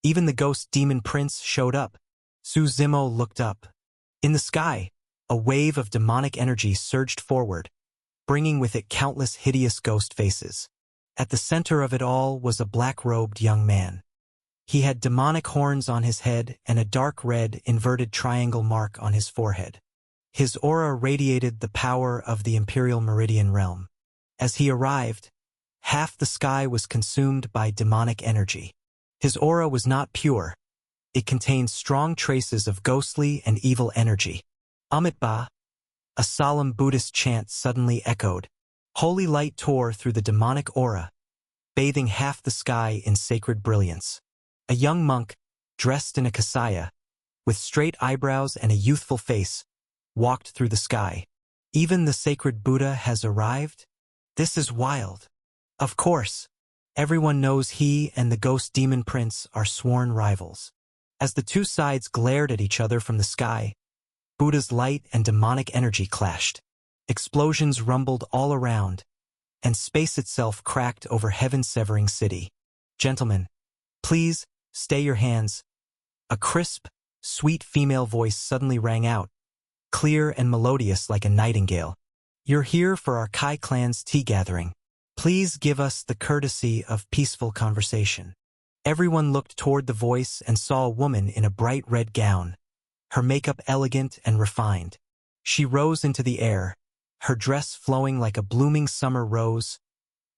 Even the ghost demon prince showed up. Su Zimo looked up. In the sky, a wave of demonic energy surged forward, bringing with it countless hideous ghost faces. At the center of it all was a black-robed young man. He had demonic horns on his head and a dark red inverted triangle mark on his forehead. His aura radiated the power of the Imperial Meridian realm. As he arrived, half the sky was consumed by demonic energy. His aura was not pure. It contained strong traces of ghostly and evil energy. Amitabha, a solemn Buddhist chant suddenly echoed. Holy light tore through the demonic aura, bathing half the sky in sacred brilliance. A young monk, dressed in a kasaya, with straight eyebrows and a youthful face, walked through the sky. "Even the sacred Buddha has arrived? This is wild." Of course, everyone knows he and the ghost demon prince are sworn rivals. As the two sides glared at each other from the sky, Buddha's light and demonic energy clashed. Explosions rumbled all around, and space itself cracked over Heaven-Severing City. "Gentlemen, please, stay your hands." A crisp, sweet female voice suddenly rang out, clear and melodious like a nightingale. "You're here for our Kai clan's tea gathering. Please give us the courtesy of peaceful conversation." Everyone looked toward the voice and saw a woman in a bright red gown, her makeup elegant and refined. She rose into the air, her dress flowing like a blooming summer rose,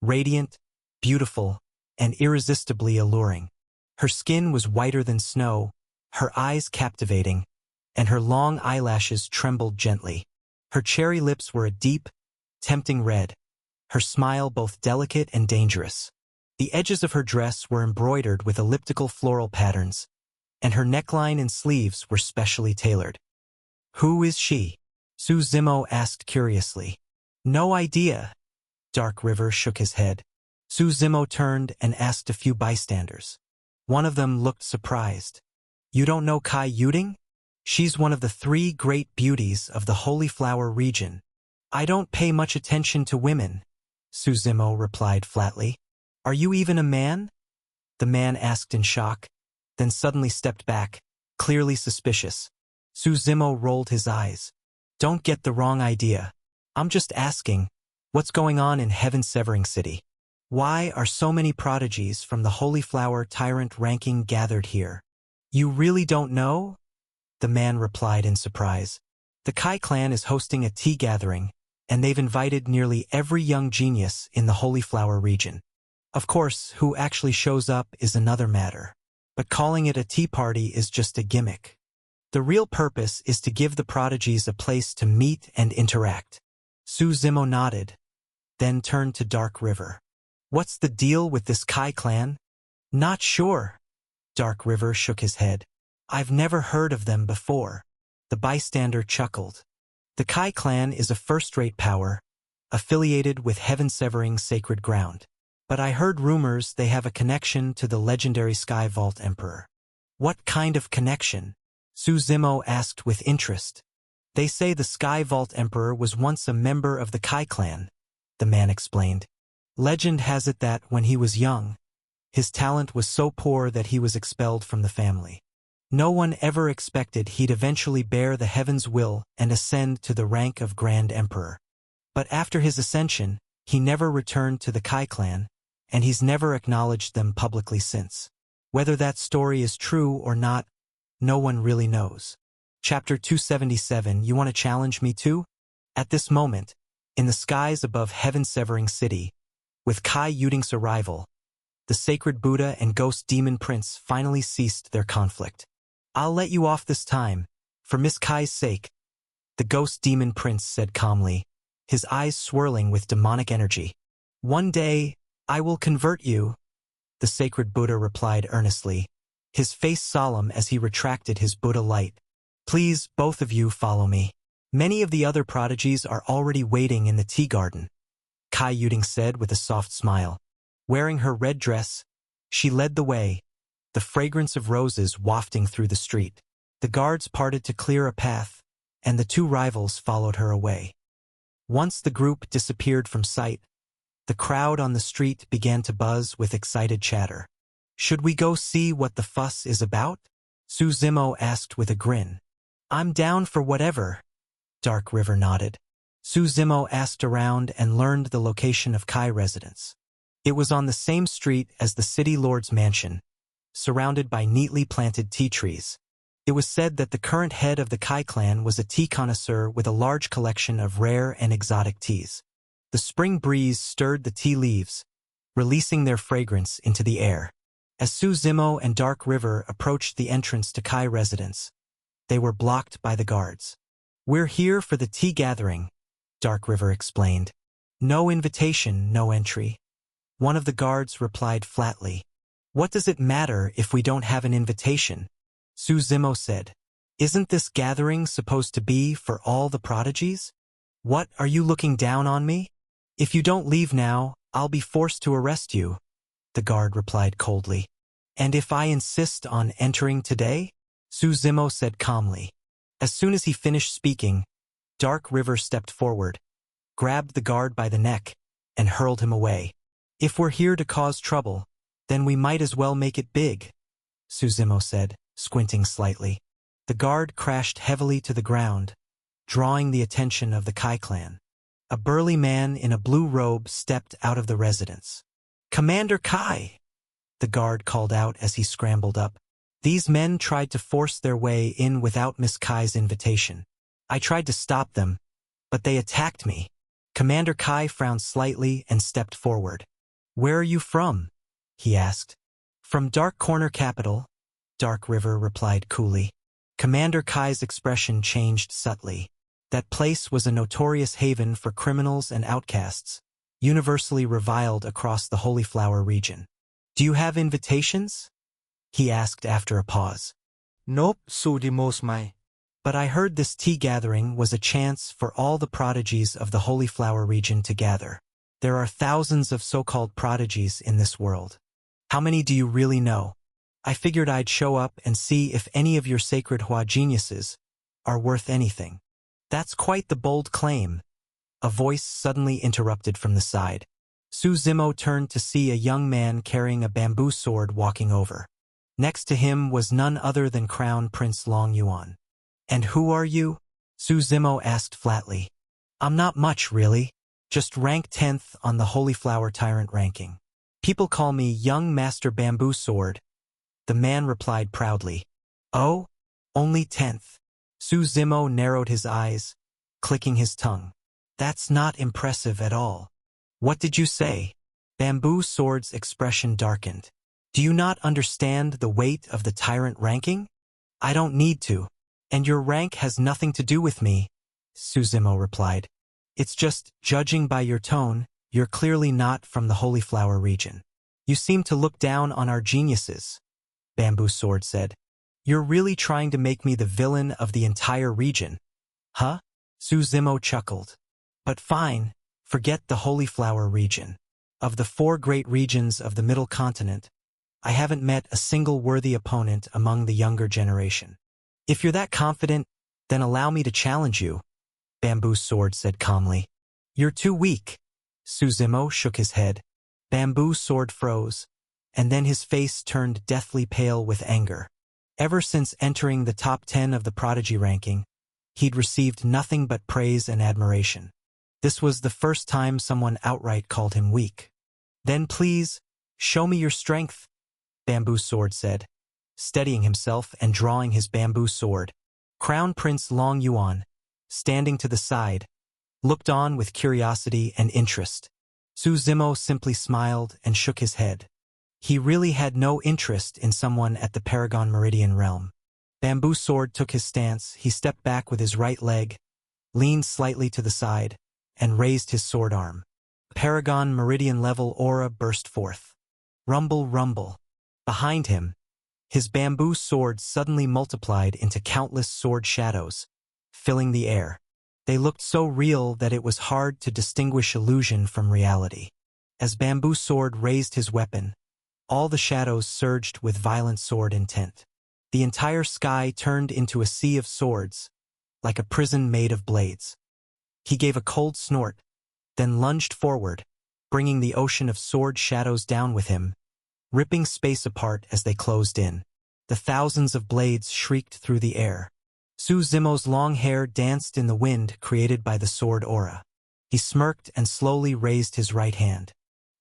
radiant, beautiful, and irresistibly alluring. Her skin was whiter than snow, her eyes captivating, and her long eyelashes trembled gently. Her cherry lips were a deep, tempting red, her smile both delicate and dangerous. The edges of her dress were embroidered with elliptical floral patterns, and her neckline and sleeves were specially tailored. "Who is she?" Su Zimo asked curiously. "No idea." Dark River shook his head. Su Zimo turned and asked a few bystanders. One of them looked surprised. "You don't know Kai Yuding?" She's one of the 3 great beauties of the Holy Flower region. I don't pay much attention to women, Suzimo replied flatly. Are you even a man? The man asked in shock, then suddenly stepped back, clearly suspicious. Suzimo rolled his eyes. Don't get the wrong idea. I'm just asking, what's going on in Heaven-Severing City? Why are so many prodigies from the Holy Flower Tyrant ranking gathered here? You really don't know? The man replied in surprise. The Kai clan is hosting a tea gathering, and they've invited nearly every young genius in the Holy Flower region. Of course, who actually shows up is another matter, but calling it a tea party is just a gimmick. The real purpose is to give the prodigies a place to meet and interact. Suzimo nodded, then turned to Dark River. What's the deal with this Kai clan? Not sure. Dark River shook his head. I've never heard of them before. The bystander chuckled. The Kai clan is a first-rate power, affiliated with Heaven-Severing Sacred Ground. But I heard rumors they have a connection to the legendary Sky Vault Emperor. What kind of connection? Suzimo asked with interest. They say the Sky Vault Emperor was once a member of the Kai clan, the man explained. Legend has it that when he was young, his talent was so poor that he was expelled from the family. No one ever expected he'd eventually bear the heaven's will and ascend to the rank of Grand Emperor. But after his ascension, he never returned to the Kai clan, and he's never acknowledged them publicly since. Whether that story is true or not, no one really knows. Chapter 277. You want to challenge me too? At this moment, in the skies above Heaven-Severing City, with Kai Yuding's arrival, the sacred Buddha and ghost demon prince finally ceased their conflict. I'll let you off this time, for Miss Kai's sake, the ghost demon prince said calmly, his eyes swirling with demonic energy. One day, I will convert you, the sacred Buddha replied earnestly, his face solemn as he retracted his Buddha light. Please, both of you, follow me. Many of the other prodigies are already waiting in the tea garden, Kai Yuding said with a soft smile. Wearing her red dress, she led the way, the fragrance of roses wafting through the street. The guards parted to clear a path, and the 2 rivals followed her away. Once the group disappeared from sight, the crowd on the street began to buzz with excited chatter. Should we go see what the fuss is about? Suzimo asked with a grin. I'm down for whatever, Dark River nodded. Suzimo asked around and learned the location of Kai residence. It was on the same street as the city lord's mansion, surrounded by neatly planted tea trees. It was said that the current head of the Kai clan was a tea connoisseur with a large collection of rare and exotic teas. The spring breeze stirred the tea leaves, releasing their fragrance into the air. As Suzimo and Dark River approached the entrance to Kai residence, they were blocked by the guards. We're here for the tea gathering, Dark River explained. No invitation, no entry. One of the guards replied flatly. What does it matter if we don't have an invitation? Suzimo said. Isn't this gathering supposed to be for all the prodigies? What, are you looking down on me? If you don't leave now, I'll be forced to arrest you, the guard replied coldly. And if I insist on entering today? Suzimo said calmly. As soon as he finished speaking, Dark River stepped forward, grabbed the guard by the neck, and hurled him away. If we're here to cause trouble, then we might as well make it big, Suzimo said, squinting slightly. The guard crashed heavily to the ground, drawing the attention of the Kai clan. A burly man in a blue robe stepped out of the residence. Commander Kai, the guard called out as he scrambled up. These men tried to force their way in without Miss Kai's invitation. I tried to stop them, but they attacked me. Commander Kai frowned slightly and stepped forward. Where are you from? He asked. From Dark Corner Capital, Dark River replied coolly. Commander Kai's expression changed subtly. That place was a notorious haven for criminals and outcasts, universally reviled across the Holy Flower region. Do you have invitations? He asked after a pause. Nope, Sudimos mai. But I heard this tea gathering was a chance for all the prodigies of the Holy Flower region to gather. There are thousands of so-called prodigies in this world. How many do you really know? I figured I'd show up and see if any of your sacred Hua geniuses are worth anything. That's quite the bold claim. A voice suddenly interrupted from the side. Su Zimo turned to see a young man carrying a bamboo sword walking over. Next to him was none other than Crown Prince Long Yuan. And who are you? Su Zimo asked flatly. I'm not much, really. Just ranked 10th on the Holy Flower Tyrant ranking. People call me Young Master Bamboo Sword. The man replied proudly. Oh? Only 10th. Su Zimo narrowed his eyes, clicking his tongue. That's not impressive at all. What did you say? Bamboo Sword's expression darkened. Do you not understand the weight of the tyrant ranking? I don't need to. And your rank has nothing to do with me, Su Zimo replied. It's just, judging by your tone, you're clearly not from the Holy Flower region. You seem to look down on our geniuses, Bamboo Sword said. You're really trying to make me the villain of the entire region. Huh? Su Zimo chuckled. But fine, forget the Holy Flower region. Of the 4 great regions of the Middle Continent, I haven't met a single worthy opponent among the younger generation. If you're that confident, then allow me to challenge you, Bamboo Sword said calmly. You're too weak. Su Zimo shook his head. Bamboo Sword froze, and then his face turned deathly pale with anger. Ever since entering the top 10 of the prodigy ranking, he'd received nothing but praise and admiration. This was the first time someone outright called him weak. Then please, show me your strength, Bamboo Sword said, steadying himself and drawing his bamboo sword. Crown Prince Long Yuan, standing to the side, looked on with curiosity and interest. Su Zimo simply smiled and shook his head. He really had no interest in someone at the Paragon Meridian realm. Bamboo Sword took his stance. He stepped back with his right leg, leaned slightly to the side, and raised his sword arm. Paragon Meridian level aura burst forth. Rumble, rumble. Behind him, his bamboo sword suddenly multiplied into countless sword shadows, filling the air. They looked so real that it was hard to distinguish illusion from reality. As Bamboo Sword raised his weapon, all the shadows surged with violent sword intent. The entire sky turned into a sea of swords, like a prison made of blades. He gave a cold snort, then lunged forward, bringing the ocean of sword shadows down with him, ripping space apart as they closed in. The thousands of blades shrieked through the air. Su Zimo's long hair danced in the wind created by the sword aura. He smirked and slowly raised his right hand.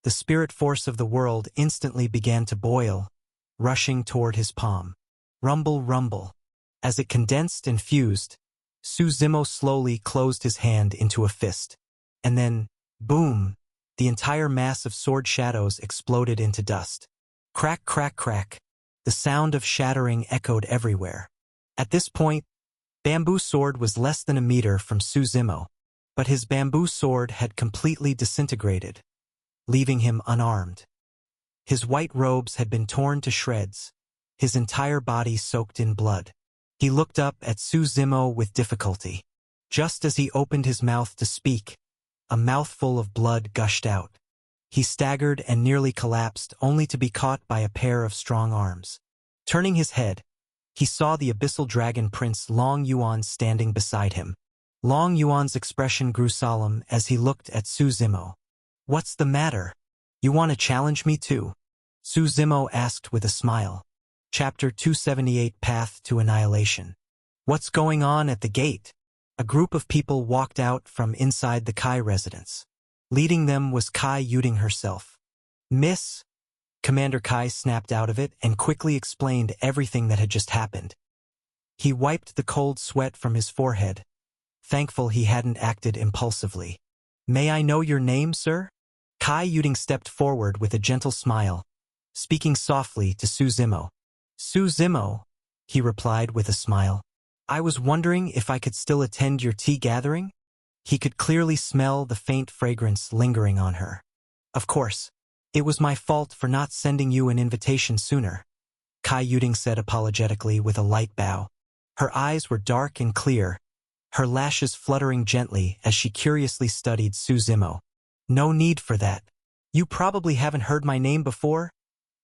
The spirit force of the world instantly began to boil, rushing toward his palm. Rumble, rumble. As it condensed and fused, Su Zimo slowly closed his hand into a fist. And then, boom, the entire mass of sword shadows exploded into dust. Crack, crack, crack. The sound of shattering echoed everywhere. At this point, Bamboo Sword was less than a meter from Su Zimo, but his bamboo sword had completely disintegrated, leaving him unarmed. His white robes had been torn to shreds, his entire body soaked in blood. He looked up at Su Zimo with difficulty. Just as he opened his mouth to speak, a mouthful of blood gushed out. He staggered and nearly collapsed, only to be caught by a pair of strong arms. Turning his head, he saw the abyssal dragon prince Long Yuan standing beside him. Long Yuan's expression grew solemn as he looked at Su Zimo. "What's the matter? You want to challenge me too?" Su Zimo asked with a smile. Chapter 278 Path to Annihilation. "What's going on at the gate?" A group of people walked out from inside the Kai residence. Leading them was Kai Yuding herself. "Miss?" Commander Kai snapped out of it and quickly explained everything that had just happened. He wiped the cold sweat from his forehead, thankful he hadn't acted impulsively. "May I know your name, sir?" Kai Yuding stepped forward with a gentle smile, speaking softly to Su Zimo. "Su Zimo," he replied with a smile. "I was wondering if I could still attend your tea gathering?" He could clearly smell the faint fragrance lingering on her. "Of course. It was my fault for not sending you an invitation sooner," Kai Yuding said apologetically with a light bow. Her eyes were dark and clear, her lashes fluttering gently as she curiously studied Su Zimo. "No need for that. You probably haven't heard my name before,"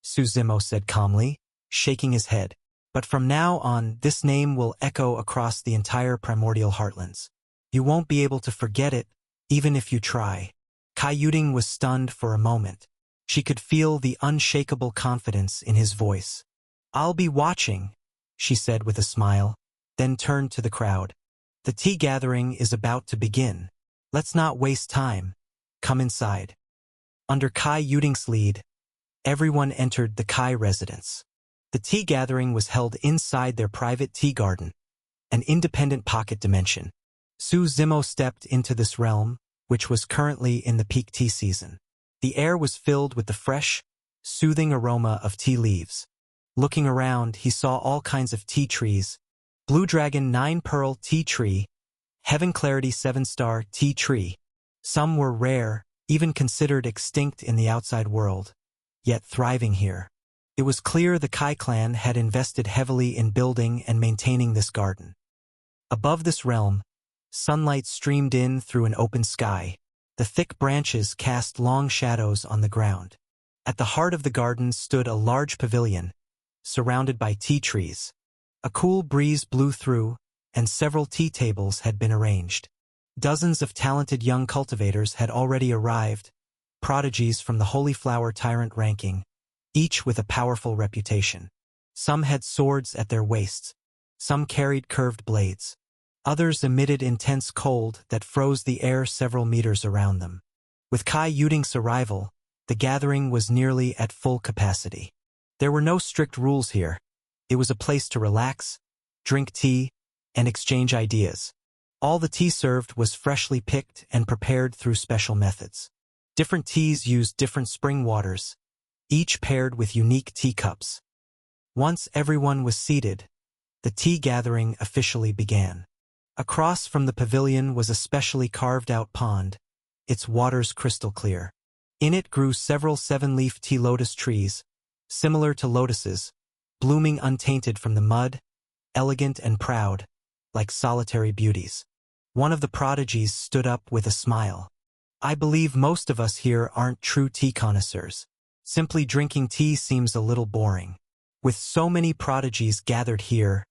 Su Zimo said calmly, shaking his head. But from now on, this name will echo across the entire primordial heartlands. You won't be able to forget it, even if you try. Kai Yuding was stunned for a moment. She could feel the unshakable confidence in his voice. "I'll be watching," she said with a smile, then turned to the crowd. "The tea gathering is about to begin. Let's not waste time. Come inside." Under Kai Yuding's lead, everyone entered the Kai residence. The tea gathering was held inside their private tea garden, an independent pocket dimension. Su Zimo stepped into this realm, which was currently in the peak tea season. The air was filled with the fresh, soothing aroma of tea leaves. Looking around, he saw all kinds of tea trees: Blue Dragon 9-pearl tea tree, Heaven Clarity 7-star tea tree. Some were rare, even considered extinct in the outside world, yet thriving here. It was clear the Kai clan had invested heavily in building and maintaining this garden. Above this realm, sunlight streamed in through an open sky. The thick branches cast long shadows on the ground. At the heart of the garden stood a large pavilion, surrounded by tea trees. A cool breeze blew through, and several tea tables had been arranged. Dozens of talented young cultivators had already arrived, prodigies from the Holy Flower Tyrant ranking, each with a powerful reputation. Some had swords at their waists, some carried curved blades. Others emitted intense cold that froze the air several meters around them. With Kai Yuding's arrival, the gathering was nearly at full capacity. There were no strict rules here. It was a place to relax, drink tea, and exchange ideas. All the tea served was freshly picked and prepared through special methods. Different teas used different spring waters, each paired with unique teacups. Once everyone was seated, the tea gathering officially began. Across from the pavilion was a specially carved-out pond, its waters crystal clear. In it grew several 7-leaf tea lotus trees, similar to lotuses, blooming untainted from the mud, elegant and proud, like solitary beauties. One of the prodigies stood up with a smile. "I believe most of us here aren't true tea connoisseurs. Simply drinking tea seems a little boring. With so many prodigies gathered here,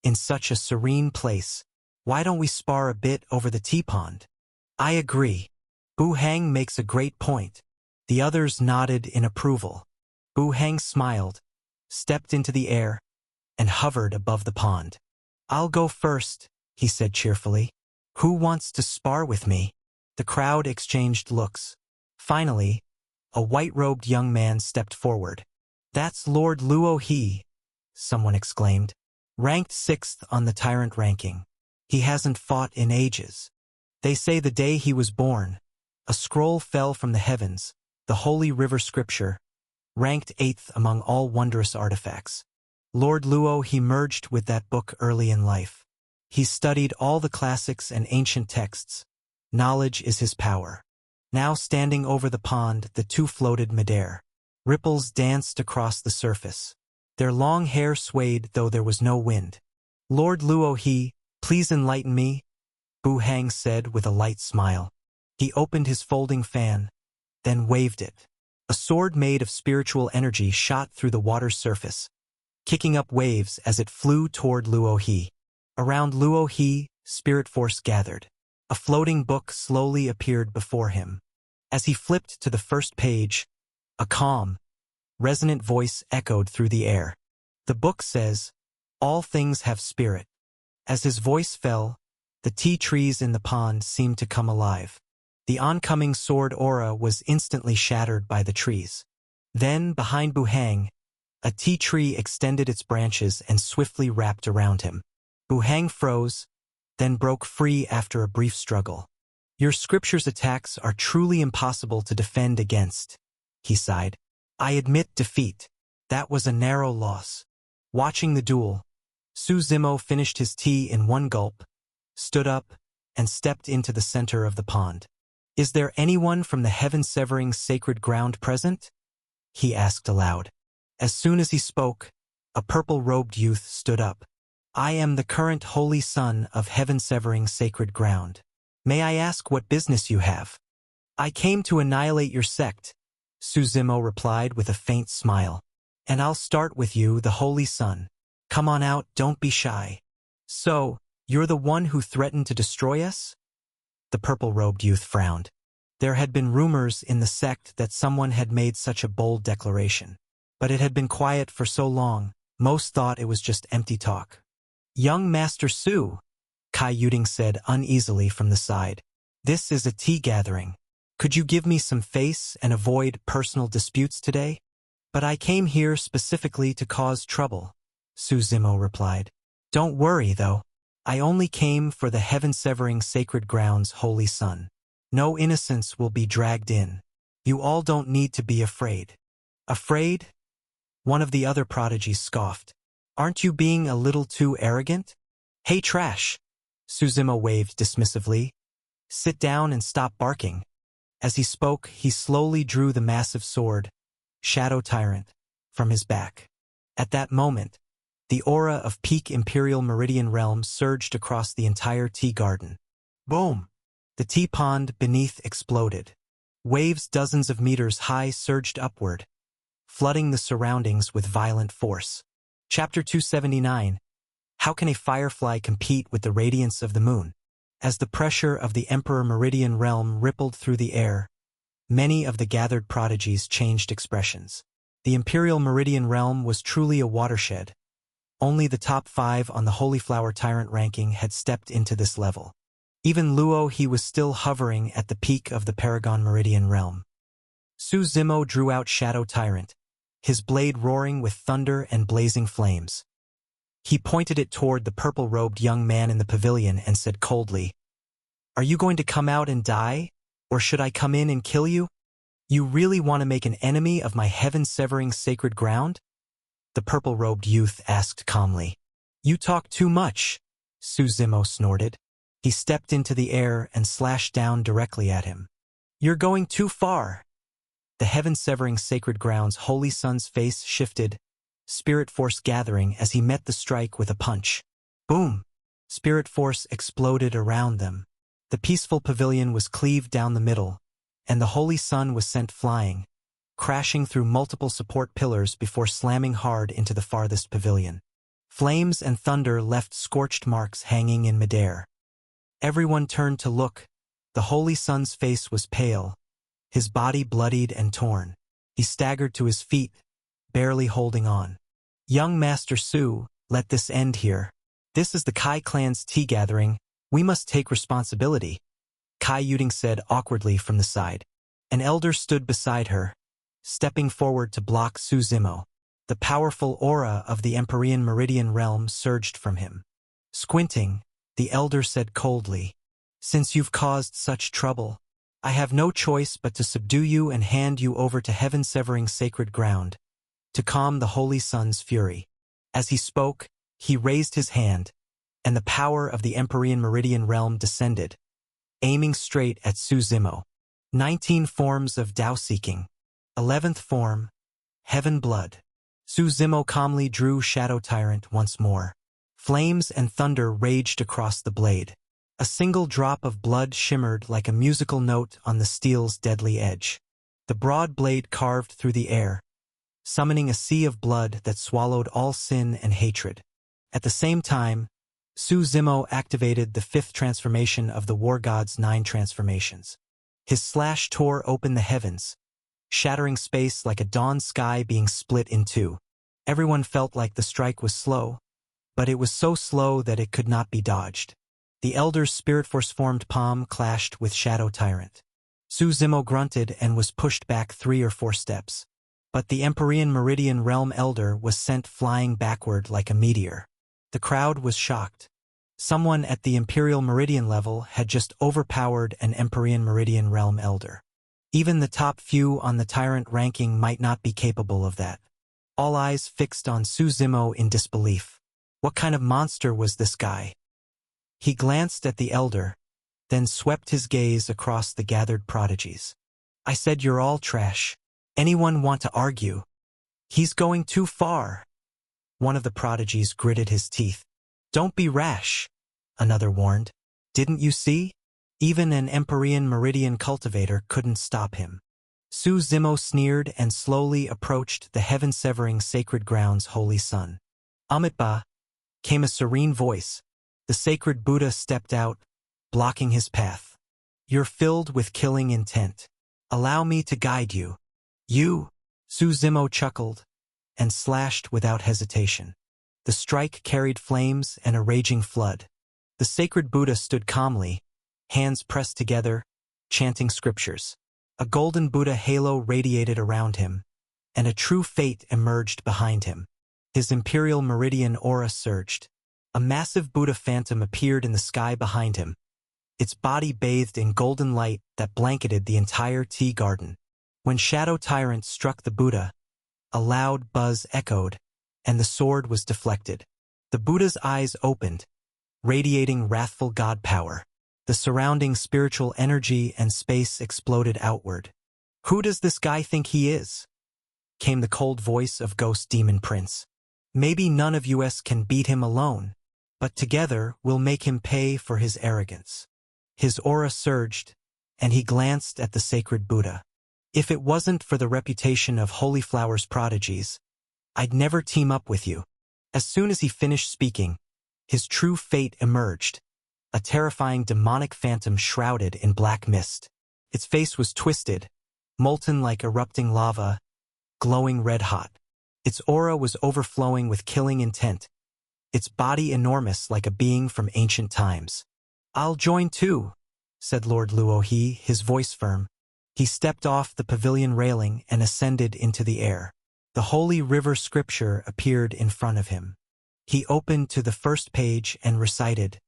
in such a serene place, why don't we spar a bit over the tea pond?" "I agree. Bu Hang makes a great point." The others nodded in approval. Bu Hang smiled, stepped into the air, and hovered above the pond. "I'll go first," he said cheerfully. "Who wants to spar with me?" The crowd exchanged looks. Finally, a white-robed young man stepped forward. "That's Lord Luo He," someone exclaimed. "Ranked 6th on the Tyrant ranking. He hasn't fought in ages. They say the day he was born, a scroll fell from the heavens, the Holy River Scripture, ranked 8th among all wondrous artifacts. Lord Luo He merged with that book early in life. He studied all the classics and ancient texts. Knowledge is his power." Now standing over the pond, the two floated midair. Ripples danced across the surface. Their long hair swayed though there was no wind. "Lord Luo He, please enlighten me," Bu Hang said with a light smile. He opened his folding fan, then waved it. A sword made of spiritual energy shot through the water's surface, kicking up waves as it flew toward Luo He. Around Luo He, spirit force gathered. A floating book slowly appeared before him. As he flipped to the first page, a calm, resonant voice echoed through the air. The book says, "All things have spirit." As his voice fell, the tea trees in the pond seemed to come alive. The oncoming sword aura was instantly shattered by the trees. Then, behind Bu Hang, a tea tree extended its branches and swiftly wrapped around him. Bu Hang froze, then broke free after a brief struggle. "Your scripture's attacks are truly impossible to defend against," he sighed. "I admit defeat. That was a narrow loss." Watching the duel, Su Zimo finished his tea in one gulp, stood up, and stepped into the center of the pond. "Is there anyone from the heaven-severing sacred ground present?" he asked aloud. As soon as he spoke, a purple-robed youth stood up. "I am the current holy son of heaven-severing sacred ground. May I ask what business you have?" "I came to annihilate your sect," Su Zimo replied with a faint smile. And I'll start with you, the Holy Sun. Come on out, don't be shy. So, you're the one who threatened to destroy us? The purple-robed youth frowned. There had been rumors in the sect that someone had made such a bold declaration. But it had been quiet for so long, most thought it was just empty talk. Young Master Su, Kai Yuding said uneasily from the side. This is a tea gathering. Could you give me some face and avoid personal disputes today? But I came here specifically to cause trouble, Su Zimo replied. Don't worry, though. I only came for the heaven-severing sacred ground's holy sun. No innocence will be dragged in. You all don't need to be afraid. Afraid? One of the other prodigies scoffed. Aren't you being a little too arrogant? Hey, trash! Su Zimo waved dismissively. Sit down and stop barking. As he spoke, he slowly drew the massive sword, Shadow Tyrant, from his back. At that moment, the aura of peak Imperial Meridian Realm surged across the entire tea garden. Boom! The tea pond beneath exploded. Waves dozens of meters high surged upward, flooding the surroundings with violent force. Chapter 279. How can a firefly compete with the radiance of the moon? As the pressure of the Emperor Meridian Realm rippled through the air, many of the gathered prodigies changed expressions. The Imperial Meridian Realm was truly a watershed. Only the top 5 on the Holy Flower Tyrant ranking had stepped into this level. Even Luo he was still hovering at the peak of the Paragon Meridian Realm. Su Zimo drew out Shadow Tyrant, his blade roaring with thunder and blazing flames. He pointed it toward the purple-robed young man in the pavilion and said coldly, Are you going to come out and die, or should I come in and kill you? You really want to make an enemy of my heaven-severing sacred ground? The purple-robed youth asked calmly. You talk too much, Su Zimo snorted. He stepped into the air and slashed down directly at him. You're going too far. The heaven-severing sacred ground's holy sun's face shifted, spirit force gathering as he met the strike with a punch. Boom! Spirit force exploded around them. The peaceful pavilion was cleaved down the middle, and the holy sun was sent flying, crashing through multiple support pillars before slamming hard into the farthest pavilion. Flames and thunder left scorched marks hanging in midair. Everyone turned to look. The holy sun's face was pale, his body bloodied and torn. He staggered to his feet, barely holding on. Young Master Su, let this end here. This is the Kai clan's tea gathering. We must take responsibility, Kai Yuding said awkwardly from the side. An elder stood beside her, stepping forward to block Su Zimo. The powerful aura of the Empyrean Meridian Realm surged from him. Squinting, the elder said coldly, Since you've caused such trouble, I have no choice but to subdue you and hand you over to heaven-severing sacred ground, to calm the holy sun's fury. As he spoke, he raised his hand, and the power of the Empyrean Meridian Realm descended, aiming straight at Su Zimo. 19 forms of Dao-seeking. 11th form, Heaven Blood. Su Zimo calmly drew Shadow Tyrant once more. Flames and thunder raged across the blade. A single drop of blood shimmered like a musical note on the steel's deadly edge. The broad blade carved through the air, summoning a sea of blood that swallowed all sin and hatred. At the same time, Su Zimo activated the 5th transformation of the War God's 9 transformations. His slash tore open the heavens, shattering space like a dawn sky being split in two. Everyone felt like the strike was slow, but it was so slow that it could not be dodged. The elder's spirit force-formed palm clashed with Shadow Tyrant. Su Zimo grunted and was pushed back 3 or 4 steps. But the Empyrean Meridian Realm elder was sent flying backward like a meteor. The crowd was shocked. Someone at the Imperial Meridian level had just overpowered an Empyrean Meridian Realm elder. Even the top few on the Tyrant ranking might not be capable of that. All eyes fixed on Su Zimo in disbelief. What kind of monster was this guy? He glanced at the elder, then swept his gaze across the gathered prodigies. I said you're all trash. Anyone want to argue? He's going too far. One of the prodigies gritted his teeth. Don't be rash, another warned. Didn't you see? Even an Empyrean Meridian cultivator couldn't stop him. Su Zimo sneered and slowly approached the heaven-severing sacred ground's holy sun. Amitabha, came a serene voice. The sacred Buddha stepped out, blocking his path. You're filled with killing intent. Allow me to guide you. You, Su Zimo chuckled, and slashed without hesitation. The strike carried flames and a raging flood. The sacred Buddha stood calmly, hands pressed together, chanting scriptures. A golden Buddha halo radiated around him, and a true fate emerged behind him. His imperial meridian aura surged. A massive Buddha phantom appeared in the sky behind him, its body bathed in golden light that blanketed the entire tea garden. When Shadow Tyrant struck the Buddha, a loud buzz echoed, and the sword was deflected. The Buddha's eyes opened, radiating wrathful god power. The surrounding spiritual energy and space exploded outward. Who does this guy think he is? Came the cold voice of Ghost Demon Prince. Maybe none of us can beat him alone, but together we'll make him pay for his arrogance. His aura surged, and he glanced at the sacred Buddha. If it wasn't for the reputation of Holy Flower's prodigies, I'd never team up with you. As soon as he finished speaking, his true fate emerged, a terrifying demonic phantom shrouded in black mist. Its face was twisted, molten like erupting lava, glowing red-hot. Its aura was overflowing with killing intent, its body enormous like a being from ancient times. I'll join too, said Lord Luohi, his voice firm. He stepped off the pavilion railing and ascended into the air. The holy river scripture appeared in front of him. He opened to the first page and recited,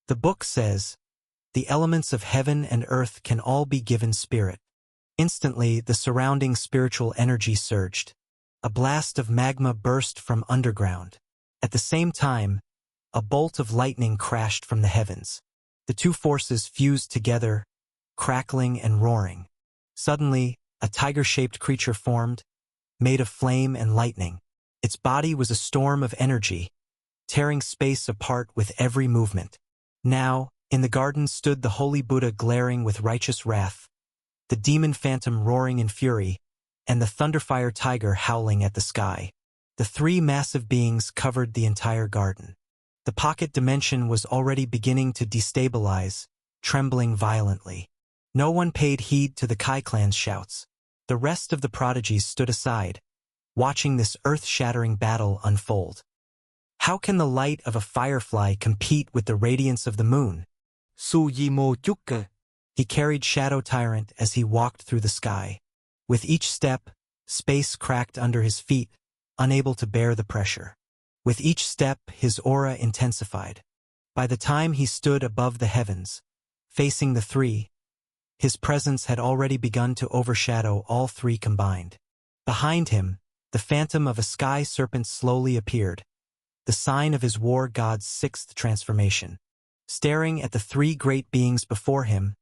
"The book says, the elements of heaven and earth can all be given spirit." Instantly, the surrounding spiritual energy surged. A blast of magma burst from underground. At the same time, a bolt of lightning crashed from the heavens. The two forces fused together, crackling and roaring. Suddenly, a tiger-shaped creature formed, made of flame and lightning. Its body was a storm of energy, tearing space apart with every movement. Now, in the garden stood the holy Buddha glaring with righteous wrath, the demon phantom roaring in fury, and the thunderfire tiger howling at the sky. The three massive beings covered the entire garden. The pocket dimension was already beginning to destabilize, trembling violently. No one paid heed to the Kai clan's shouts. The rest of the prodigies stood aside, watching this earth-shattering battle unfold. How can the light of a firefly compete with the radiance of the moon? Su Zimo chukka. He carried Shadow Tyrant as he walked through the sky. With each step, space cracked under his feet, unable to bear the pressure. With each step, his aura intensified. By the time he stood above the heavens, facing the three, his presence had already begun to overshadow all three combined. Behind him, the phantom of a sky serpent slowly appeared, the sign of his war god's sixth transformation. Staring at the three great beings before him,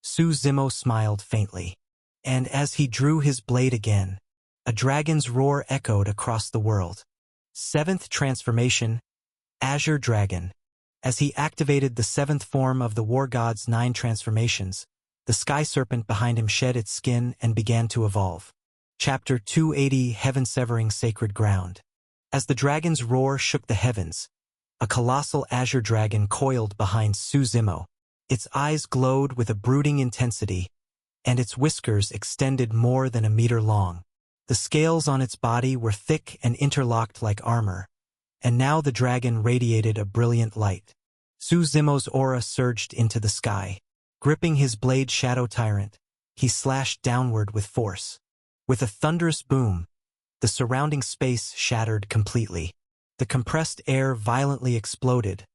Su Zimo smiled faintly. And as he drew his blade again, a dragon's roar echoed across the world. Seventh transformation, Azure Dragon. As he activated the seventh form of the war god's 9 transformations, the sky serpent behind him shed its skin and began to evolve. Chapter 280, Heaven-Severing Sacred Ground. As the dragon's roar shook the heavens, a colossal azure dragon coiled behind Su Zimo. Its eyes glowed with a brooding intensity, and its whiskers extended more than a meter long. The scales on its body were thick and interlocked like armor, and now the dragon radiated a brilliant light. Su Zimo's aura surged into the sky. Gripping his blade Shadow Tyrant, he slashed downward with force. With a thunderous boom, the surrounding space shattered completely. The compressed air violently exploded,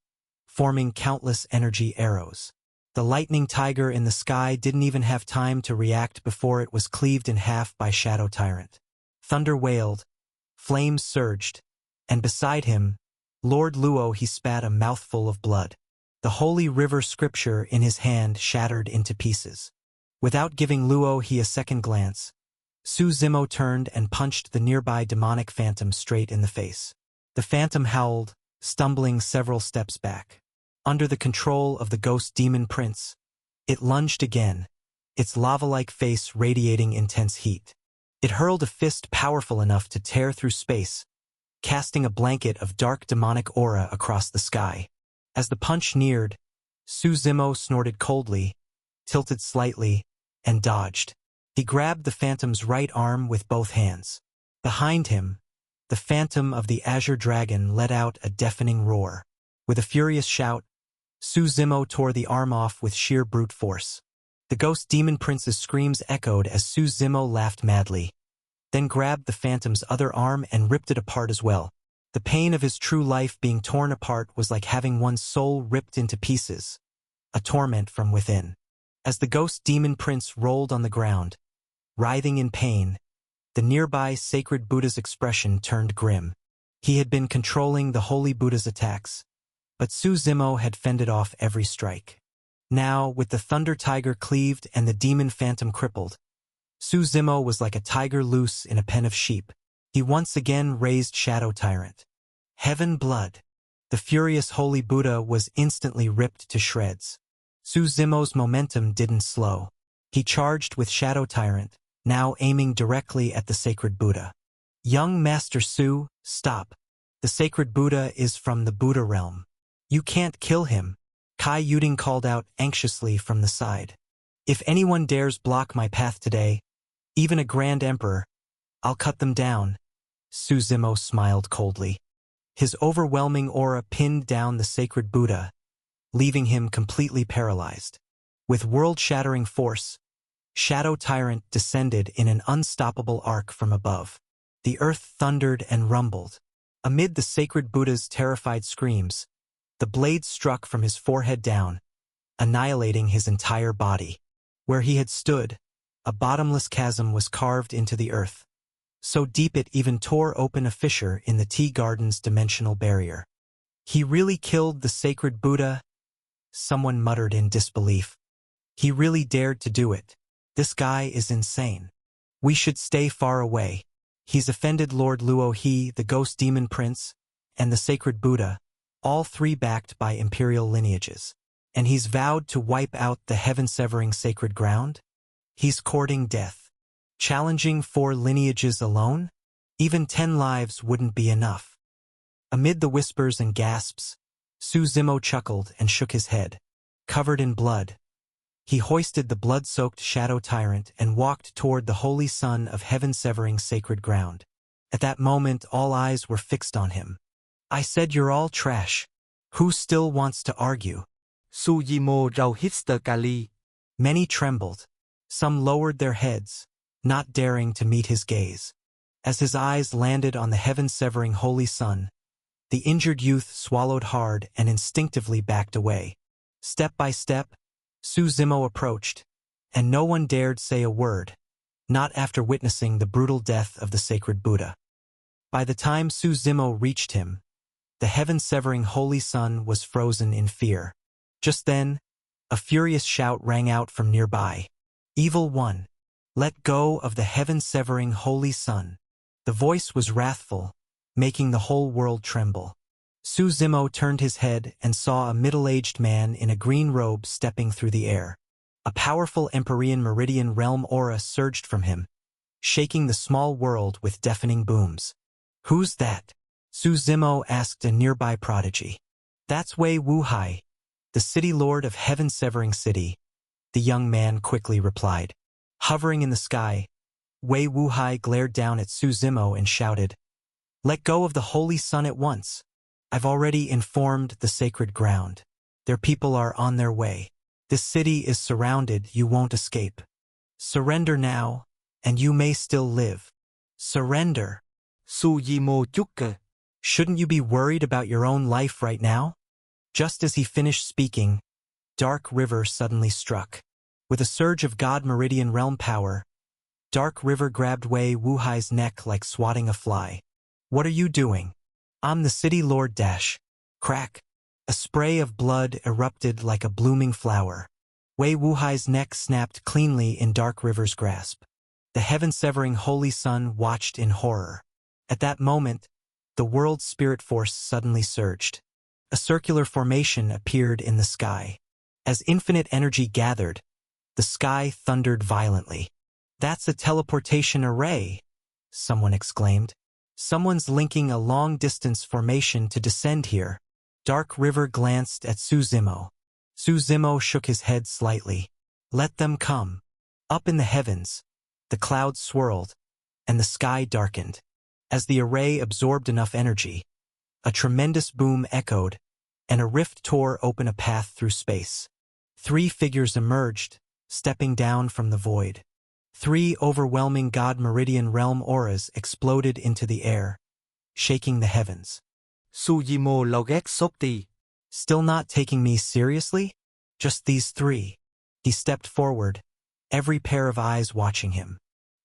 forming countless energy arrows. The lightning tiger in the sky didn't even have time to react before it was cleaved in half by Shadow Tyrant. Thunder wailed, flames surged, and beside him, Lord Luo he spat a mouthful of blood. The holy river scripture in his hand shattered into pieces. Without giving Luo he a second glance, Su Zimo turned and punched the nearby demonic phantom straight in the face. The phantom howled, stumbling several steps back. Under the control of the ghost demon prince, it lunged again, its lava-like face radiating intense heat. It hurled a fist powerful enough to tear through space, casting a blanket of dark demonic aura across the sky. As the punch neared, Suzimo snorted coldly, tilted slightly, and dodged. He grabbed the phantom's right arm with both hands. Behind him, the phantom of the Azure Dragon let out a deafening roar. With a furious shout, Suzimo tore the arm off with sheer brute force. The ghost demon prince's screams echoed as Suzimo laughed madly, then grabbed the phantom's other arm and ripped it apart as well. The pain of his true life being torn apart was like having one's soul ripped into pieces, a torment from within. As the ghost demon prince rolled on the ground, writhing in pain, the nearby sacred Buddha's expression turned grim. He had been controlling the holy Buddha's attacks, but Suzimo had fended off every strike. Now, with the Thunder Tiger cleaved and the demon phantom crippled, Suzimo was like a tiger loose in a pen of sheep. He once again raised Shadow Tyrant. Heaven blood. The furious holy Buddha was instantly ripped to shreds. Suzimo's momentum didn't slow. He charged with Shadow Tyrant, now aiming directly at the sacred Buddha. Young Master Su, stop. The sacred Buddha is from the Buddha realm. You can't kill him, Kai Yuding called out anxiously from the side. If anyone dares block my path today, even a Grand Emperor, I'll cut them down. Suzimo smiled coldly. His overwhelming aura pinned down the sacred Buddha, leaving him completely paralyzed. With world-shattering force, Shadow Tyrant descended in an unstoppable arc from above. The earth thundered and rumbled. Amid the sacred Buddha's terrified screams, the blade struck from his forehead down, annihilating his entire body. Where he had stood, a bottomless chasm was carved into the earth, so deep it even tore open a fissure in the tea garden's dimensional barrier. He really killed the sacred Buddha? Someone muttered in disbelief. He really dared to do it. This guy is insane. We should stay far away. He's offended Lord Luo He, the ghost demon prince, and the sacred Buddha, all three backed by imperial lineages. And he's vowed to wipe out the heaven-severing sacred ground? He's courting death. Challenging 4 lineages alone? Even 10 lives wouldn't be enough. Amid the whispers and gasps, Suzimo chuckled and shook his head. Covered in blood, he hoisted the blood-soaked Shadow Tyrant and walked toward the holy sun of heaven-severing sacred ground. At that moment, all eyes were fixed on him. I said you're all trash. Who still wants to argue? Suzimo rau hipster Kali. Many trembled. Some lowered their heads, not daring to meet his gaze. As his eyes landed on the heaven-severing holy sun, the injured youth swallowed hard and instinctively backed away. Step by step, Suzimo approached, and no one dared say a word, not after witnessing the brutal death of the sacred Buddha. By the time Suzimo reached him, the heaven-severing holy sun was frozen in fear. Just then, a furious shout rang out from nearby. Evil One, let go of the heaven-severing holy sun. The voice was wrathful, making the whole world tremble. Suzimo turned his head and saw a middle-aged man in a green robe stepping through the air. A powerful Empyrean Meridian realm aura surged from him, shaking the small world with deafening booms. Who's that? Suzimo asked a nearby prodigy. That's Wei Wuhai, the city lord of heaven-severing city, the young man quickly replied. Hovering in the sky, Wei Wuhai glared down at Suzimo and shouted, Let go of the holy sun at once. I've already informed the sacred ground. Their people are on their way. This city is surrounded, you won't escape. Surrender now, and you may still live. Surrender. Suzimo Chukka. Shouldn't you be worried about your own life right now? Just as he finished speaking, Dark River suddenly struck. With a surge of God Meridian realm power, Dark River grabbed Wei Wuhai's neck like swatting a fly. What are you doing? I'm the city lord dash. Crack. A spray of blood erupted like a blooming flower. Wei Wuhai's neck snapped cleanly in Dark River's grasp. The heaven-severing holy sun watched in horror. At that moment, the world's spirit force suddenly surged. A circular formation appeared in the sky. As infinite energy gathered, The sky thundered violently. That's a teleportation array, someone exclaimed. Someone's linking a long-distance formation to descend here. Dark River glanced at Suzimo. Suzimo shook his head slightly. Let them come. Up in the heavens, the clouds swirled, and the sky darkened. As the array absorbed enough energy, a tremendous boom echoed, and a rift tore open a path through space. 3 figures emerged, stepping down from the void. 3 overwhelming God Meridian Realm auras exploded into the air, shaking the heavens. Sujimo lau ghét xốp tì. Still not taking me seriously? Just these 3. He stepped forward, every pair of eyes watching him.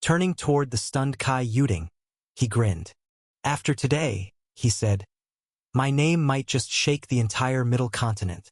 Turning toward the stunned Kai Yuding, he grinned. After today, he said, my name might just shake the entire middle continent.